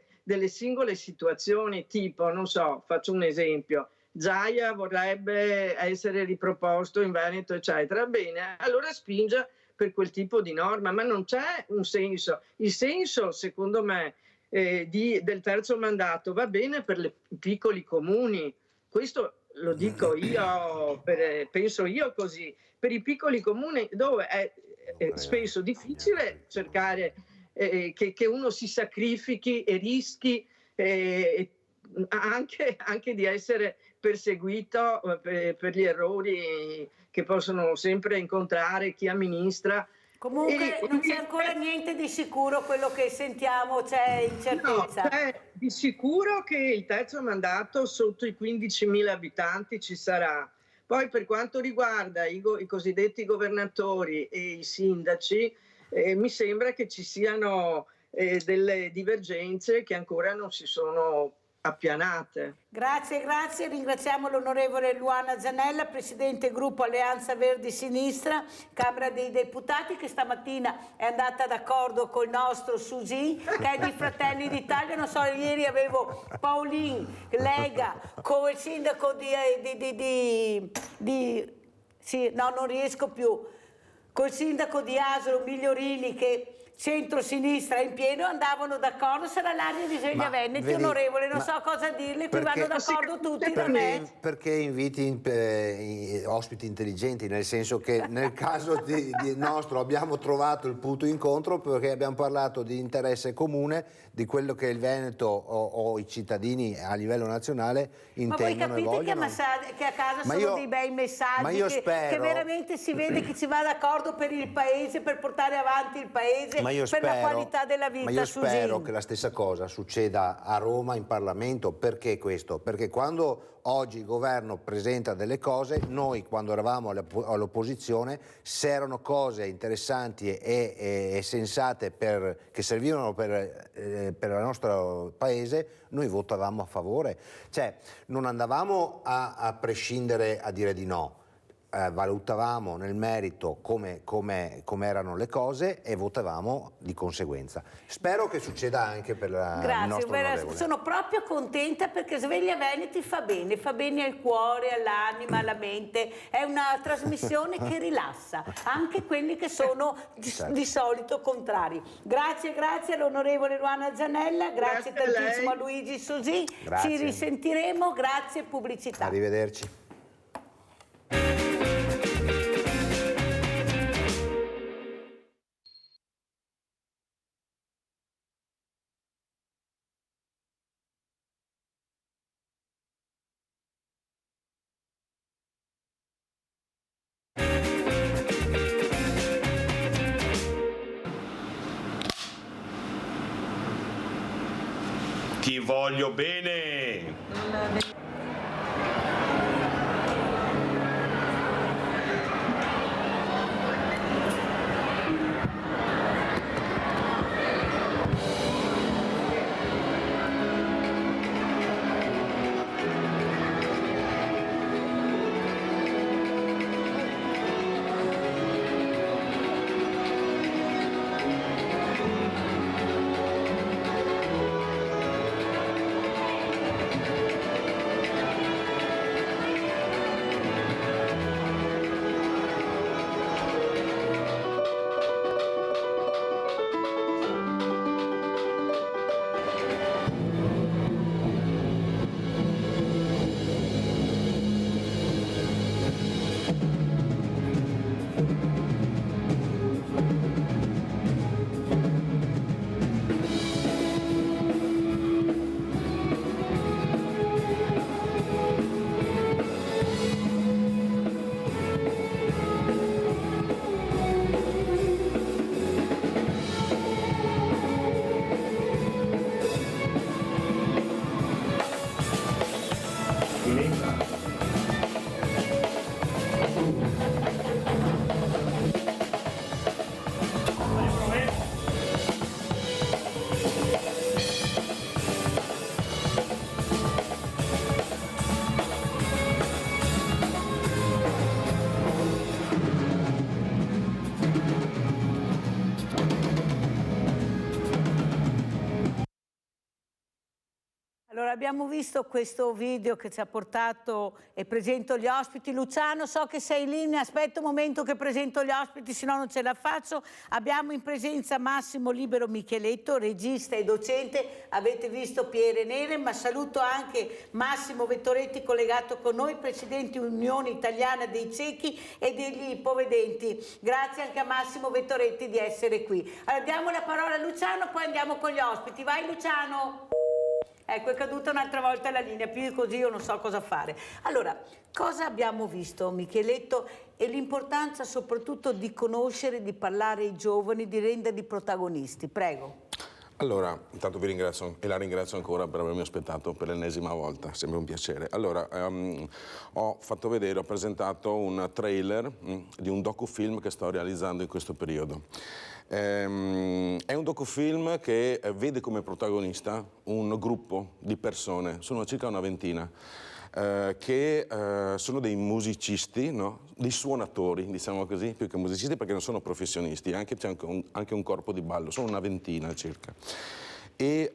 situazioni, tipo, non so, faccio un esempio, Zaia vorrebbe essere riproposto in Veneto, eccetera. Bene, allora spinge per quel tipo di norma, ma non c'è un senso. Il senso, secondo me, del terzo mandato va bene per i piccoli comuni. Questo lo dico io, penso io così. Per i piccoli comuni dove è spesso difficile cercare che uno si sacrifichi e rischi anche di essere perseguito per gli errori che possono sempre incontrare chi amministra. Comunque non c'è ancora niente di sicuro, quello che sentiamo, c'è incertezza. No, di sicuro che il terzo mandato sotto i 15.000 abitanti ci sarà. Poi per quanto riguarda i cosiddetti governatori e i sindaci, mi sembra che ci siano delle divergenze che ancora non si sono appianate. Grazie, ringraziamo l'onorevole Luana Zanella, presidente gruppo Alleanza Verdi Sinistra, Camera dei Deputati, che stamattina è andata d'accordo col nostro Susi, che è di Fratelli d'Italia. Non so, ieri avevo Paolin, Lega, con il sindaco non riesco più, col sindaco di Asolo Migliorini, che centro-sinistra in pieno, andavano d'accordo. Sarà l'aria di Sveglia Veneti, onorevole, non so cosa dirle, qui vanno d'accordo tutti. Perché inviti ospiti intelligenti, nel senso che nel caso di nostro abbiamo trovato il punto incontro, perché abbiamo parlato di interesse comune, di quello che il Veneto o i cittadini a livello nazionale intendono e vogliono. Ma voi capite che a casa sono dei bei messaggi, che veramente si vede che si va d'accordo per il paese, per portare avanti il paese, per la qualità della vita. Ma io spero che la stessa cosa succeda a Roma in Parlamento. Perché questo? Perché quando oggi il governo presenta delle cose, noi quando eravamo all'opposizione, se erano cose interessanti e sensate che servivano per il nostro paese, noi votavamo a favore. Cioè non andavamo a prescindere a dire di no. Valutavamo nel merito come erano le cose e votavamo di conseguenza. Spero che succeda anche per il nostro onorevole. Sono proprio contenta, perché Sveglia Veneti fa bene al cuore, all'anima, alla mente. È una trasmissione che rilassa anche quelli che sono di solito contrari. Grazie all'onorevole Luana Zanella, grazie tantissimo a Luigi Susi. Ci risentiremo, grazie, pubblicità. Arrivederci. Ti voglio bene! Allora, abbiamo visto questo video che ci ha portato e presento gli ospiti. Luciano, so che sei in linea, aspetta un momento che presento gli ospiti, se no non ce la faccio. Abbiamo in presenza Massimo Libero Micheletto, regista e docente. Avete visto Pierre Nere, ma saluto anche Massimo Vettoretti collegato con noi, presidente Unione Italiana dei Ciechi e degli Ipovedenti. Grazie anche a Massimo Vettoretti di essere qui. Allora, diamo la parola a Luciano, poi andiamo con gli ospiti. Vai Luciano! Ecco, è caduta un'altra volta la linea, più di così io non so cosa fare. Allora, cosa abbiamo visto, Micheletto? E l'importanza soprattutto di conoscere, di parlare ai giovani, di renderli protagonisti. Prego. Allora, intanto vi ringrazio e la ringrazio ancora per avermi aspettato per l'ennesima volta, sempre un piacere. Allora, ho presentato un trailer di un docufilm che sto realizzando in questo periodo. È un docufilm che vede come protagonista un gruppo di persone, sono circa una ventina, che sono dei musicisti, no? Dei suonatori, diciamo così, più che musicisti perché non sono professionisti, c'è anche un corpo di ballo, sono una ventina circa. E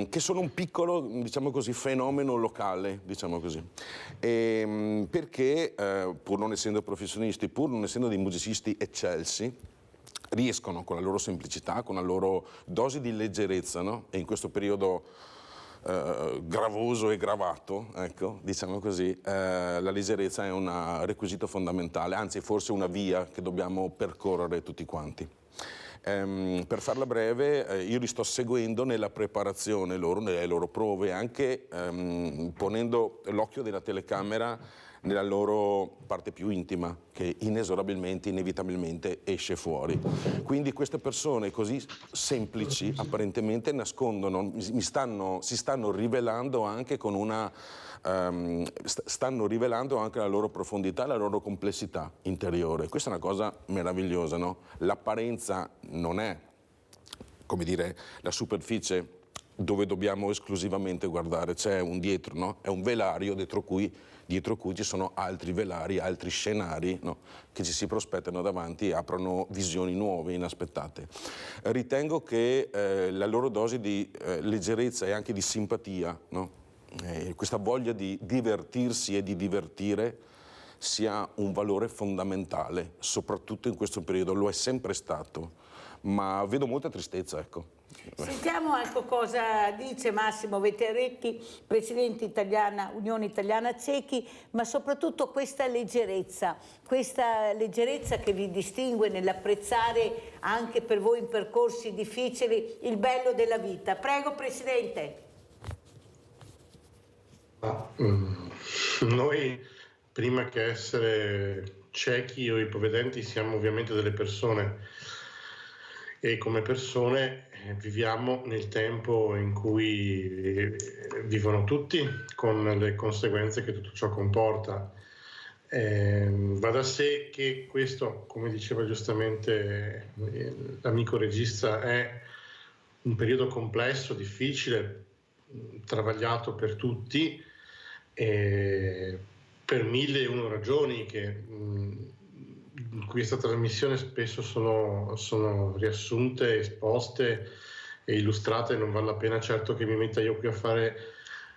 che sono un piccolo, diciamo così, fenomeno locale, diciamo così. Perché, pur non essendo professionisti, pur non essendo dei musicisti eccelsi, riescono con la loro semplicità, con la loro dose di leggerezza, no? E in questo periodo gravoso e gravato, ecco, diciamo così, la leggerezza è un requisito fondamentale, anzi forse una via che dobbiamo percorrere tutti quanti. Per farla breve, io li sto seguendo nella preparazione loro, nelle loro prove, anche ponendo l'occhio della telecamera nella loro parte più intima, che inesorabilmente, inevitabilmente esce fuori. Quindi queste persone così semplici, apparentemente, nascondono, si stanno rivelando anche con una... stanno rivelando anche la loro profondità, la loro complessità interiore. Questa è una cosa meravigliosa, no? L'apparenza non è, come dire, la superficie dove dobbiamo esclusivamente guardare, c'è un dietro, no? È un velario dietro cui ci sono altri velari, altri scenari, no? Che ci si prospettano davanti e aprono visioni nuove, inaspettate. Ritengo che la loro dose di leggerezza e anche di simpatia, no? Questa voglia di divertirsi e di divertire sia un valore fondamentale, soprattutto in questo periodo, lo è sempre stato, ma vedo molta tristezza, ecco. Sentiamo anche cosa dice Massimo Vettoretti, presidente Unione Italiana Ciechi, ma soprattutto questa leggerezza che vi distingue nell'apprezzare anche per voi in percorsi difficili il bello della vita. Prego, Presidente. Noi, prima che essere ciechi o ipovedenti, siamo ovviamente delle persone e come persone viviamo nel tempo in cui vivono tutti, con le conseguenze che tutto ciò comporta. Va da sé che questo, come diceva giustamente l'amico regista, è un periodo complesso, difficile, travagliato per tutti, per 1001 ragioni che in questa trasmissione spesso sono riassunte, esposte e illustrate. Non vale la pena certo che mi metta io qui a fare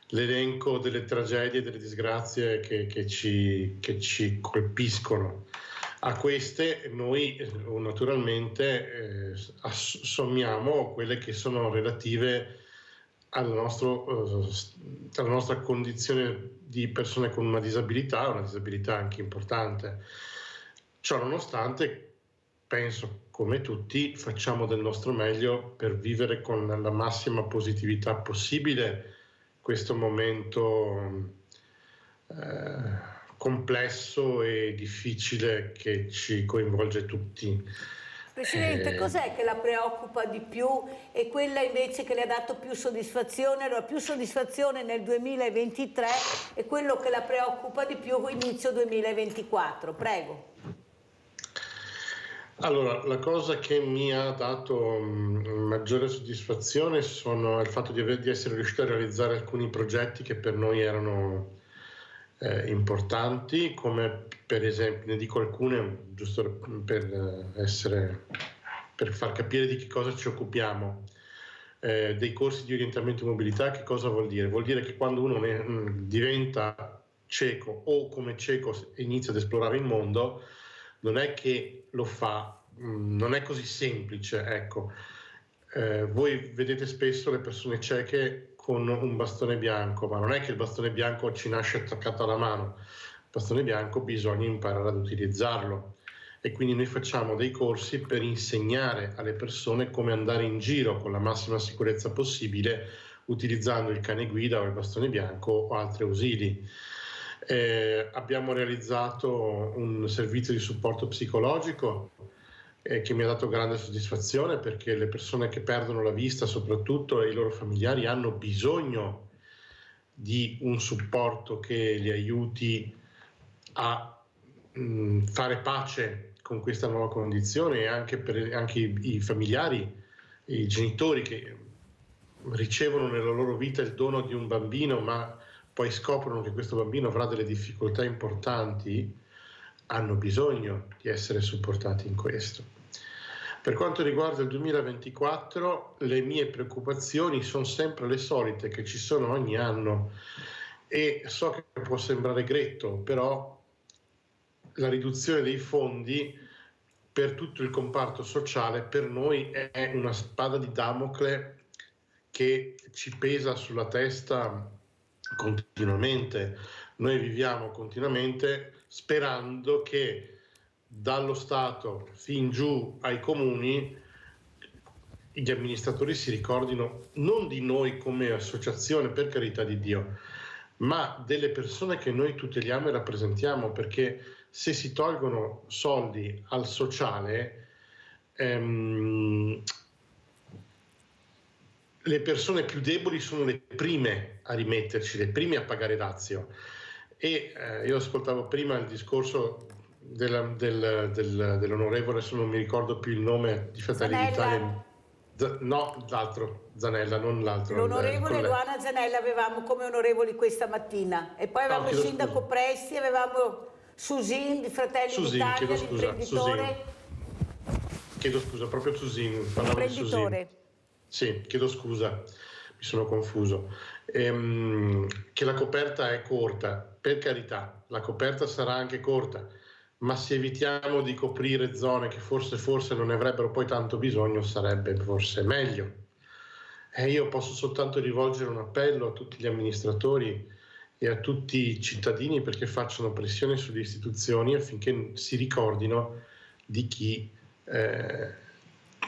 l'elenco delle tragedie e delle disgrazie che ci colpiscono. A queste noi naturalmente sommiamo quelle che sono relative alla nostra condizione di persone con una disabilità anche importante. Ciò nonostante, penso come tutti, facciamo del nostro meglio per vivere con la massima positività possibile questo momento complesso e difficile che ci coinvolge tutti. Presidente, cos'è che la preoccupa di più e quella invece che le ha dato più soddisfazione? Allora, più soddisfazione nel 2023 e quello che la preoccupa di più inizio 2024. Prego. Allora, la cosa che mi ha dato maggiore soddisfazione è il fatto di essere riuscito a realizzare alcuni progetti che per noi erano importanti, come per esempio, ne dico alcune giusto per far capire di che cosa ci occupiamo. dei corsi di orientamento e mobilità. Che cosa vuol dire? Vuol dire che quando uno diventa cieco o come cieco inizia ad esplorare il mondo, non è che lo fa, non è così semplice, ecco. Voi vedete spesso le persone cieche con un bastone bianco, ma non è che il bastone bianco ci nasce attaccato alla mano. Il bastone bianco bisogna imparare ad utilizzarlo, e quindi noi facciamo dei corsi per insegnare alle persone come andare in giro con la massima sicurezza possibile utilizzando il cane guida o il bastone bianco o altri ausili. Abbiamo realizzato un servizio di supporto psicologico che mi ha dato grande soddisfazione, perché le persone che perdono la vista, soprattutto, e i loro familiari, hanno bisogno di un supporto che li aiuti a fare pace con questa nuova condizione, e anche i familiari, i genitori che ricevono nella loro vita il dono di un bambino, ma poi scoprono che questo bambino avrà delle difficoltà importanti, hanno bisogno di essere supportati in questo. Per quanto riguarda il 2024, le mie preoccupazioni sono sempre le solite che ci sono ogni anno, e so che può sembrare gretto, però la riduzione dei fondi per tutto il comparto sociale per noi è una spada di Damocle che ci pesa sulla testa continuamente. Noi viviamo continuamente sperando che dallo Stato fin giù ai comuni gli amministratori si ricordino non di noi come associazione, per carità di Dio, ma delle persone che noi tuteliamo e rappresentiamo, perché se si tolgono soldi al sociale, le persone più deboli sono le prime a rimetterci, le prime a pagare dazio. E io ascoltavo prima il discorso dell'onorevole, se non mi ricordo più il nome, di Fratelli d'Italia. No, l'altro, Zanella, non l'altro. L'onorevole Luana Zanella avevamo come onorevoli questa mattina, e poi avevamo il sindaco Presti, avevamo Susin di Fratelli d'Italia, l'imprenditore. Chiedo scusa, proprio Susin, parlavo di Susin. Sì, chiedo scusa, mi sono confuso. Che la coperta è corta, per carità, la coperta sarà anche corta, ma se evitiamo di coprire zone che forse non ne avrebbero poi tanto bisogno, sarebbe forse meglio. Io posso soltanto rivolgere un appello a tutti gli amministratori e a tutti i cittadini perché facciano pressione sulle istituzioni affinché si ricordino di chi...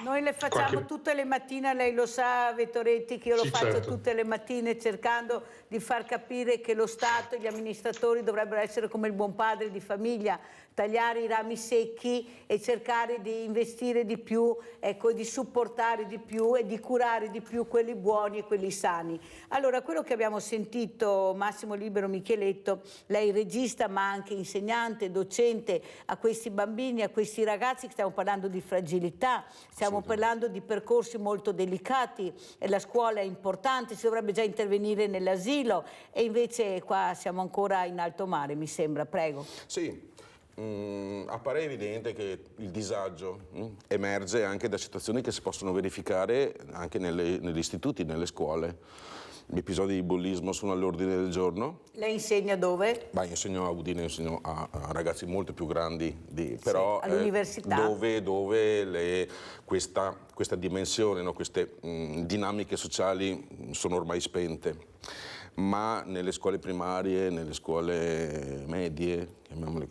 Noi le facciamo tutte le mattine, lei lo sa Vettoretti, che io lo faccio certo. Tutte le mattine cercando di far capire che lo Stato e gli amministratori dovrebbero essere come il buon padre di famiglia, tagliare i rami secchi e cercare di investire di più, ecco, di supportare di più e di curare di più quelli buoni e quelli sani. Allora, quello che abbiamo sentito Massimo Libero Micheletto, lei regista ma anche insegnante, docente a questi bambini, a questi ragazzi, stiamo parlando di fragilità, stiamo parlando di percorsi molto delicati, e la scuola è importante, si dovrebbe già intervenire nell'asilo, e invece qua siamo ancora in alto mare, mi sembra. Prego. Sì. Appare evidente che il disagio emerge anche da situazioni che si possono verificare anche negli istituti, nelle scuole. Gli episodi di bullismo sono all'ordine del giorno. Lei insegna dove? Io insegno a Udine, insegno a ragazzi molto più grandi, però all'università. Dove questa dimensione, no, queste dinamiche sociali sono ormai spente. Ma nelle scuole primarie, nelle scuole medie, chiamiamole,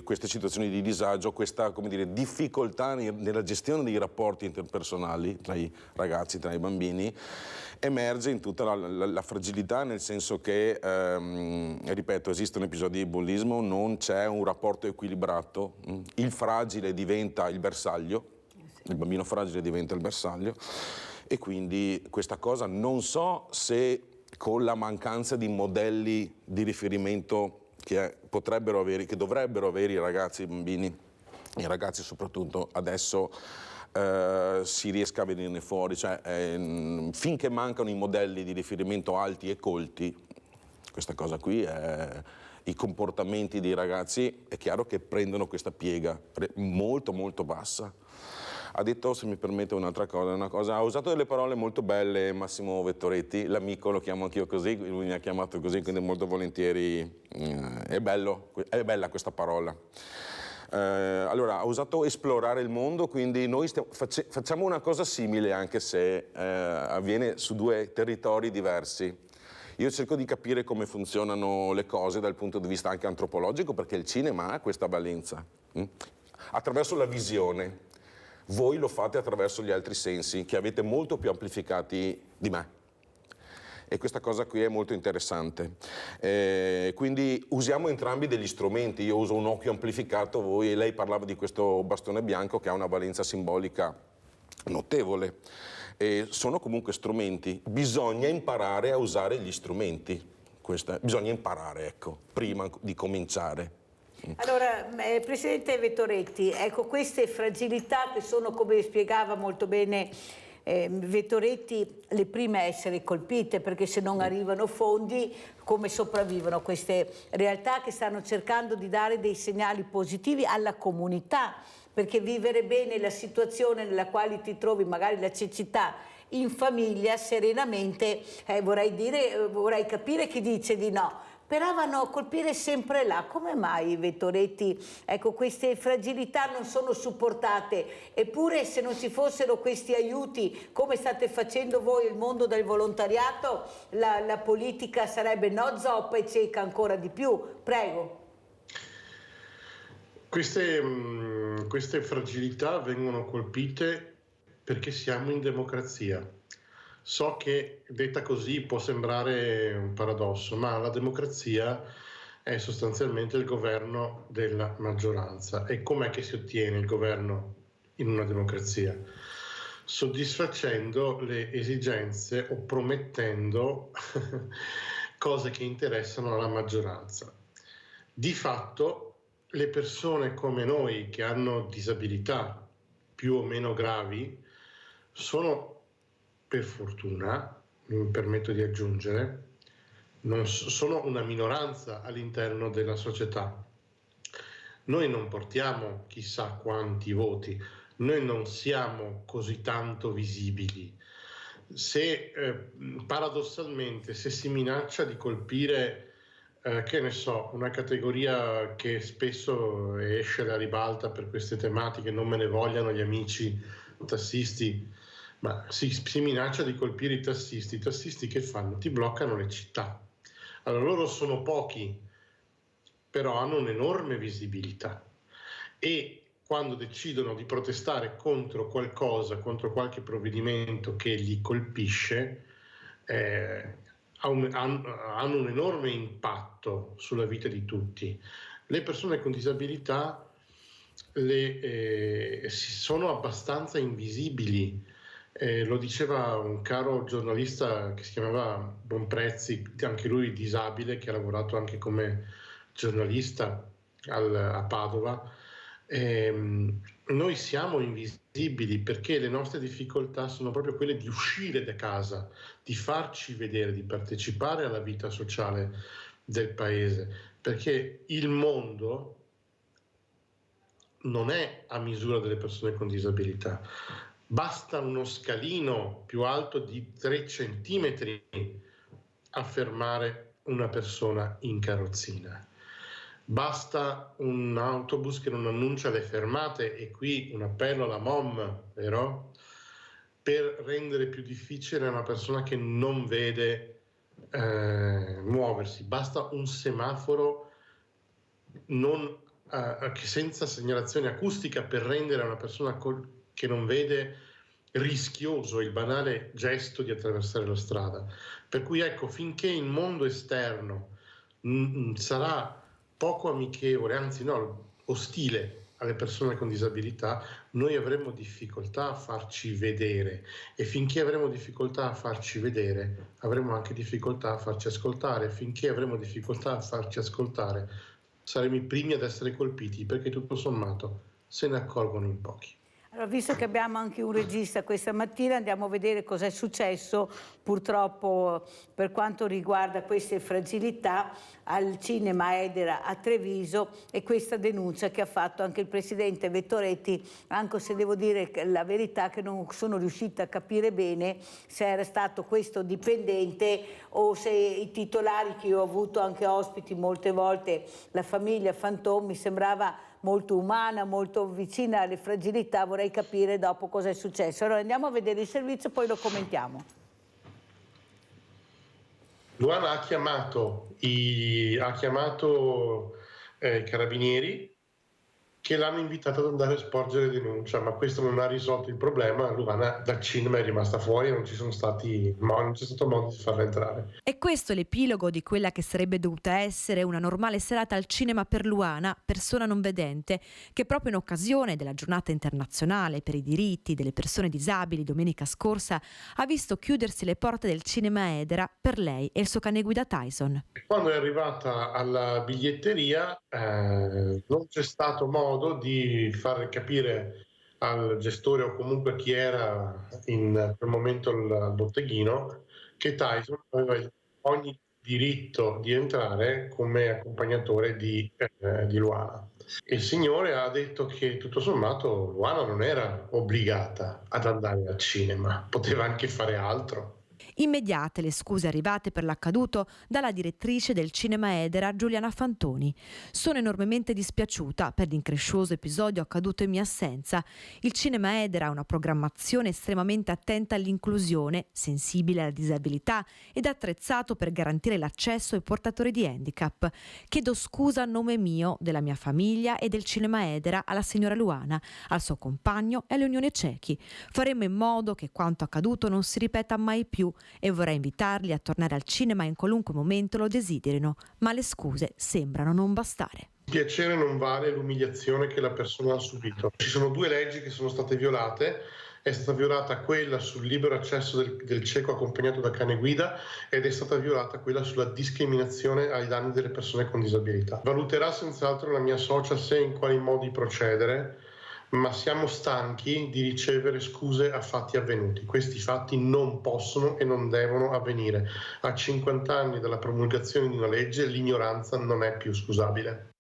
queste situazioni di disagio, questa difficoltà nella gestione dei rapporti interpersonali tra i ragazzi, tra i bambini, emerge in tutta la fragilità, nel senso che, ripeto, esistono episodi di bullismo, non c'è un rapporto equilibrato, il fragile diventa il bersaglio, il bambino fragile diventa il bersaglio, e quindi questa cosa non so se con la mancanza di modelli di riferimento che dovrebbero avere i ragazzi, i bambini, i ragazzi soprattutto adesso, si riesca a venirne fuori, finché mancano i modelli di riferimento alti e colti, questa cosa qui i comportamenti dei ragazzi è chiaro che prendono questa piega molto molto bassa. ha detto, se mi permette una cosa, ha usato delle parole molto belle Massimo Vettoretti, l'amico lo chiamo anch'io così, lui mi ha chiamato così, quindi molto volentieri, è bella questa parola. Allora, ha usato esplorare il mondo, quindi noi facciamo una cosa simile, anche se avviene su due territori diversi. Io cerco di capire come funzionano le cose dal punto di vista anche antropologico, perché il cinema ha questa valenza, attraverso la visione. Voi lo fate attraverso gli altri sensi, che avete molto più amplificati di me. E questa cosa qui è molto interessante. Quindi usiamo entrambi degli strumenti. Io uso un occhio amplificato, lei parlava di questo bastone bianco che ha una valenza simbolica notevole. E sono comunque strumenti, bisogna imparare a usare gli strumenti, bisogna imparare, ecco, prima di cominciare. Allora, Presidente Vettoretti, ecco, queste fragilità che sono, come spiegava molto bene Vettoretti, le prime a essere colpite, perché se non arrivano fondi, come sopravvivono queste realtà che stanno cercando di dare dei segnali positivi alla comunità? Perché vivere bene la situazione nella quale ti trovi, magari la cecità, in famiglia, serenamente, vorrei capire chi dice di no, però vanno a colpire sempre là. Come mai, Vettoretti, ecco, queste fragilità non sono supportate? Eppure se non ci fossero questi aiuti, come state facendo voi, il mondo del volontariato, la politica sarebbe zoppa e cieca ancora di più. Prego. Queste fragilità vengono colpite perché siamo in democrazia. So che detta così può sembrare un paradosso, ma la democrazia è sostanzialmente il governo della maggioranza. E com'è che si ottiene il governo in una democrazia? Soddisfacendo le esigenze o promettendo cose che interessano alla maggioranza. Di fatto, le persone come noi che hanno disabilità più o meno gravi sono, per fortuna, mi permetto di aggiungere, sono una minoranza all'interno della società. Noi non portiamo chissà quanti voti, noi non siamo così tanto visibili. Paradossalmente, se si minaccia di colpire che ne so, una categoria che spesso esce alla ribalta per queste tematiche, non me ne vogliano gli amici tassisti, ma si minaccia di colpire i tassisti che fanno? Ti bloccano le città. Allora loro sono pochi, però hanno un'enorme visibilità e quando decidono di protestare contro qualcosa, contro qualche provvedimento che li colpisce, hanno un enorme impatto sulla vita di tutti. Le persone con disabilità sono abbastanza invisibili. Lo diceva un caro giornalista che si chiamava Bonprezzi, anche lui disabile, che ha lavorato anche come giornalista a Padova. Noi siamo invisibili perché le nostre difficoltà sono proprio quelle di uscire da casa, di farci vedere, di partecipare alla vita sociale del paese, perché il mondo non è a misura delle persone con disabilità. Basta uno scalino più alto di 3 centimetri a fermare una persona in carrozzina. Basta un autobus che non annuncia le fermate, e qui un appello alla MOM, vero? Per rendere più difficile a una persona che non vede muoversi. Basta un semaforo che senza segnalazione acustica per rendere a una persona che non vede rischioso il banale gesto di attraversare la strada. Per cui ecco, finché il mondo esterno sarà poco amichevole, anzi no, ostile alle persone con disabilità, noi avremo difficoltà a farci vedere, e finché avremo difficoltà a farci vedere avremo anche difficoltà a farci ascoltare. Finché avremo difficoltà a farci ascoltare saremo i primi ad essere colpiti, perché tutto sommato se ne accorgono in pochi. Allora, visto che abbiamo anche un regista questa mattina, andiamo a vedere cosa è successo purtroppo per quanto riguarda queste fragilità al Cinema Edera a Treviso e questa denuncia che ha fatto anche il presidente Vettoretti, anche se devo dire la verità che non sono riuscita a capire bene se era stato questo dipendente o se i titolari, che io ho avuto anche ospiti molte volte, la famiglia Fantoni, mi sembrava molto umana, molto vicina alle fragilità. Vorrei capire dopo cosa è successo. Allora andiamo a vedere il servizio e poi lo commentiamo. Luana ha chiamato i carabinieri che l'hanno invitata ad andare a sporgere denuncia, ma questo non ha risolto il problema. Luana dal cinema è rimasta fuori e non c'è stato modo di farla entrare. E questo è l'epilogo di quella che sarebbe dovuta essere una normale serata al cinema per Luana, persona non vedente, che proprio in occasione della giornata internazionale per i diritti delle persone disabili domenica scorsa ha visto chiudersi le porte del Cinema Edera per lei e il suo cane guida Tyson. Quando è arrivata alla biglietteria non c'è stato modo di far capire al gestore o comunque chi era in quel momento al botteghino che Tyson aveva ogni diritto di entrare come accompagnatore di Luana. Il signore ha detto che tutto sommato Luana non era obbligata ad andare al cinema, poteva anche fare altro. Immediate le scuse arrivate per l'accaduto dalla direttrice del Cinema Edera, Giuliana Fantoni. Sono enormemente dispiaciuta per l'increscioso episodio accaduto in mia assenza. Il Cinema Edera ha una programmazione estremamente attenta all'inclusione, sensibile alla disabilità ed attrezzato per garantire l'accesso ai portatori di handicap. Chiedo scusa a nome mio, della mia famiglia e del Cinema Edera alla signora Luana, al suo compagno e alle Unioni Cechi. Faremo in modo che quanto accaduto non si ripeta mai più e vorrei invitarli a tornare al cinema in qualunque momento lo desiderino, ma le scuse sembrano non bastare. Il piacere non vale l'umiliazione che la persona ha subito. Ci sono due leggi che sono state violate. È stata violata quella sul libero accesso del cieco accompagnato da cane guida ed è stata violata quella sulla discriminazione ai danni delle persone con disabilità. Valuterà senz'altro la mia socia se e in quali modi procedere, ma siamo stanchi di ricevere scuse a fatti avvenuti. Questi fatti non possono e non devono avvenire. A 50 anni dalla promulgazione di una legge l'ignoranza non è più scusabile.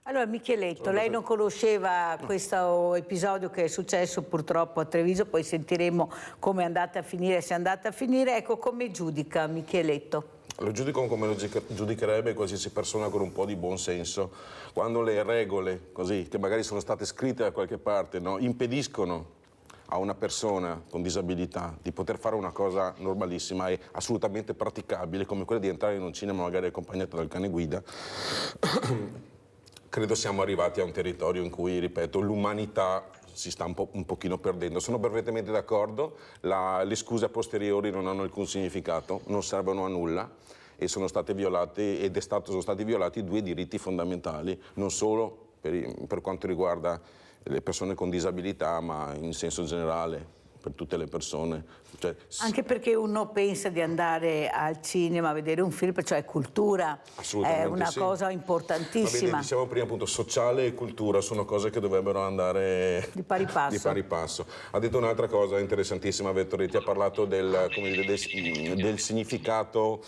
Allora Micheletto, lei non conosceva questo episodio che è successo purtroppo a Treviso, poi sentiremo come è andata a finire, se è andata a finire. Ecco, come giudica Micheletto? Lo giudico come lo giudicherebbe qualsiasi persona con un po' di buon senso. Quando le regole, così, che magari sono state scritte da qualche parte, no, impediscono a una persona con disabilità di poter fare una cosa normalissima e assolutamente praticabile, come quella di entrare in un cinema magari accompagnato dal cane guida, credo siamo arrivati a un territorio in cui, ripeto, l'umanità si sta un pochino perdendo. Sono perfettamente d'accordo, le scuse a posteriori non hanno alcun significato, non servono a nulla e sono stati violati due diritti fondamentali, non solo per quanto riguarda le persone con disabilità, ma in senso generale per tutte le persone. Cioè, anche perché uno pensa di andare al cinema a vedere un film, cioè cultura, è una cosa importantissima. Vede, diciamo prima appunto, sociale e cultura sono cose che dovrebbero andare di pari passo. Ha detto un'altra cosa interessantissima Vettoretti, ha parlato del significato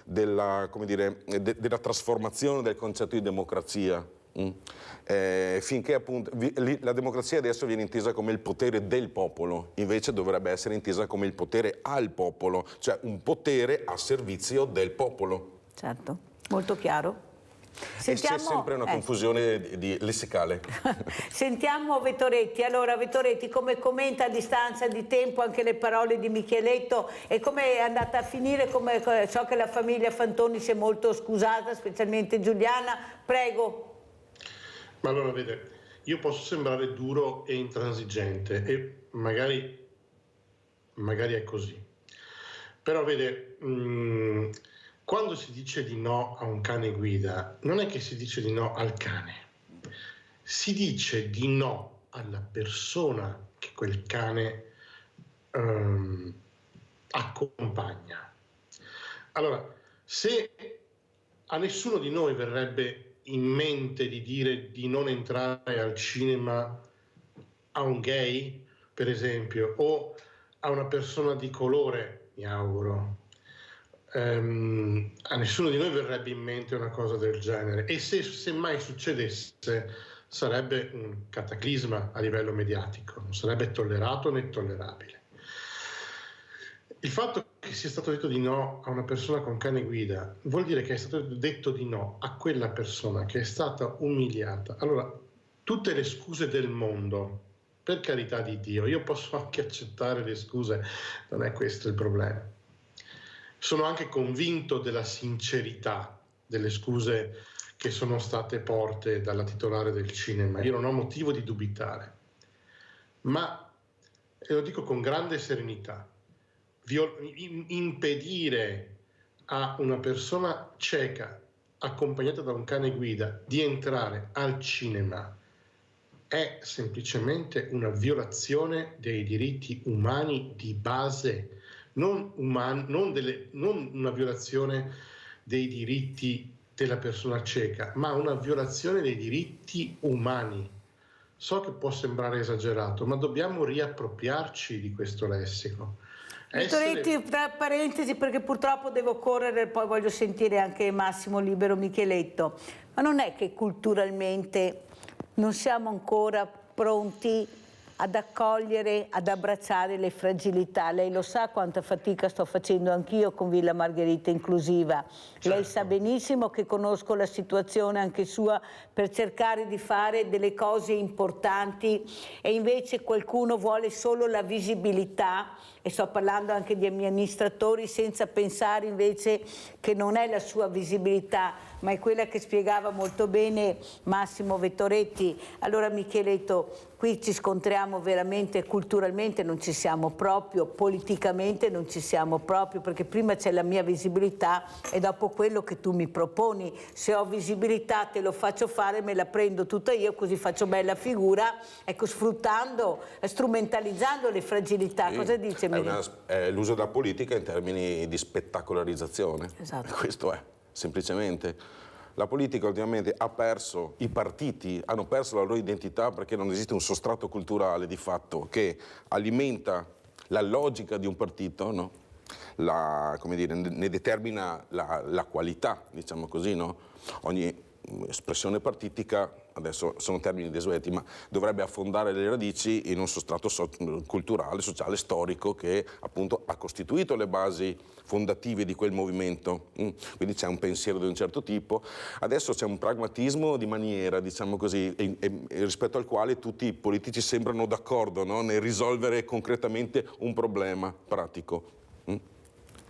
della trasformazione del concetto di democrazia. Finché appunto la democrazia adesso viene intesa come il potere del popolo, invece dovrebbe essere intesa come il potere al popolo, cioè un potere a servizio del popolo. Certo, molto chiaro. Sentiamo, e c'è sempre una confusione lessicale. Sentiamo Vettoretti. Allora Vettoretti, come commenta a distanza di tempo anche le parole di Micheletto e come è andata a finire? So che la famiglia Fantoni si è molto scusata, specialmente Giuliana, prego. Ma allora vede, io posso sembrare duro e intransigente e magari è così, però vede, quando si dice di no a un cane guida non è che si dice di no al cane, si dice di no alla persona che quel cane accompagna. Allora, se a nessuno di noi verrebbe in mente di dire di non entrare al cinema a un gay, per esempio, o a una persona di colore, mi auguro. A nessuno di noi verrebbe in mente una cosa del genere, e se mai succedesse sarebbe un cataclisma a livello mediatico, non sarebbe tollerato né tollerabile. Il fatto che sia stato detto di no a una persona con cane guida vuol dire che è stato detto di no a quella persona che è stata umiliata. Allora, tutte le scuse del mondo, per carità di Dio, io posso anche accettare le scuse, non è questo il problema. Sono anche convinto della sincerità delle scuse che sono state porte dalla titolare del cinema. Io non ho motivo di dubitare, ma, e lo dico con grande serenità, impedire a una persona cieca accompagnata da un cane guida di entrare al cinema è semplicemente una violazione dei diritti umani di base, non una violazione dei diritti della persona cieca, ma una violazione dei diritti umani. So che può sembrare esagerato, ma dobbiamo riappropriarci di questo lessico. Vittoretti, tra parentesi, perché purtroppo devo correre, poi voglio sentire anche Massimo Libero Micheletto, ma non è che culturalmente non siamo ancora pronti ad accogliere, ad abbracciare le fragilità? Lei lo sa quanta fatica sto facendo anch'io con Villa Margherita Inclusiva. Certo. Lei sa benissimo che conosco la situazione anche sua per cercare di fare delle cose importanti, e invece qualcuno vuole solo la visibilità, e sto parlando anche di amministratori, senza pensare invece che non è la sua visibilità, ma è quella che spiegava molto bene Massimo Vettoretti. Allora Micheletto, qui ci scontriamo veramente, culturalmente non ci siamo proprio, politicamente non ci siamo proprio, perché prima c'è la mia visibilità e dopo quello che tu mi proponi. Se ho visibilità te lo faccio fare, me la prendo tutta io, così faccio bella figura, ecco, sfruttando, strumentalizzando le fragilità. Sì. Cosa dice? È l'uso della politica in termini di spettacolarizzazione. Esatto. Questo è, semplicemente. La politica ultimamente ha perso, i partiti hanno perso la loro identità perché non esiste un sostrato culturale di fatto che alimenta la logica di un partito, no? Come dire, ne determina la qualità, diciamo così, no? Ogni espressione partitica, adesso sono termini desueti, ma dovrebbe affondare le radici in un sostrato culturale, sociale, storico che appunto ha costituito le basi fondative di quel movimento. Quindi c'è un pensiero di un certo tipo, adesso c'è un pragmatismo di maniera, diciamo così, rispetto al quale tutti i politici sembrano d'accordo, no? Nel risolvere concretamente un problema pratico.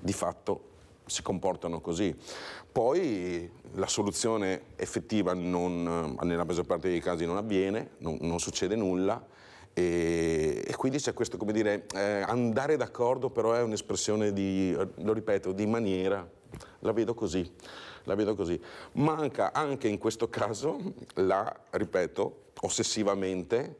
Di fatto si comportano così. Poi la soluzione effettiva nella maggior parte dei casi non avviene, non succede nulla, e quindi c'è questo, come dire, andare d'accordo, però è un'espressione di, lo ripeto, di maniera. La vedo così. Manca anche in questo caso, ripeto, ossessivamente,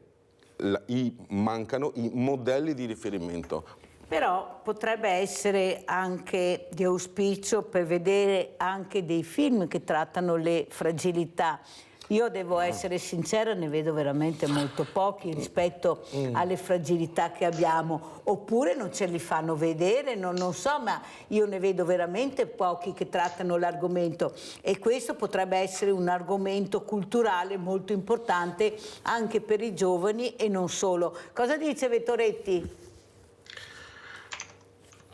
mancano i modelli di riferimento. Però potrebbe essere anche di auspicio per vedere anche dei film che trattano le fragilità. Io devo essere sincera, ne vedo veramente molto pochi rispetto alle fragilità che abbiamo, oppure non ce li fanno vedere, non so, ma io ne vedo veramente pochi che trattano l'argomento, e questo potrebbe essere un argomento culturale molto importante anche per i giovani e non solo. Cosa dice Vettoretti?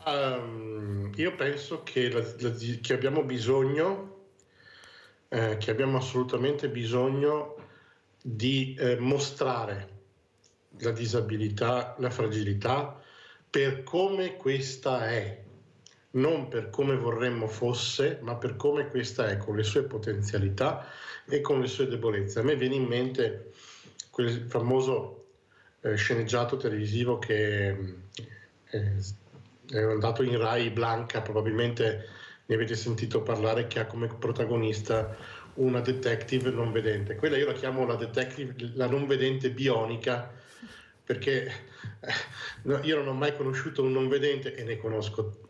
Io penso che abbiamo bisogno, che abbiamo assolutamente bisogno di mostrare la disabilità, la fragilità per come questa è, non per come vorremmo fosse, ma per come questa è, con le sue potenzialità e con le sue debolezze. A me viene in mente quel famoso sceneggiato televisivo che è andato in Rai, Blanca, probabilmente ne avete sentito parlare, che ha come protagonista una detective non vedente. Quella io la chiamo la detective, la non vedente bionica, perché io non ho mai conosciuto un non vedente, e ne conosco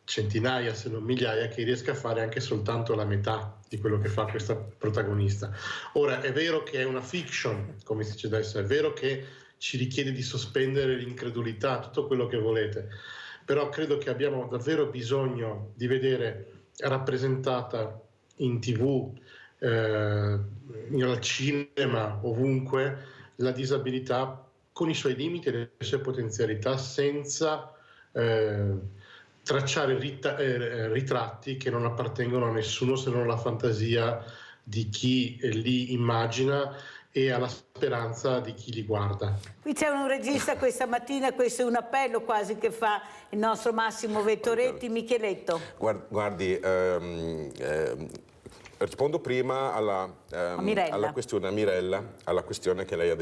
centinaia se non migliaia, che riesca a fare anche soltanto la metà di quello che fa questa protagonista. Ora, è vero che è una fiction, come si dice adesso, è vero che ci richiede di sospendere l'incredulità, tutto quello che volete, però credo che abbiamo davvero bisogno di vedere rappresentata in TV, al cinema, ovunque, la disabilità con i suoi limiti e le sue potenzialità, senza tracciare ritratti che non appartengono a nessuno se non alla fantasia di chi li immagina e alla speranza di chi li guarda. Qui c'è un regista questa mattina, questo è un appello quasi che fa il nostro Massimo Vettoretti. Micheletto. Guardi, rispondo prima alla questione a Mirella, alla questione che lei ha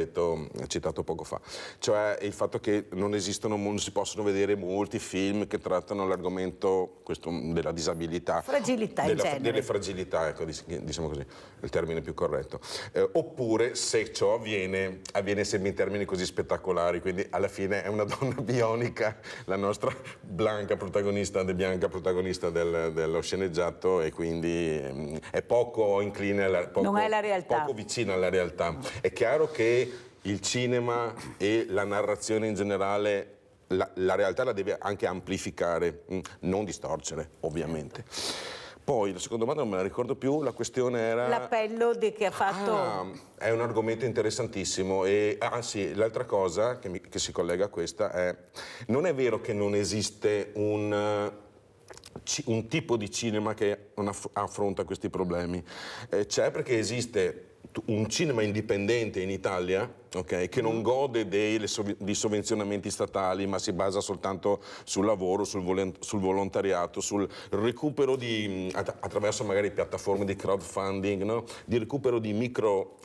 citato poco fa, cioè il fatto che non si possono vedere molti film che trattano l'argomento della disabilità, delle fragilità, ecco, diciamo così, il termine più corretto, oppure se ciò avviene sempre in termini così spettacolari, quindi alla fine è una donna bionica, la nostra Bianca protagonista dello sceneggiato, e quindi è poco incline, non è la realtà. Poco vicina alla realtà. È chiaro che il cinema e la narrazione in generale la realtà la deve anche amplificare, non distorcere, ovviamente. Poi la seconda domanda non me la ricordo più, la questione era... L'appello che ha fatto... è un argomento interessantissimo e sì, l'altra cosa che si collega a questa è: non è vero che non esiste un tipo di cinema che affronta questi problemi. C'è, perché esiste un cinema indipendente in Italia, okay, che non gode di sovvenzionamenti statali, ma si basa soltanto sul lavoro, sul volontariato, sul recupero attraverso magari piattaforme di crowdfunding, no? Di recupero di micro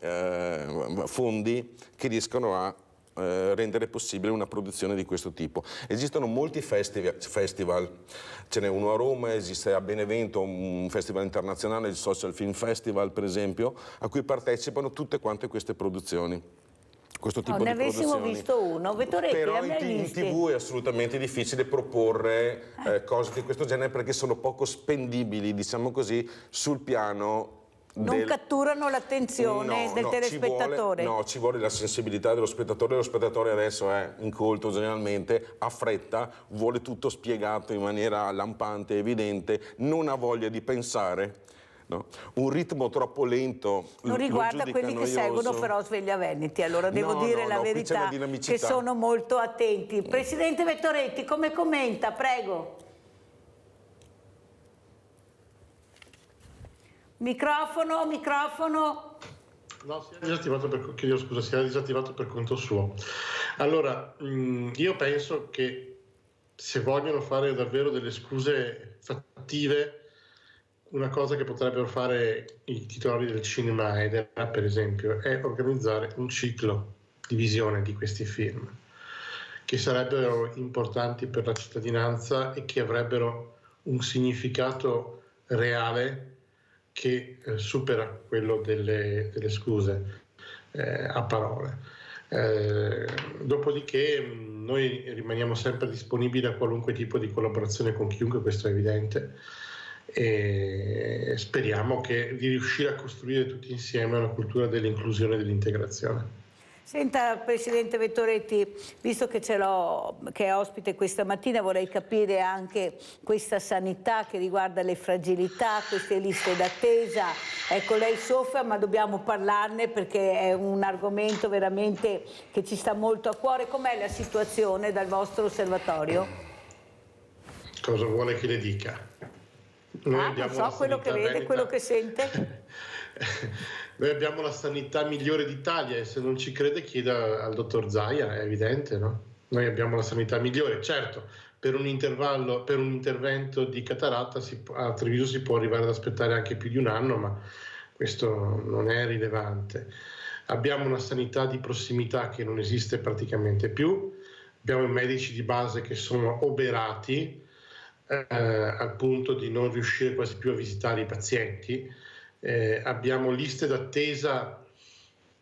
fondi che riescono a rendere possibile una produzione di questo tipo. Esistono molti festival, ce n'è uno a Roma, esiste a Benevento un festival internazionale, il Social Film Festival per esempio, a cui partecipano tutte quante queste produzioni. Questo tipo ne avessimo visto uno, Vettoretti, però in TV è assolutamente difficile proporre cose di questo genere, perché sono poco spendibili, diciamo così, sul piano non catturano l'attenzione del telespettatore. Ci vuole la sensibilità dello spettatore. Lo spettatore adesso è incolto generalmente, ha fretta, vuole tutto spiegato in maniera lampante, evidente, non ha voglia di pensare. No? Un ritmo troppo lento non riguarda quelli che seguono però Sveglia Veneti, allora devo dire la verità, che sono molto attenti. Presidente Vettoretti, come commenta? Prego. Microfono. No, si era disattivato per conto suo. Allora, io penso che se vogliono fare davvero delle scuse fattive, una cosa che potrebbero fare i titolari del cinema Edera, per esempio, è organizzare un ciclo di visione di questi film, che sarebbero importanti per la cittadinanza e che avrebbero un significato reale che supera quello delle scuse a parole. Dopodiché noi rimaniamo sempre disponibili a qualunque tipo di collaborazione con chiunque, questo è evidente, e speriamo di riuscire a costruire tutti insieme una cultura dell'inclusione e dell'integrazione. Senta, Presidente Vettoretti, visto che che è ospite questa mattina, vorrei capire anche questa sanità che riguarda le fragilità, queste liste d'attesa. Ecco, lei soffre, ma dobbiamo parlarne perché è un argomento veramente che ci sta molto a cuore. Com'è la situazione dal vostro osservatorio? Cosa vuole che le dica? Non so, quello che vede, quello che sente. Noi abbiamo la sanità migliore d'Italia e se non ci crede chieda al dottor Zaia, è evidente, no? Noi abbiamo la sanità migliore, certo, per un intervento di cataratta a Treviso si può arrivare ad aspettare anche più di un anno, ma questo non è rilevante. Abbiamo una sanità di prossimità che non esiste praticamente più, abbiamo i medici di base che sono oberati al punto di non riuscire quasi più a visitare i pazienti. Abbiamo liste d'attesa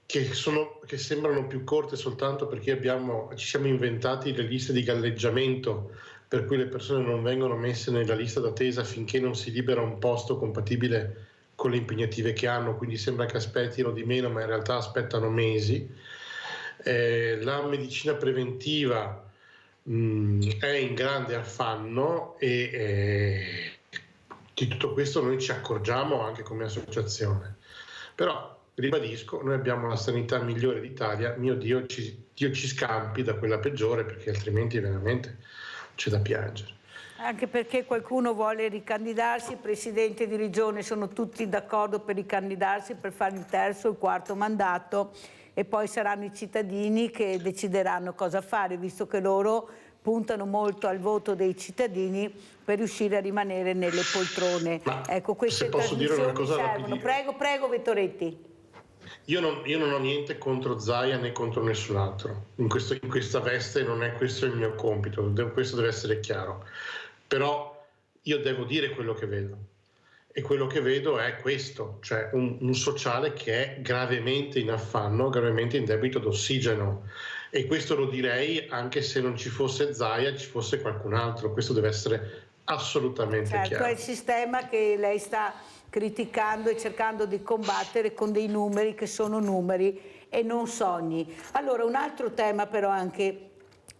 che sembrano più corte soltanto perché ci siamo inventati le liste di galleggiamento, per cui le persone non vengono messe nella lista d'attesa finché non si libera un posto compatibile con le impegnative che hanno, quindi sembra che aspettino di meno, ma in realtà aspettano mesi. La medicina preventiva è in grande affanno e di tutto questo noi ci accorgiamo anche come associazione. Però, ribadisco, noi abbiamo la sanità migliore d'Italia, mio Dio ci scampi da quella peggiore, perché altrimenti veramente c'è da piangere. Anche perché qualcuno vuole ricandidarsi, i presidenti di regione sono tutti d'accordo per ricandidarsi, per fare il terzo o il quarto mandato, e poi saranno i cittadini che decideranno cosa fare, visto che loro puntano molto al voto dei cittadini per riuscire a rimanere nelle poltrone. Ecco, queste trasmissioni servono. Prego, Vettoretti. Io non ho niente contro Zaia né contro nessun altro. In questa veste non è questo il mio compito, questo deve essere chiaro. Però io devo dire quello che vedo. E quello che vedo è questo, cioè un sociale che è gravemente in affanno, gravemente in debito d'ossigeno. E questo lo direi anche se non ci fosse Zaia, ci fosse qualcun altro. Questo deve essere assolutamente chiaro. Certo, è il sistema che lei sta criticando e cercando di combattere con dei numeri che sono numeri e non sogni. Allora, un altro tema però anche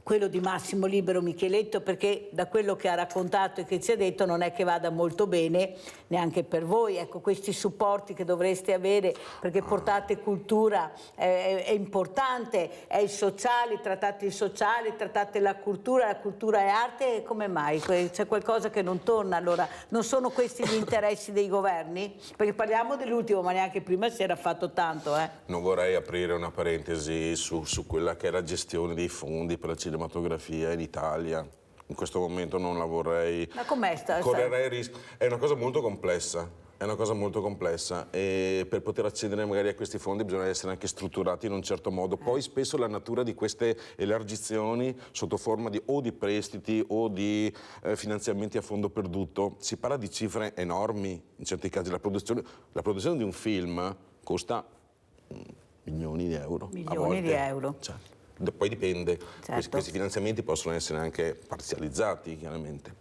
quello di Massimo Libero Micheletto, perché da quello che ha raccontato e che ci ha detto non è che vada molto bene neanche per voi. Ecco, questi supporti che dovreste avere, perché portate cultura, è importante, è il sociale, trattate il sociale, trattate la cultura è arte. Come mai? C'è qualcosa che non torna? Allora, non sono questi gli interessi dei governi? Perché parliamo dell'ultimo, ma neanche prima si era fatto tanto. Non vorrei aprire una parentesi su quella che è la gestione dei fondi per la cinematografia in Italia. In questo momento non la vorrei. Ma com'è? Correrei il rischio. È una cosa molto complessa. È una cosa molto complessa e per poter accedere magari a questi fondi bisogna essere anche strutturati in un certo modo. Poi spesso la natura di queste elargizioni sotto forma di prestiti o di finanziamenti a fondo perduto, si parla di cifre enormi in certi casi. La produzione di un film costa milioni di euro. Milioni di euro. Cioè, poi dipende, certo. Questi finanziamenti possono essere anche parzializzati chiaramente.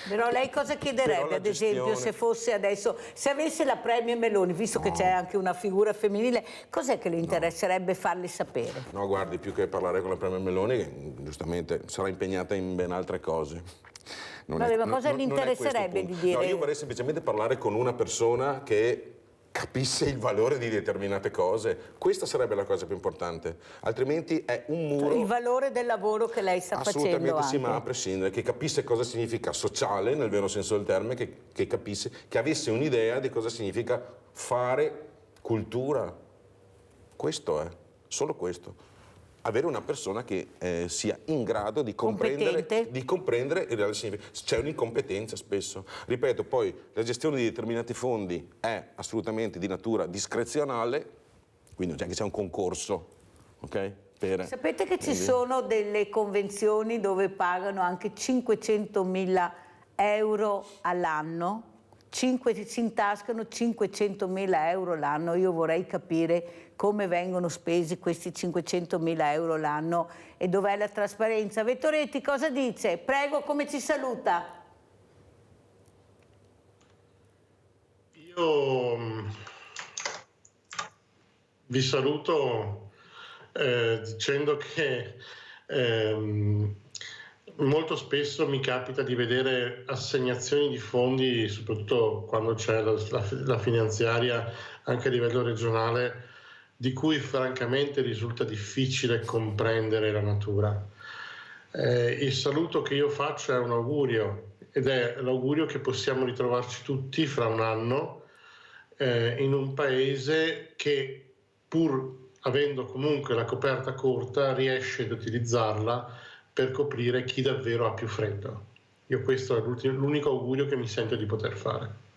Però lei cosa chiederebbe ad esempio se fosse adesso, se avesse la Premier Meloni, visto che c'è anche una figura femminile, cos'è che le interesserebbe farle sapere? No, guardi, più che parlare con la Premier Meloni, che giustamente sarà impegnata in ben altre cose. Ma cosa le interesserebbe di dire? No, io vorrei semplicemente parlare con una persona che capisse il valore di determinate cose. Questa sarebbe la cosa più importante, altrimenti è un muro. Il valore del lavoro che lei sta facendo. Assolutamente sì, ma a prescindere, che capisse cosa significa sociale nel vero senso del termine, che capisse, che avesse un'idea di cosa significa fare cultura. Questo è, solo questo. Avere una persona che sia in grado di comprendere il reale significato. C'è un'incompetenza spesso. Ripeto, poi la gestione di determinati fondi è assolutamente di natura discrezionale, quindi non c'è che c'è un concorso, ok? Sapete che ci sono delle convenzioni dove pagano anche 500.000 euro all'anno? Si intascano 500.000 euro l'anno. Io vorrei capire come vengono spesi questi 500.000 euro l'anno e dov'è la trasparenza. Vettoretti cosa dice? Prego, come ci saluta? Io vi saluto dicendo che molto spesso mi capita di vedere assegnazioni di fondi, soprattutto quando c'è la finanziaria anche a livello regionale, di cui francamente risulta difficile comprendere la natura. Il saluto che io faccio è un augurio, ed è l'augurio che possiamo ritrovarci tutti fra un anno in un paese che, pur avendo comunque la coperta corta, riesce ad utilizzarla per coprire chi davvero ha più freddo. Io questo è l'unico augurio che mi sento di poter fare.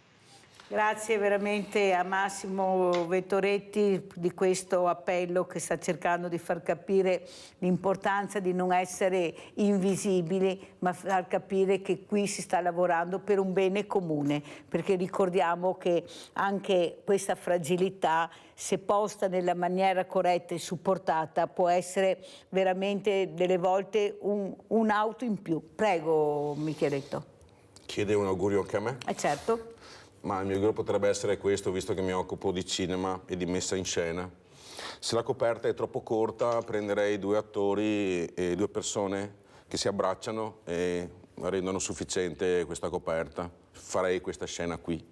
Grazie veramente a Massimo Vettoretti di questo appello che sta cercando di far capire l'importanza di non essere invisibili, ma far capire che qui si sta lavorando per un bene comune, perché ricordiamo che anche questa fragilità, se posta nella maniera corretta e supportata, può essere veramente delle volte un'auto in più. Prego Micheletto. Chiede un augurio anche a me? Certo. Ma il mio augurio potrebbe essere questo, visto che mi occupo di cinema e di messa in scena. Se la coperta è troppo corta, prenderei 2 attori e 2 persone che si abbracciano e rendono sufficiente questa coperta. Farei questa scena qui.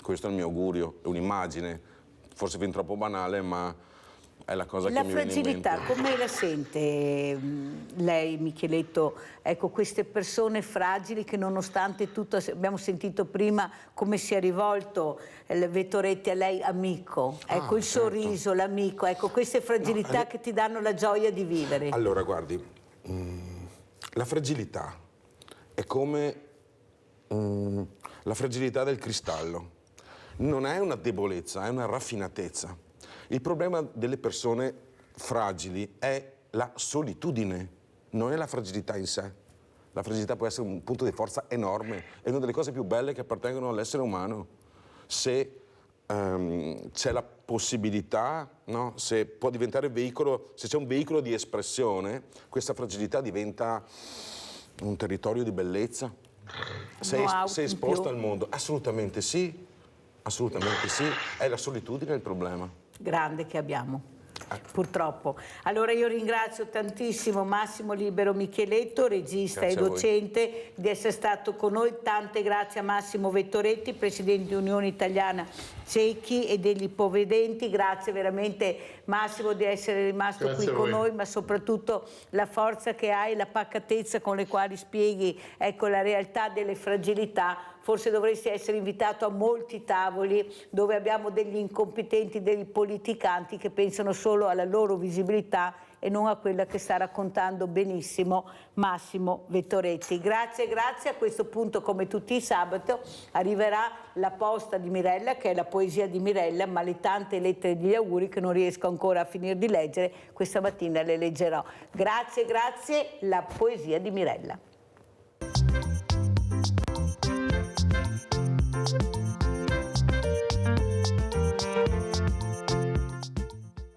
Questo è il mio augurio, è un'immagine, forse fin troppo banale, ma è la cosa che mi viene in mente. La fragilità, come la sente lei, Micheletto? Ecco, queste persone fragili che nonostante tutto, abbiamo sentito prima come si è rivolto Vettoretti a lei, amico. Ecco, il sorriso, l'amico, ecco, queste fragilità che ti danno la gioia di vivere. Allora, guardi, la fragilità è come la fragilità del cristallo. Non è una debolezza, è una raffinatezza. Il problema delle persone fragili è la solitudine, non è la fragilità in sé. La fragilità può essere un punto di forza enorme, è una delle cose più belle che appartengono all'essere umano. Se c'è la possibilità, no? Se può diventare veicolo, se c'è un veicolo di espressione, questa fragilità diventa un territorio di bellezza. Sei esposto al mondo? Assolutamente sì, è la solitudine il problema. Grande che abbiamo, purtroppo. Allora io ringrazio tantissimo Massimo Libero Micheletto, regista e docente, di essere stato con noi. Tante grazie a Massimo Vettoretti, presidente dell'Unione Italiana Ciechi e degli Ipovedenti. Grazie veramente Massimo di essere rimasto qui con noi, ma soprattutto la forza che hai e la pacatezza con le quali spieghi, ecco, la realtà delle fragilità. Forse dovresti essere invitato a molti tavoli dove abbiamo degli incompetenti, dei politicanti che pensano solo alla loro visibilità e non a quella che sta raccontando benissimo Massimo Vettoretti. Grazie, grazie. A questo punto, come tutti i sabati, arriverà la posta di Mirella, che è la poesia di Mirella, ma le tante lettere di auguri che non riesco ancora a finire di leggere, questa mattina le leggerò. Grazie, grazie, la poesia di Mirella.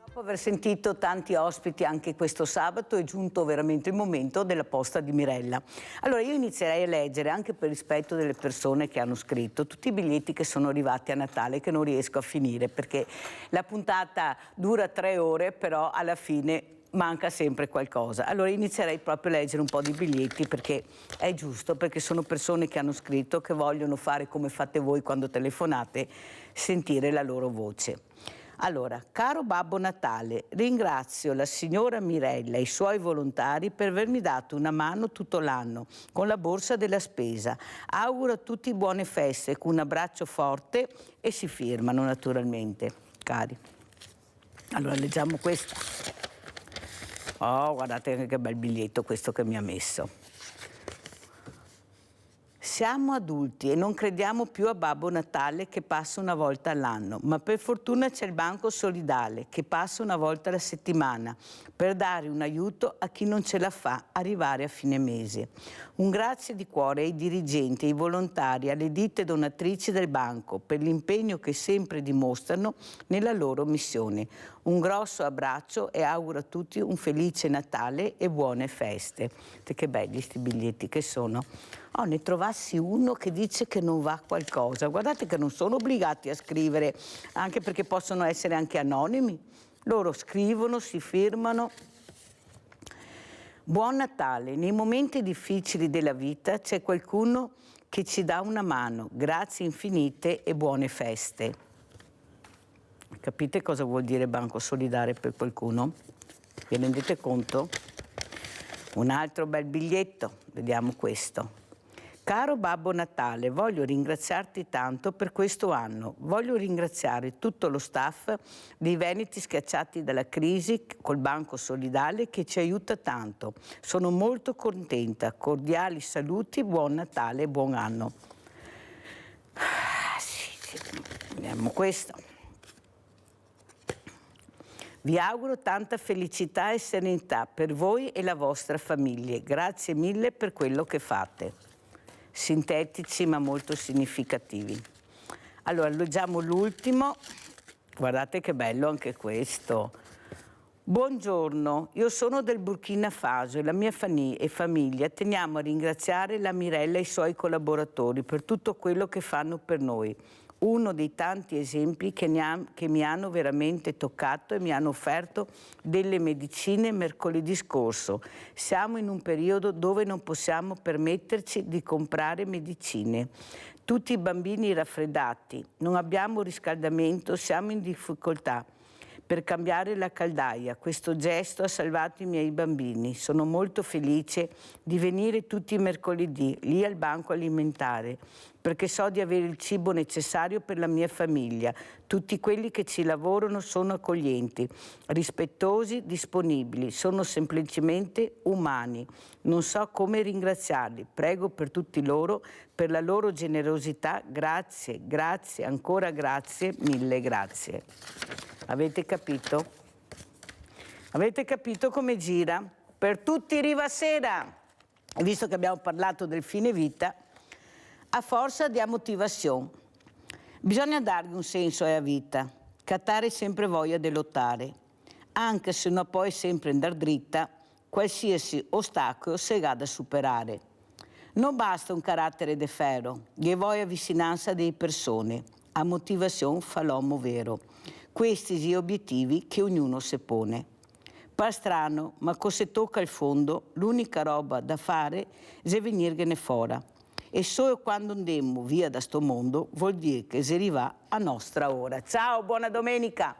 Dopo aver sentito tanti ospiti anche questo sabato è giunto veramente il momento della posta di Mirella. Allora io inizierei a leggere, anche per rispetto delle persone che hanno scritto, tutti i biglietti che sono arrivati a Natale che non riesco a finire perché la puntata dura 3 ore, però alla fine manca sempre qualcosa. Allora inizierei proprio a leggere un po' di biglietti perché è giusto, perché sono persone che hanno scritto, che vogliono fare come fate voi quando telefonate, sentire la loro voce. Allora, caro Babbo Natale, ringrazio la signora Mirella e i suoi volontari per avermi dato una mano tutto l'anno con la borsa della spesa. Auguro a tutti buone feste con un abbraccio forte e si firmano naturalmente, cari. Allora leggiamo questa. Oh, guardate che bel biglietto questo che mi ha messo. Siamo adulti e non crediamo più a Babbo Natale che passa una volta all'anno, ma per fortuna c'è il Banco Solidale che passa una volta alla settimana per dare un aiuto a chi non ce la fa arrivare a fine mese. Un grazie di cuore ai dirigenti, ai volontari, alle ditte donatrici del banco per l'impegno che sempre dimostrano nella loro missione. Un grosso abbraccio e auguro a tutti un felice Natale e buone feste. Che belli sti biglietti che sono. Oh, ne trovassi uno che dice che non va qualcosa. Guardate che non sono obbligati a scrivere, anche perché possono essere anche anonimi. Loro scrivono, si firmano. Buon Natale. Nei momenti difficili della vita c'è qualcuno che ci dà una mano. Grazie infinite e buone feste. Capite cosa vuol dire Banco Solidale per qualcuno? Vi rendete conto? Un altro bel biglietto, vediamo questo. Caro Babbo Natale, voglio ringraziarti tanto per questo anno. Voglio ringraziare tutto lo staff dei Veneti schiacciati dalla crisi col Banco Solidale che ci aiuta tanto. Sono molto contenta. Cordiali saluti, buon Natale e buon anno. Sì. Vediamo questo. Vi auguro tanta felicità e serenità per voi e la vostra famiglia. Grazie mille per quello che fate. Sintetici ma molto significativi. Allora, leggiamo l'ultimo. Guardate che bello anche questo. Buongiorno, io sono del Burkina Faso e la mia famiglia teniamo a ringraziare la Mirella e i suoi collaboratori per tutto quello che fanno per noi. uno dei tanti esempi che mi hanno veramente toccato e mi hanno offerto delle medicine mercoledì scorso. Siamo in un periodo dove non possiamo permetterci di comprare medicine. Tutti i bambini raffreddati, non abbiamo riscaldamento, siamo in difficoltà per cambiare la caldaia. Questo gesto ha salvato i miei bambini. Sono molto felice di venire tutti i mercoledì lì al banco alimentare, perché so di avere il cibo necessario per la mia famiglia. Tutti quelli che ci lavorano sono accoglienti, rispettosi, disponibili, sono semplicemente umani. Non so come ringraziarli. Prego per tutti loro, per la loro generosità. Grazie, grazie, ancora grazie, mille grazie. Avete capito? Avete capito come gira? Per tutti Rivasera! E visto che abbiamo parlato del fine vita, a forza di motivazione. Bisogna dargli un senso alla vita, cattare sempre voglia di lottare, anche se non poi sempre andare dritta, qualsiasi ostacolo si ha da superare. Non basta un carattere di ferro, gli voglia vicinanza delle persone, a motivazione fa l'uomo vero. Questi sono gli obiettivi che ognuno si pone. Par strano, ma se tocca il fondo, l'unica roba da fare è venirne fuori. E solo quando andiamo via da sto mondo vuol dire che si arriva a nostra ora. Ciao, buona domenica!